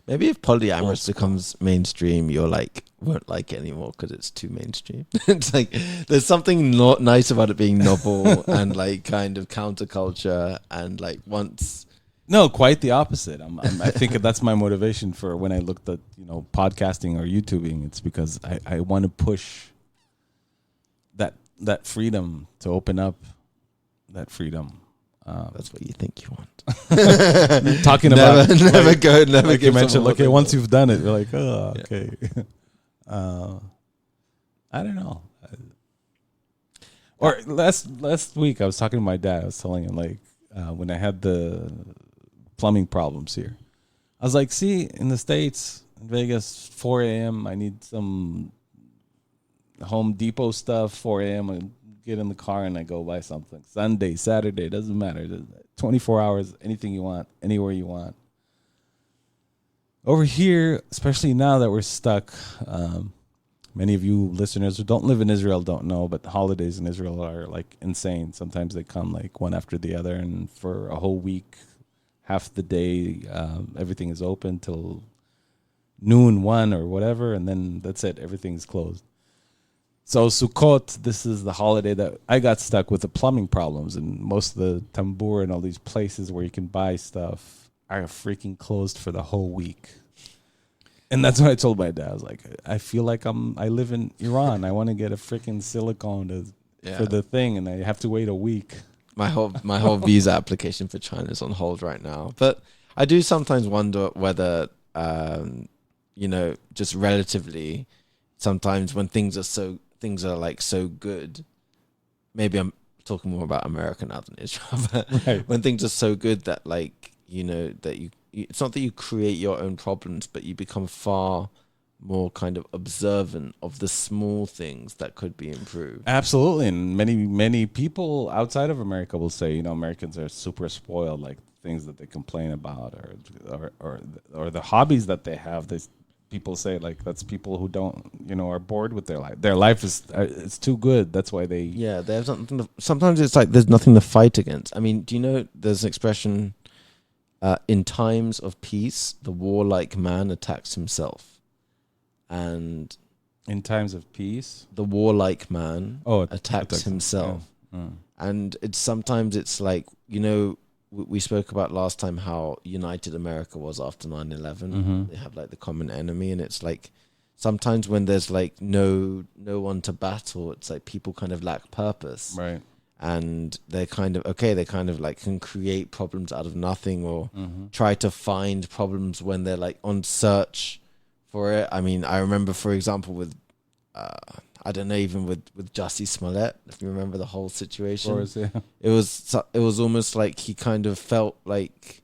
Maybe if polyamorous becomes mainstream, you're like won't like it anymore because it's too mainstream. It's like there's something not nice about it being novel and like kind of counterculture and like once. No, quite the opposite. I think that's my motivation for when I looked at podcasting or YouTubing. It's because I want to push that freedom to open up that freedom. That's what you think you want. Talking never, about never like, go, never like give you mentioned. Okay, once you've done it, you're like, oh, Yeah. okay. I don't know. Or last week, I was talking to my dad. I was telling him like when I had the plumbing problems here, I was like, see, in the States, in Vegas, 4 a.m. I need some Home Depot stuff. 4 a.m. I get in the car and I go buy something. Sunday, Saturday, doesn't matter. 24 hours, anything you want, anywhere you want. Over here, especially now that we're stuck, many of you listeners who don't live in Israel don't know, but the holidays in Israel are like insane. Sometimes they come like one after the other, and for a whole week, half the day, everything is open till noon, 1 or whatever, and then that's it. Everything's closed. So Sukkot, this is the holiday that I got stuck with the plumbing problems, and most of the Tambur and all these places where you can buy stuff are freaking closed for the whole week. And that's what I told my dad. I was like, I feel like I live in Iran. I want to get a freaking silicone for the thing, and I have to wait a week. My whole visa application for China is on hold right now. But I do sometimes wonder whether, just relatively, sometimes when things are like so good, maybe I'm talking more about America now than Israel, but Right. when things are so good that like, that it's not that you create your own problems, but you become far more kind of observant of the small things that could be improved. Absolutely. And many people outside of America will say, Americans are super spoiled, like things that they complain about or the hobbies that they have. People say like that's people who don't, are bored with their life. Their life is it's too good. That's why they. Yeah, they have something. Sometimes it's like there's nothing to fight against. I mean, do you know there's an expression, in times of peace, the warlike man attacks himself. And In times of peace, the warlike man attacks attacks himself. Yeah. And it's like, we spoke about last time how united America was after 9/11. Mm-hmm. They have like the common enemy, and it's like sometimes when there's like no one to battle, it's like people kind of lack purpose. Right. And they're kind of like can create problems out of nothing or try to find problems when they're like on search for it. I mean, I remember, for example, with I don't know, even with Jussie Smollett, if you remember the whole situation. Of course, yeah. It was almost like he kind of felt like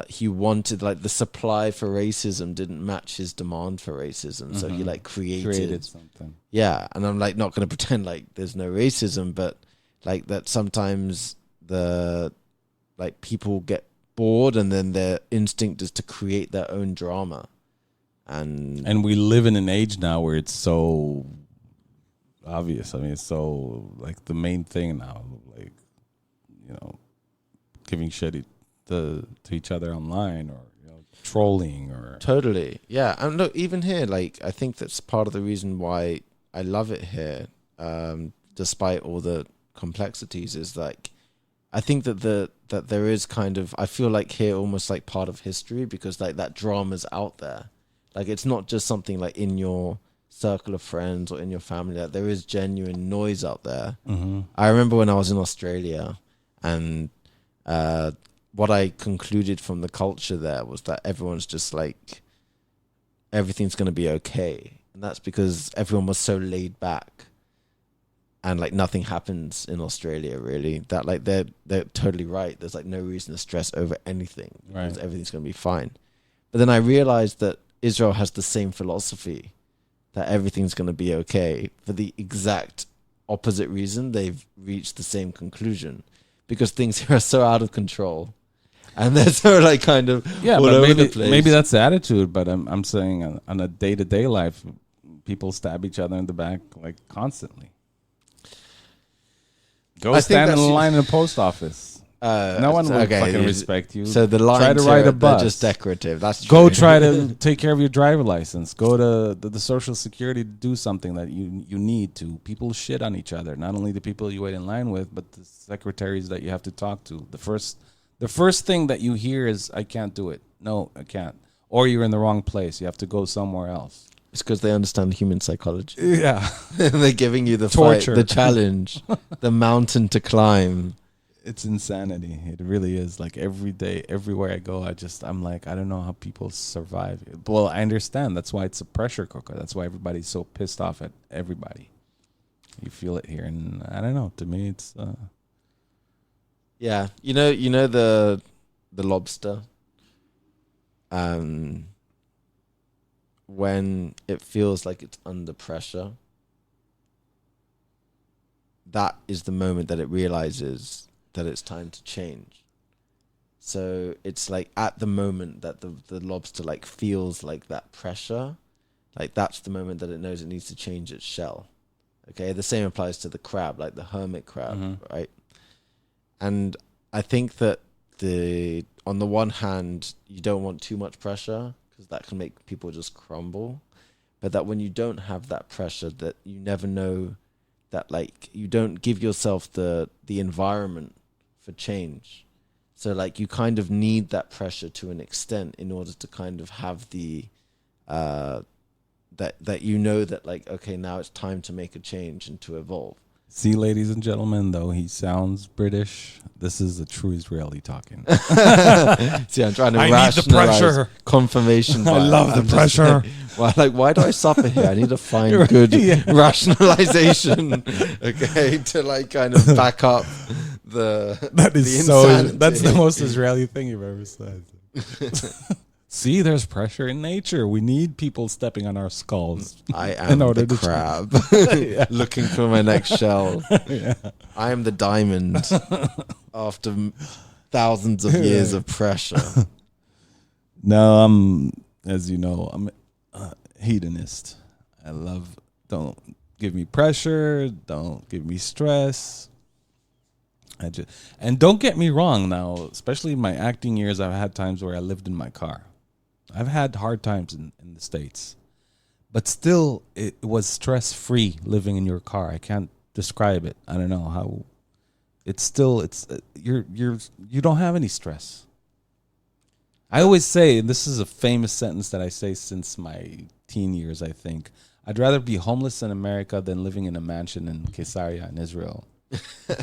he wanted, like, the supply for racism didn't match his demand for racism, so he like created something. Yeah, and I'm like not going to pretend like there's no racism, but like that sometimes the like people get bored and then their instinct is to create their own drama. And we live in an age now where it's so obvious. I mean, it's so like the main thing now, like, giving shit to each other online or trolling or totally. Yeah. And look, even here, like, I think that's part of the reason why I love it here, despite all the complexities, is like, I think that that there is kind of, I feel like here almost like part of history, because like that drama's out there. Like, it's not just something like in your circle of friends or in your family. Like, there is genuine noise out there. Mm-hmm. I remember when I was in Australia, and what I concluded from the culture there was that everyone's just like, everything's going to be okay. And that's because everyone was so laid back, and like nothing happens in Australia really. That like they're totally right. There's like no reason to stress over anything, because everything's going to be fine. But then I realized that Israel has the same philosophy, that everything's going to be okay, for the exact opposite reason they've reached the same conclusion. because things here are so out of control. And they're so like kind of Yeah, all but over maybe the place. maybe that's the attitude. But I'm saying on a day-to-day life, people stab each other in the back like constantly. Go I think stand in that's- the line in the post office. No one will fucking respect you. So the try lines to ride here, a bus. they're just decorative. That's true. Go try to take care of your driver license. Go to the social security to do something that you need to. People shit on each other. Not only the people you wait in line with, but the secretaries that you have to talk to. The first thing that you hear is, I can't do it. No, I can't. Or you're in the wrong place. You have to go somewhere else. It's because they understand human psychology. Yeah. They're giving you the Torture. fight, the challenge, the mountain to climb. It's insanity. It really is. Like every day, everywhere I go, I'm like, I don't know how people survive. Well, I understand. That's why it's a pressure cooker. That's why everybody's so pissed off at everybody. You feel it here. And I don't know. To me, it's... Yeah, you know the lobster. When it feels like it's under pressure, that is the moment that it realizes that it's time to change. So it's like at the moment that the lobster like feels like that pressure, like that's the moment that it knows it needs to change its shell. Okay, the same applies to the crab, like the hermit crab, right? And I think that on the one hand, you don't want too much pressure because that can make people just crumble. But that when you don't have that pressure, that you never know that like you don't give yourself the environment for change. So like you kind of need that pressure to an extent in order to kind of have the that you know that like, okay, now it's time to make a change and to evolve. See, ladies and gentlemen, though he sounds British, this is a true Israeli talking. See, I'm trying to I need the rationalize pressure. confirmation. I love the pressure. Why do I suffer here? I need to find good rationalization, okay, to like kind of back up the That is the so. insanity. That's the most Israeli thing you've ever said. See, there's pressure in nature. We need people stepping on our skulls. I in am order the to crab looking for my next shell. Yeah. I am the diamond after thousands of years of pressure. No, as you know, I'm a hedonist. I love. Don't give me pressure. Don't give me stress. And don't get me wrong. Now, especially in my acting years, I've had times where I lived in my car. I've had hard times in the States, but still, it was stress-free living in your car. I can't describe it. I don't know how. It's you don't have any stress. I always say, and this is a famous sentence that I say since my teen years, I think, I'd rather be homeless in America than living in a mansion in Caesarea in Israel.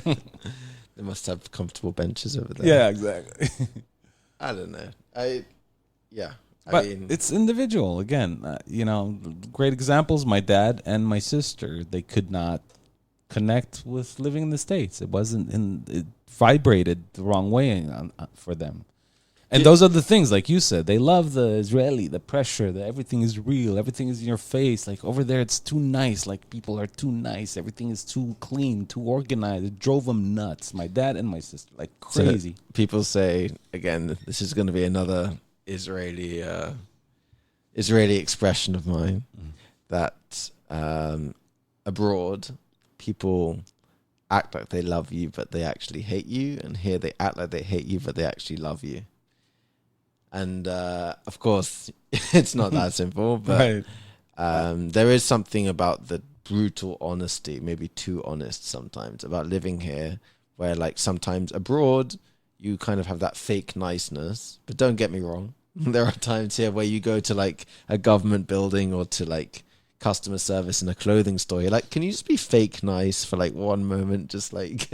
They must have comfortable benches over there. Yeah, exactly. I don't know. I But mean, it's individual. Again, great examples. My dad and my sister, they could not connect with living in the States. It vibrated the wrong way for them. And those are the things, like you said, they love the Israeli, the pressure, that everything is real, everything is in your face. Like over there, it's too nice. Like people are too nice. Everything is too clean, too organized. It drove them nuts. My dad and my sister, like crazy. So people say, again, this is going to be another Israeli expression of mine, that abroad, people act like they love you, but they actually hate you. And here they act like they hate you, but they actually love you. And of course, it's not that simple, but there is something about the brutal honesty, maybe too honest sometimes, about living here, where like sometimes abroad, you kind of have that fake niceness. But don't get me wrong, there are times here where you go to like a government building or to like customer service in a clothing store, you're like, can you just be fake nice for like one moment? Just like,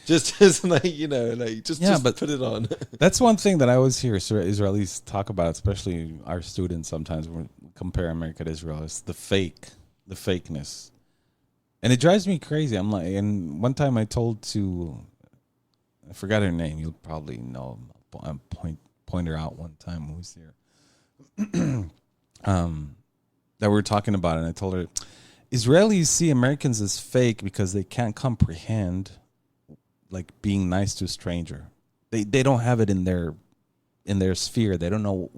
just like, just put it on. That's one thing that I always hear Israelis talk about, especially our students sometimes when we compare America to Israel, is the fakeness. And it drives me crazy. I'm like, and one time I told I forgot her name. You'll probably know. I'll point her out one time who's here. That we were talking about it, and I told her, Israelis see Americans as fake because they can't comprehend like being nice to a stranger. They don't have it in their sphere. They don't know.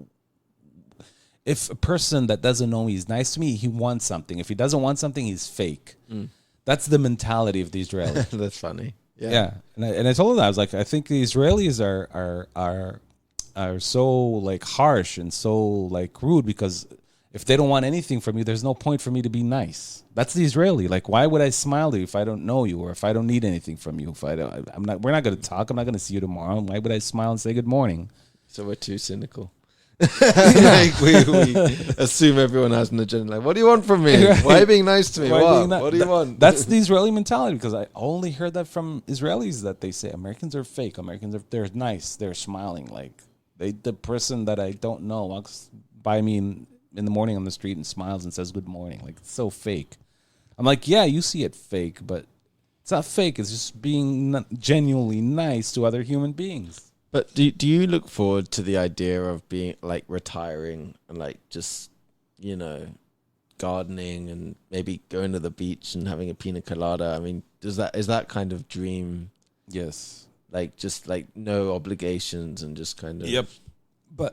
If a person that doesn't know me is nice to me, he wants something. If he doesn't want something, he's fake. That's the mentality of the Israelis. That's funny. Yeah. And I told them that. I was like, I think the Israelis are so like harsh and so like rude, because if they don't want anything from you, there's no point for me to be nice. That's the Israeli. Like, why would I smile to you if I don't know you, or if I don't need anything from you? If we're not going to talk. I'm not going to see you tomorrow. Why would I smile and say good morning? So we're too cynical. Like we assume everyone has an agenda. Like, what do you want from me? Right. Why are you being nice to me? What do you want? That's the Israeli mentality, because I only heard that from Israelis, that they say Americans are fake. They're nice. They're smiling. Like the person that I don't know walks by me in the morning on the street and smiles and says good morning. Like, it's so fake. I'm like, yeah, you see it fake, but it's not fake. It's just being genuinely nice to other human beings. But do you look forward to the idea of being like retiring and like just, you know, gardening and maybe going to the beach and having a pina colada? I mean, is that kind of dream? Yes. Like, just like no obligations and just kind of. Yep.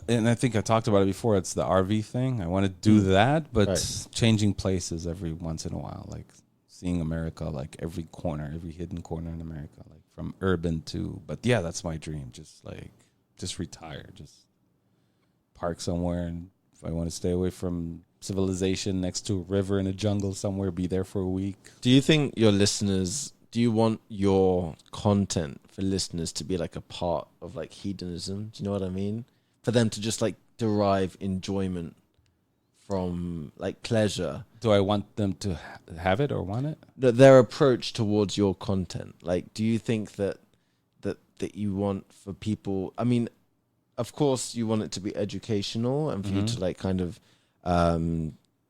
And I think I talked about it before. It's the RV thing. I want to do that, but changing places every once in a while, like seeing America, like every hidden corner in America, like from urban to. But yeah, that's my dream. Just retire, just park somewhere, and if I want to stay away from civilization, next to a river in a jungle somewhere, be there for a week. Do you think your listeners? Do you want your content for listeners to be like a part of like hedonism? Do you know what I mean? For them to just like derive enjoyment from like pleasure. Do I want them to have it or want it? Their approach towards your content. Like, do you think that you want for people? I mean, of course, you want it to be educational and for you to like kind of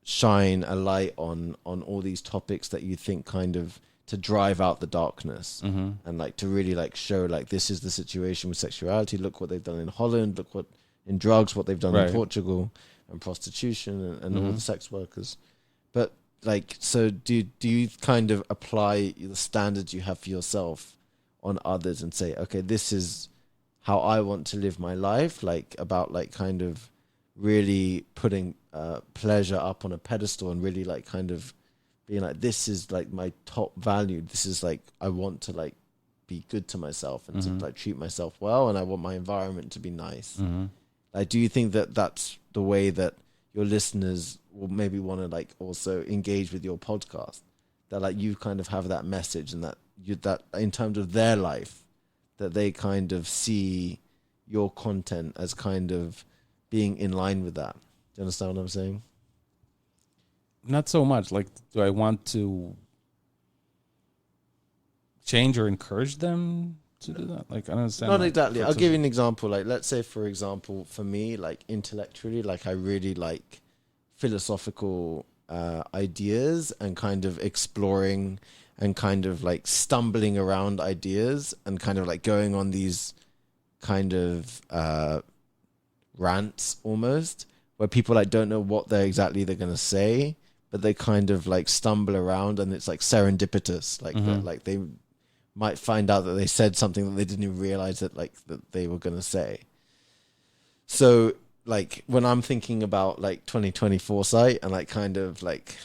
shine a light on all these topics that you think kind of to drive out the darkness and like to really like show like this is the situation with sexuality. Look what they've done in Holland. Look what in drugs, what they've done in Portugal, and prostitution and all the sex workers. But like, so do you kind of apply the standards you have for yourself on others and say, okay, this is how I want to live my life, like about like kind of really putting pleasure up on a pedestal and really like kind of being like, this is like my top value. This is like, I want to like be good to myself and to like treat myself well, and I want my environment to be nice. Like, do you think that that's the way that your listeners will maybe want to like also engage with your podcast? That like you kind of have that message, and that in terms of their life, that they kind of see your content as kind of being in line with that. Do you understand what I'm saying? Not so much. Like, do I want to change or encourage them to do that? Like, I don't understand. Not exactly. I'll give you an example. Like, let's say, for example, for me, like intellectually, like I really like philosophical ideas and kind of exploring and kind of like stumbling around ideas and kind of like going on these kind of rants almost, where people like don't know what they're going to say, but they kind of like stumble around, and it's like serendipitous, like that, like they might find out that they said something that they didn't even realize that they were going to say. So like when I'm thinking about like 2020 foresight and like kind of like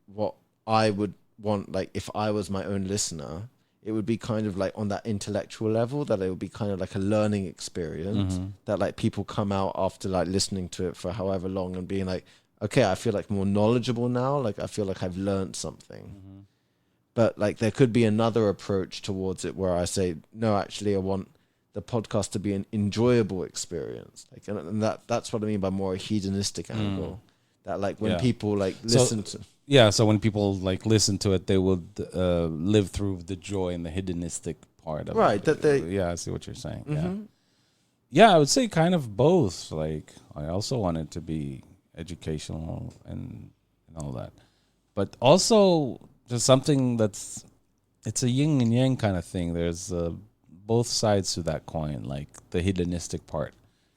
what I would want, like if I was my own listener, it would be kind of like on that intellectual level, that it would be kind of like a learning experience that like people come out after like listening to it for however long and being like, okay, I feel like more knowledgeable now. Like I feel like I've learned something. But like there could be another approach towards it where I say, no, actually I want the podcast to be an enjoyable experience. Like, and that's what I mean by more a hedonistic angle. That like when people like listen to. Yeah, so when people like listen to it, they will live through the joy and the hedonistic part of it. Right. Yeah, I see what you're saying. Yeah, I would say kind of both. Like I also want it to be educational and all that, but also just something it's a yin and yang kind of thing. There's both sides to that coin, like the hedonistic part,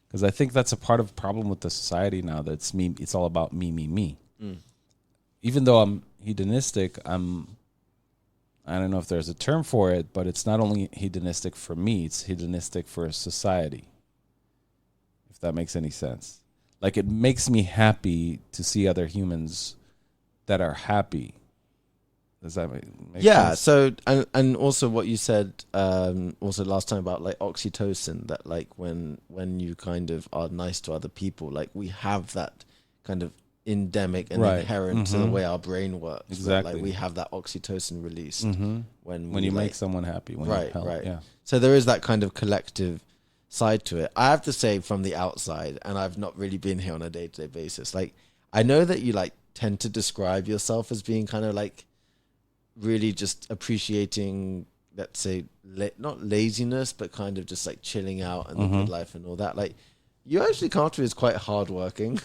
because I think that's a part of the problem with the society now. That's me. It's all about me. Even though I'm hedonistic, I'm I don't know if there's a term for it, but it's not only hedonistic for me, it's hedonistic for society. If that makes any sense. Like, it makes me happy to see other humans that are happy. Does that make sense? So and also what you said also last time about like oxytocin, that like when you kind of are nice to other people, like we have that kind of endemic and inherent to the way our brain works. Exactly. Like we have that oxytocin released when you like, make someone happy. When you help. Yeah. So there is that kind of collective side to it. I have to say, from the outside, and I've not really been here on a day-to-day basis, like I know that you like tend to describe yourself as being kind of like really just appreciating, let's say, not laziness, but kind of just like chilling out and the good life and all that. Like, you actually, Carter, is quite hardworking.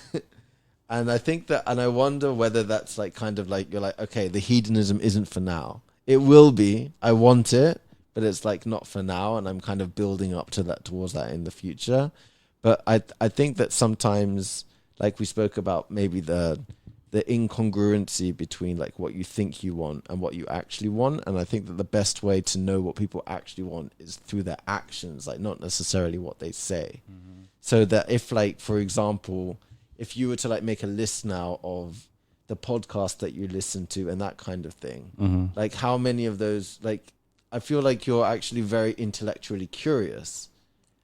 And I think that, and I wonder whether that's like kind of like, you're like, okay, the hedonism isn't for now. It will be. I want it, but it's like not for now. And I'm kind of building up to that, towards that in the future. But I think that sometimes, like we spoke about, maybe the incongruency between like what you think you want and what you actually want. And I think that the best way to know what people actually want is through their actions, like not necessarily what they say. So that if, like, for example, if you were to like make a list now of the podcast that you listen to and that kind of thing, like how many of those, like, I feel like you're actually very intellectually curious.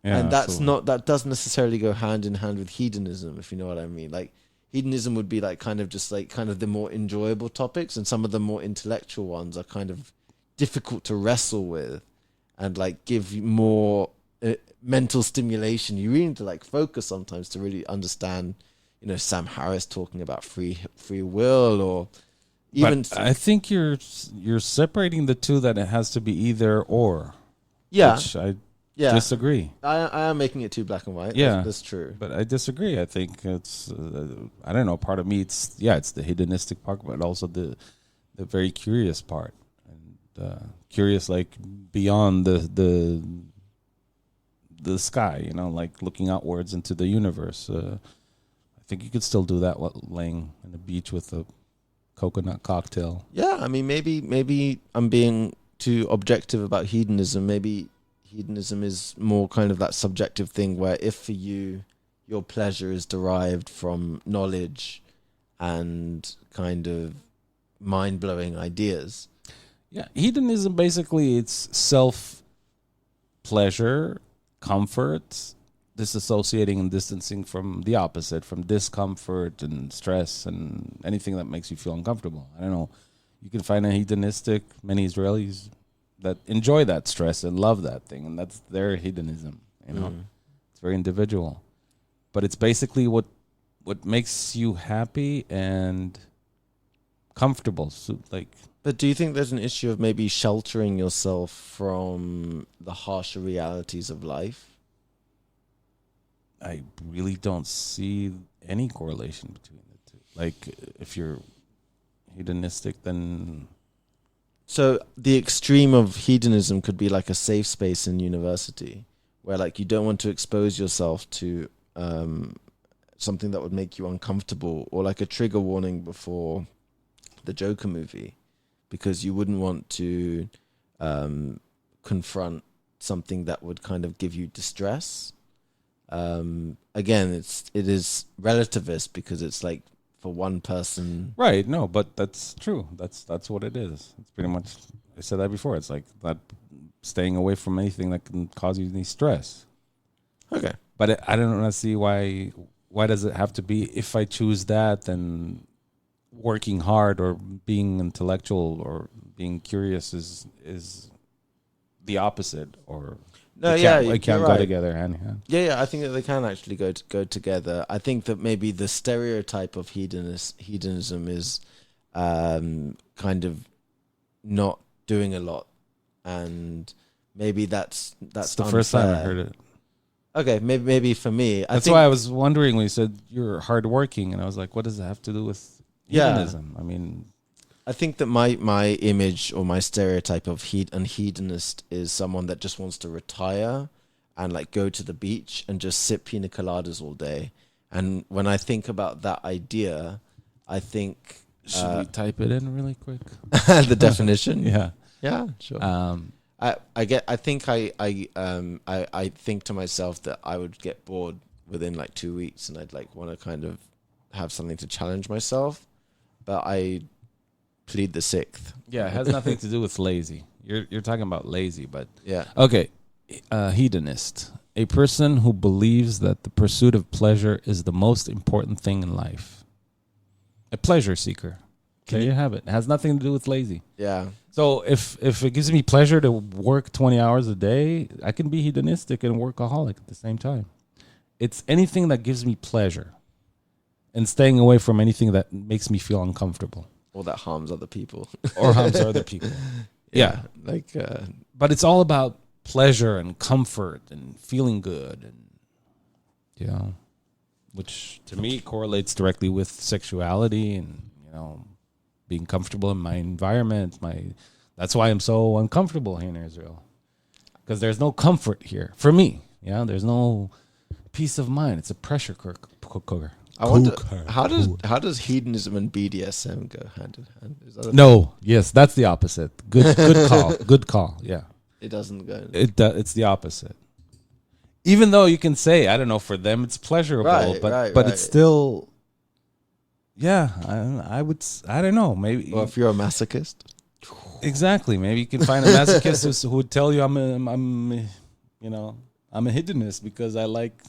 Yeah, and that's absolutely. that doesn't necessarily go hand in hand with hedonism, if you know what I mean. Like, hedonism would be like kind of just like kind of the more enjoyable topics, and some of the more intellectual ones are kind of difficult to wrestle with and like give you more mental stimulation. You really need to like focus sometimes to really understand, you know, Sam Harris talking about free will, or even. But I think you're separating the two, that it has to be either or. Yeah. Which I disagree. I am making it too black and white. Yeah, that's true. But I disagree. I think it's I don't know. Part of me, it's the hedonistic part, but also the very curious part, and curious like beyond the sky. You know, like looking outwards into the universe. I think you could still do that while laying on the beach with a coconut cocktail. Yeah, I mean, maybe I'm being too objective about hedonism. Maybe hedonism is more kind of that subjective thing where if for you, your pleasure is derived from knowledge and kind of mind-blowing ideas. Yeah, hedonism basically, it's self-pleasure, comfort, disassociating and distancing from the opposite, from discomfort and stress and anything that makes you feel uncomfortable. I don't know. You can find many Israelis that enjoy that stress and love that thing, and that's their hedonism. You know, it's very individual, but it's basically what makes you happy and comfortable. So, like, but do you think there's an issue of maybe sheltering yourself from the harsher realities of life? I really don't see any correlation between the two. Like, if you're hedonistic, then. So the extreme of hedonism could be like a safe space in university, where like you don't want to expose yourself to something that would make you uncomfortable, or like a trigger warning before the Joker movie, because you wouldn't want to confront something that would kind of give you distress. Again, it is relativist, because it's like for one person, Right, no, but that's true. That's what it is. It's pretty much, I said that before. It's like not staying away from anything that can cause you any stress. okay. But I don't see why does it have to be, if I choose that, then working hard or being intellectual or being curious is the opposite, or No, they can't you're go right. together hand in hand. Yeah, I think that they can actually go together. I think that maybe the stereotype of hedonism is kind of not doing a lot, and maybe that's That's the first time I heard it. Okay, maybe for me, That's why I was wondering when you said you're hardworking, and I was like, what does that have to do with hedonism? I mean, I think that my image or my stereotype of hedonist is someone that just wants to retire and like go to the beach and just sip pina coladas all day. And when I think about that idea, I think should we type it in really quick? the definition. Yeah. Yeah, sure. I think to myself that I would get bored within like 2 weeks, and I'd like want to kind of have something to challenge myself, but I plead the sixth. Yeah, it has nothing to do with lazy. You're talking about lazy, but Yeah. okay. Hedonist, a person who believes that the pursuit of pleasure is the most important thing in life. A pleasure seeker. There you have it. It has nothing to do with lazy. Yeah. So if it gives me pleasure to work 20 hours a day, I can be hedonistic and workaholic at the same time. It's anything that gives me pleasure and staying away from anything that makes me feel uncomfortable. Or that harms other people. Or harms other people. Yeah. Like, but it's all about pleasure and comfort and feeling good, and which to me correlates directly with sexuality and being comfortable in my environment. That's why I'm so uncomfortable here in Israel, because there's no comfort here for me. There's no peace of mind. It's a pressure cooker. I wonder how does hedonism and BDSM go hand in hand? Is that yes, that's the opposite. Good call. Good call. Yeah. It doesn't go. It's the opposite. Even though you can say, I don't know, for them it's pleasurable, but it's still, I don't know, maybe. Or if you're a masochist, exactly. Maybe you can find a masochist who would tell you I'm a hedonist because I like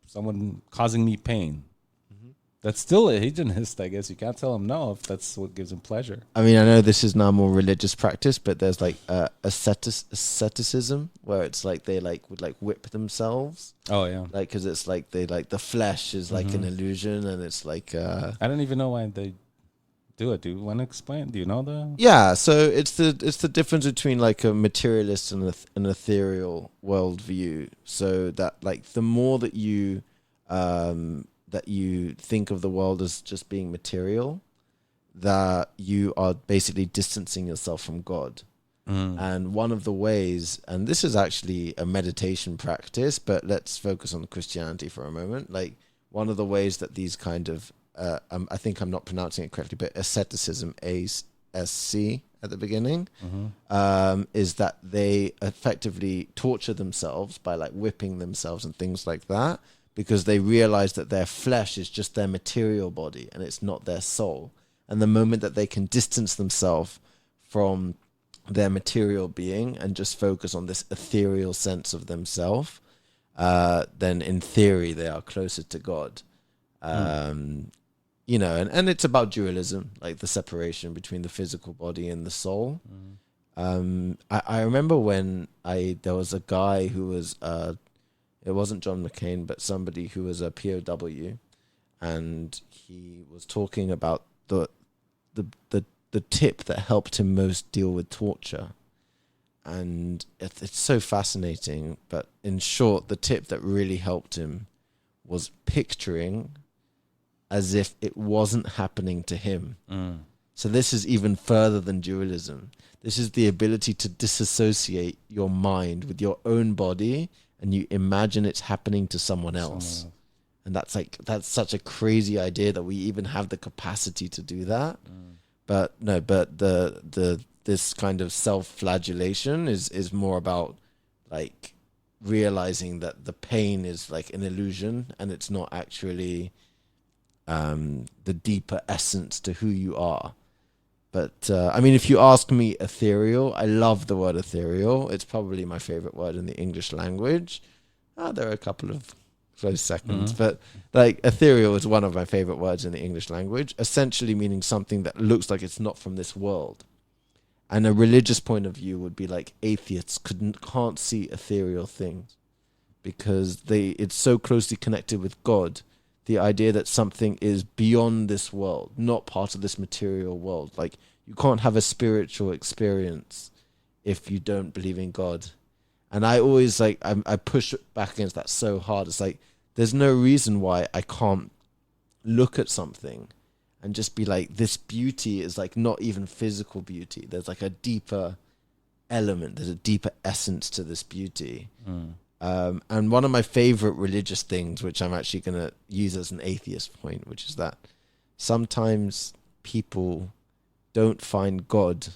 someone causing me pain. That's still a hedonist, I guess. You can't tell him no if that's what gives him pleasure. I mean, I know this is now more religious practice, but there's like asceticism, where it's like they would whip themselves. Oh yeah, because it's like they the flesh is like an illusion, and it's like I don't even know why they do it. Do you want to explain? Do you know the? Yeah, so it's the difference between like a materialist and an ethereal worldview. So that the more that you think of the world as just being material, that you are basically distancing yourself from God. And one of the ways, and this is actually a meditation practice, but let's focus on Christianity for a moment. Like, one of the ways that these kind of, I think I'm not pronouncing it correctly, but asceticism, ASC at the beginning, is that they effectively torture themselves by whipping themselves and things like that, because they realize that their flesh is just their material body and it's not their soul. And the moment that they can distance themselves from their material being and just focus on this ethereal sense of themselves, then in theory they are closer to God. And it's about dualism, like the separation between the physical body and the soul. I remember when there was a guy who was it wasn't John McCain, but somebody who was a POW, and he was talking about the tip that helped him most deal with torture. And it's so fascinating, but in short, the tip that really helped him was picturing as if it wasn't happening to him. So this is even further than dualism. This is the ability to disassociate your mind with your own body, and you imagine it's happening to someone else. And that's such a crazy idea that we even have the capacity to do that. But this kind of self-flagellation is more about realizing that the pain is an illusion, and it's not actually the deeper essence to who you are. But I mean, if you ask me, ethereal, I love the word ethereal. It's probably my favorite word in the English language. There are a couple of close seconds, but ethereal is one of my favorite words in the English language, essentially meaning something that looks like it's not from this world. And a religious point of view would be atheists can't see ethereal things because it's so closely connected with God. The idea that something is beyond this world, not part of this material world. You can't have a spiritual experience if you don't believe in God. And I always I push back against that so hard. It's there's no reason why I can't look at something and just be this beauty is not even physical beauty. There's a deeper element. There's a deeper essence to this beauty. And one of my favorite religious things, which I'm actually going to use as an atheist point, which is that sometimes people don't find God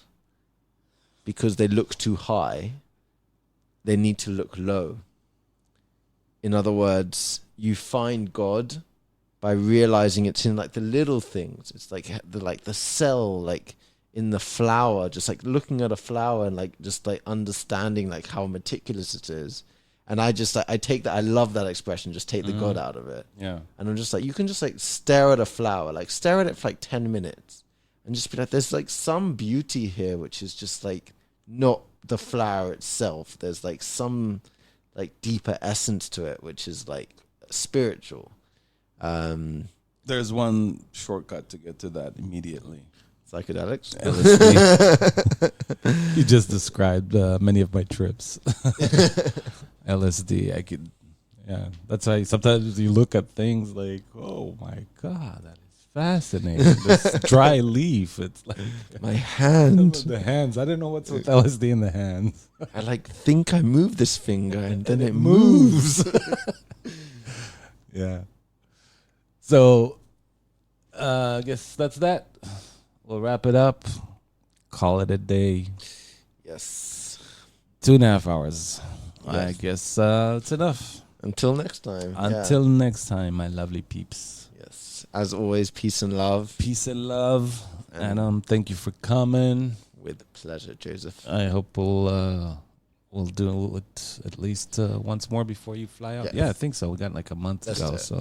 because they look too high, they need to look low. In other words, you find God by realizing it's in like the little things. It's like the cell, like in the flower, just like looking at a flower and like just like understanding like how meticulous it is. And I just like, I take that, I love that expression, just take the God out of it. Yeah. And I'm just like, you can just like stare at a flower, like stare at it for like 10 minutes and just be like, there's like some beauty here, which is just like not the flower itself. There's like some like deeper essence to it, which is like spiritual. There's one shortcut to get to that immediately. Psychedelics. LSD. You just described many of my trips. LSD. Yeah. That's why sometimes you look at things like, oh my God, that is fascinating. This dry leaf. It's like My hand. the hands. I don't know what's with LSD in the hands. I like think I move this finger and then it moves. Yeah. So, I guess that's that. We'll wrap it up. Call it a day. Yes. 2.5 hours. Yes. I guess it's enough. Until next time. Until next time, my lovely peeps. Yes. As always, peace and love. Peace and love. And And thank you for coming. with pleasure, Joseph. I hope we'll do it at least once more before you fly out. Yes. Yeah, I think so. We got like a month Let's to do go, it. so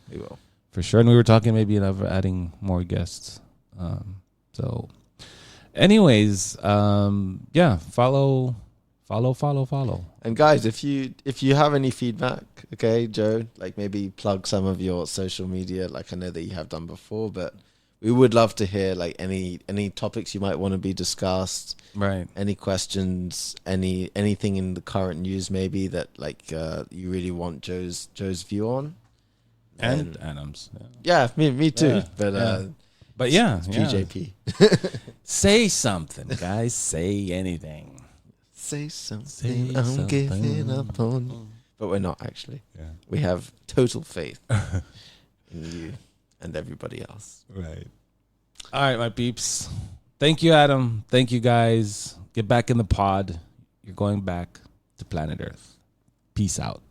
We will. for sure. And we were talking maybe of adding more guests. So, anyways, yeah, follow. And guys, if you have any feedback, okay, Joe, like maybe plug some of your social media, like I know that you have done before, but we would love to hear like any topics you might want to be discussed, Right. any questions, anything in the current news maybe that like you really want Joe's view on. And Adams. Yeah, me too. Yeah, But yeah. But yeah, it's yeah. PJP. Say something, guys. Say anything. Say something. Say I'm something. giving up on you. But we're not actually. Yeah. We have total faith in you and everybody else. Right. All right, my peeps. Thank you, Adam. Thank you, guys. Get back in the pod. You're going back to planet Earth. Peace out.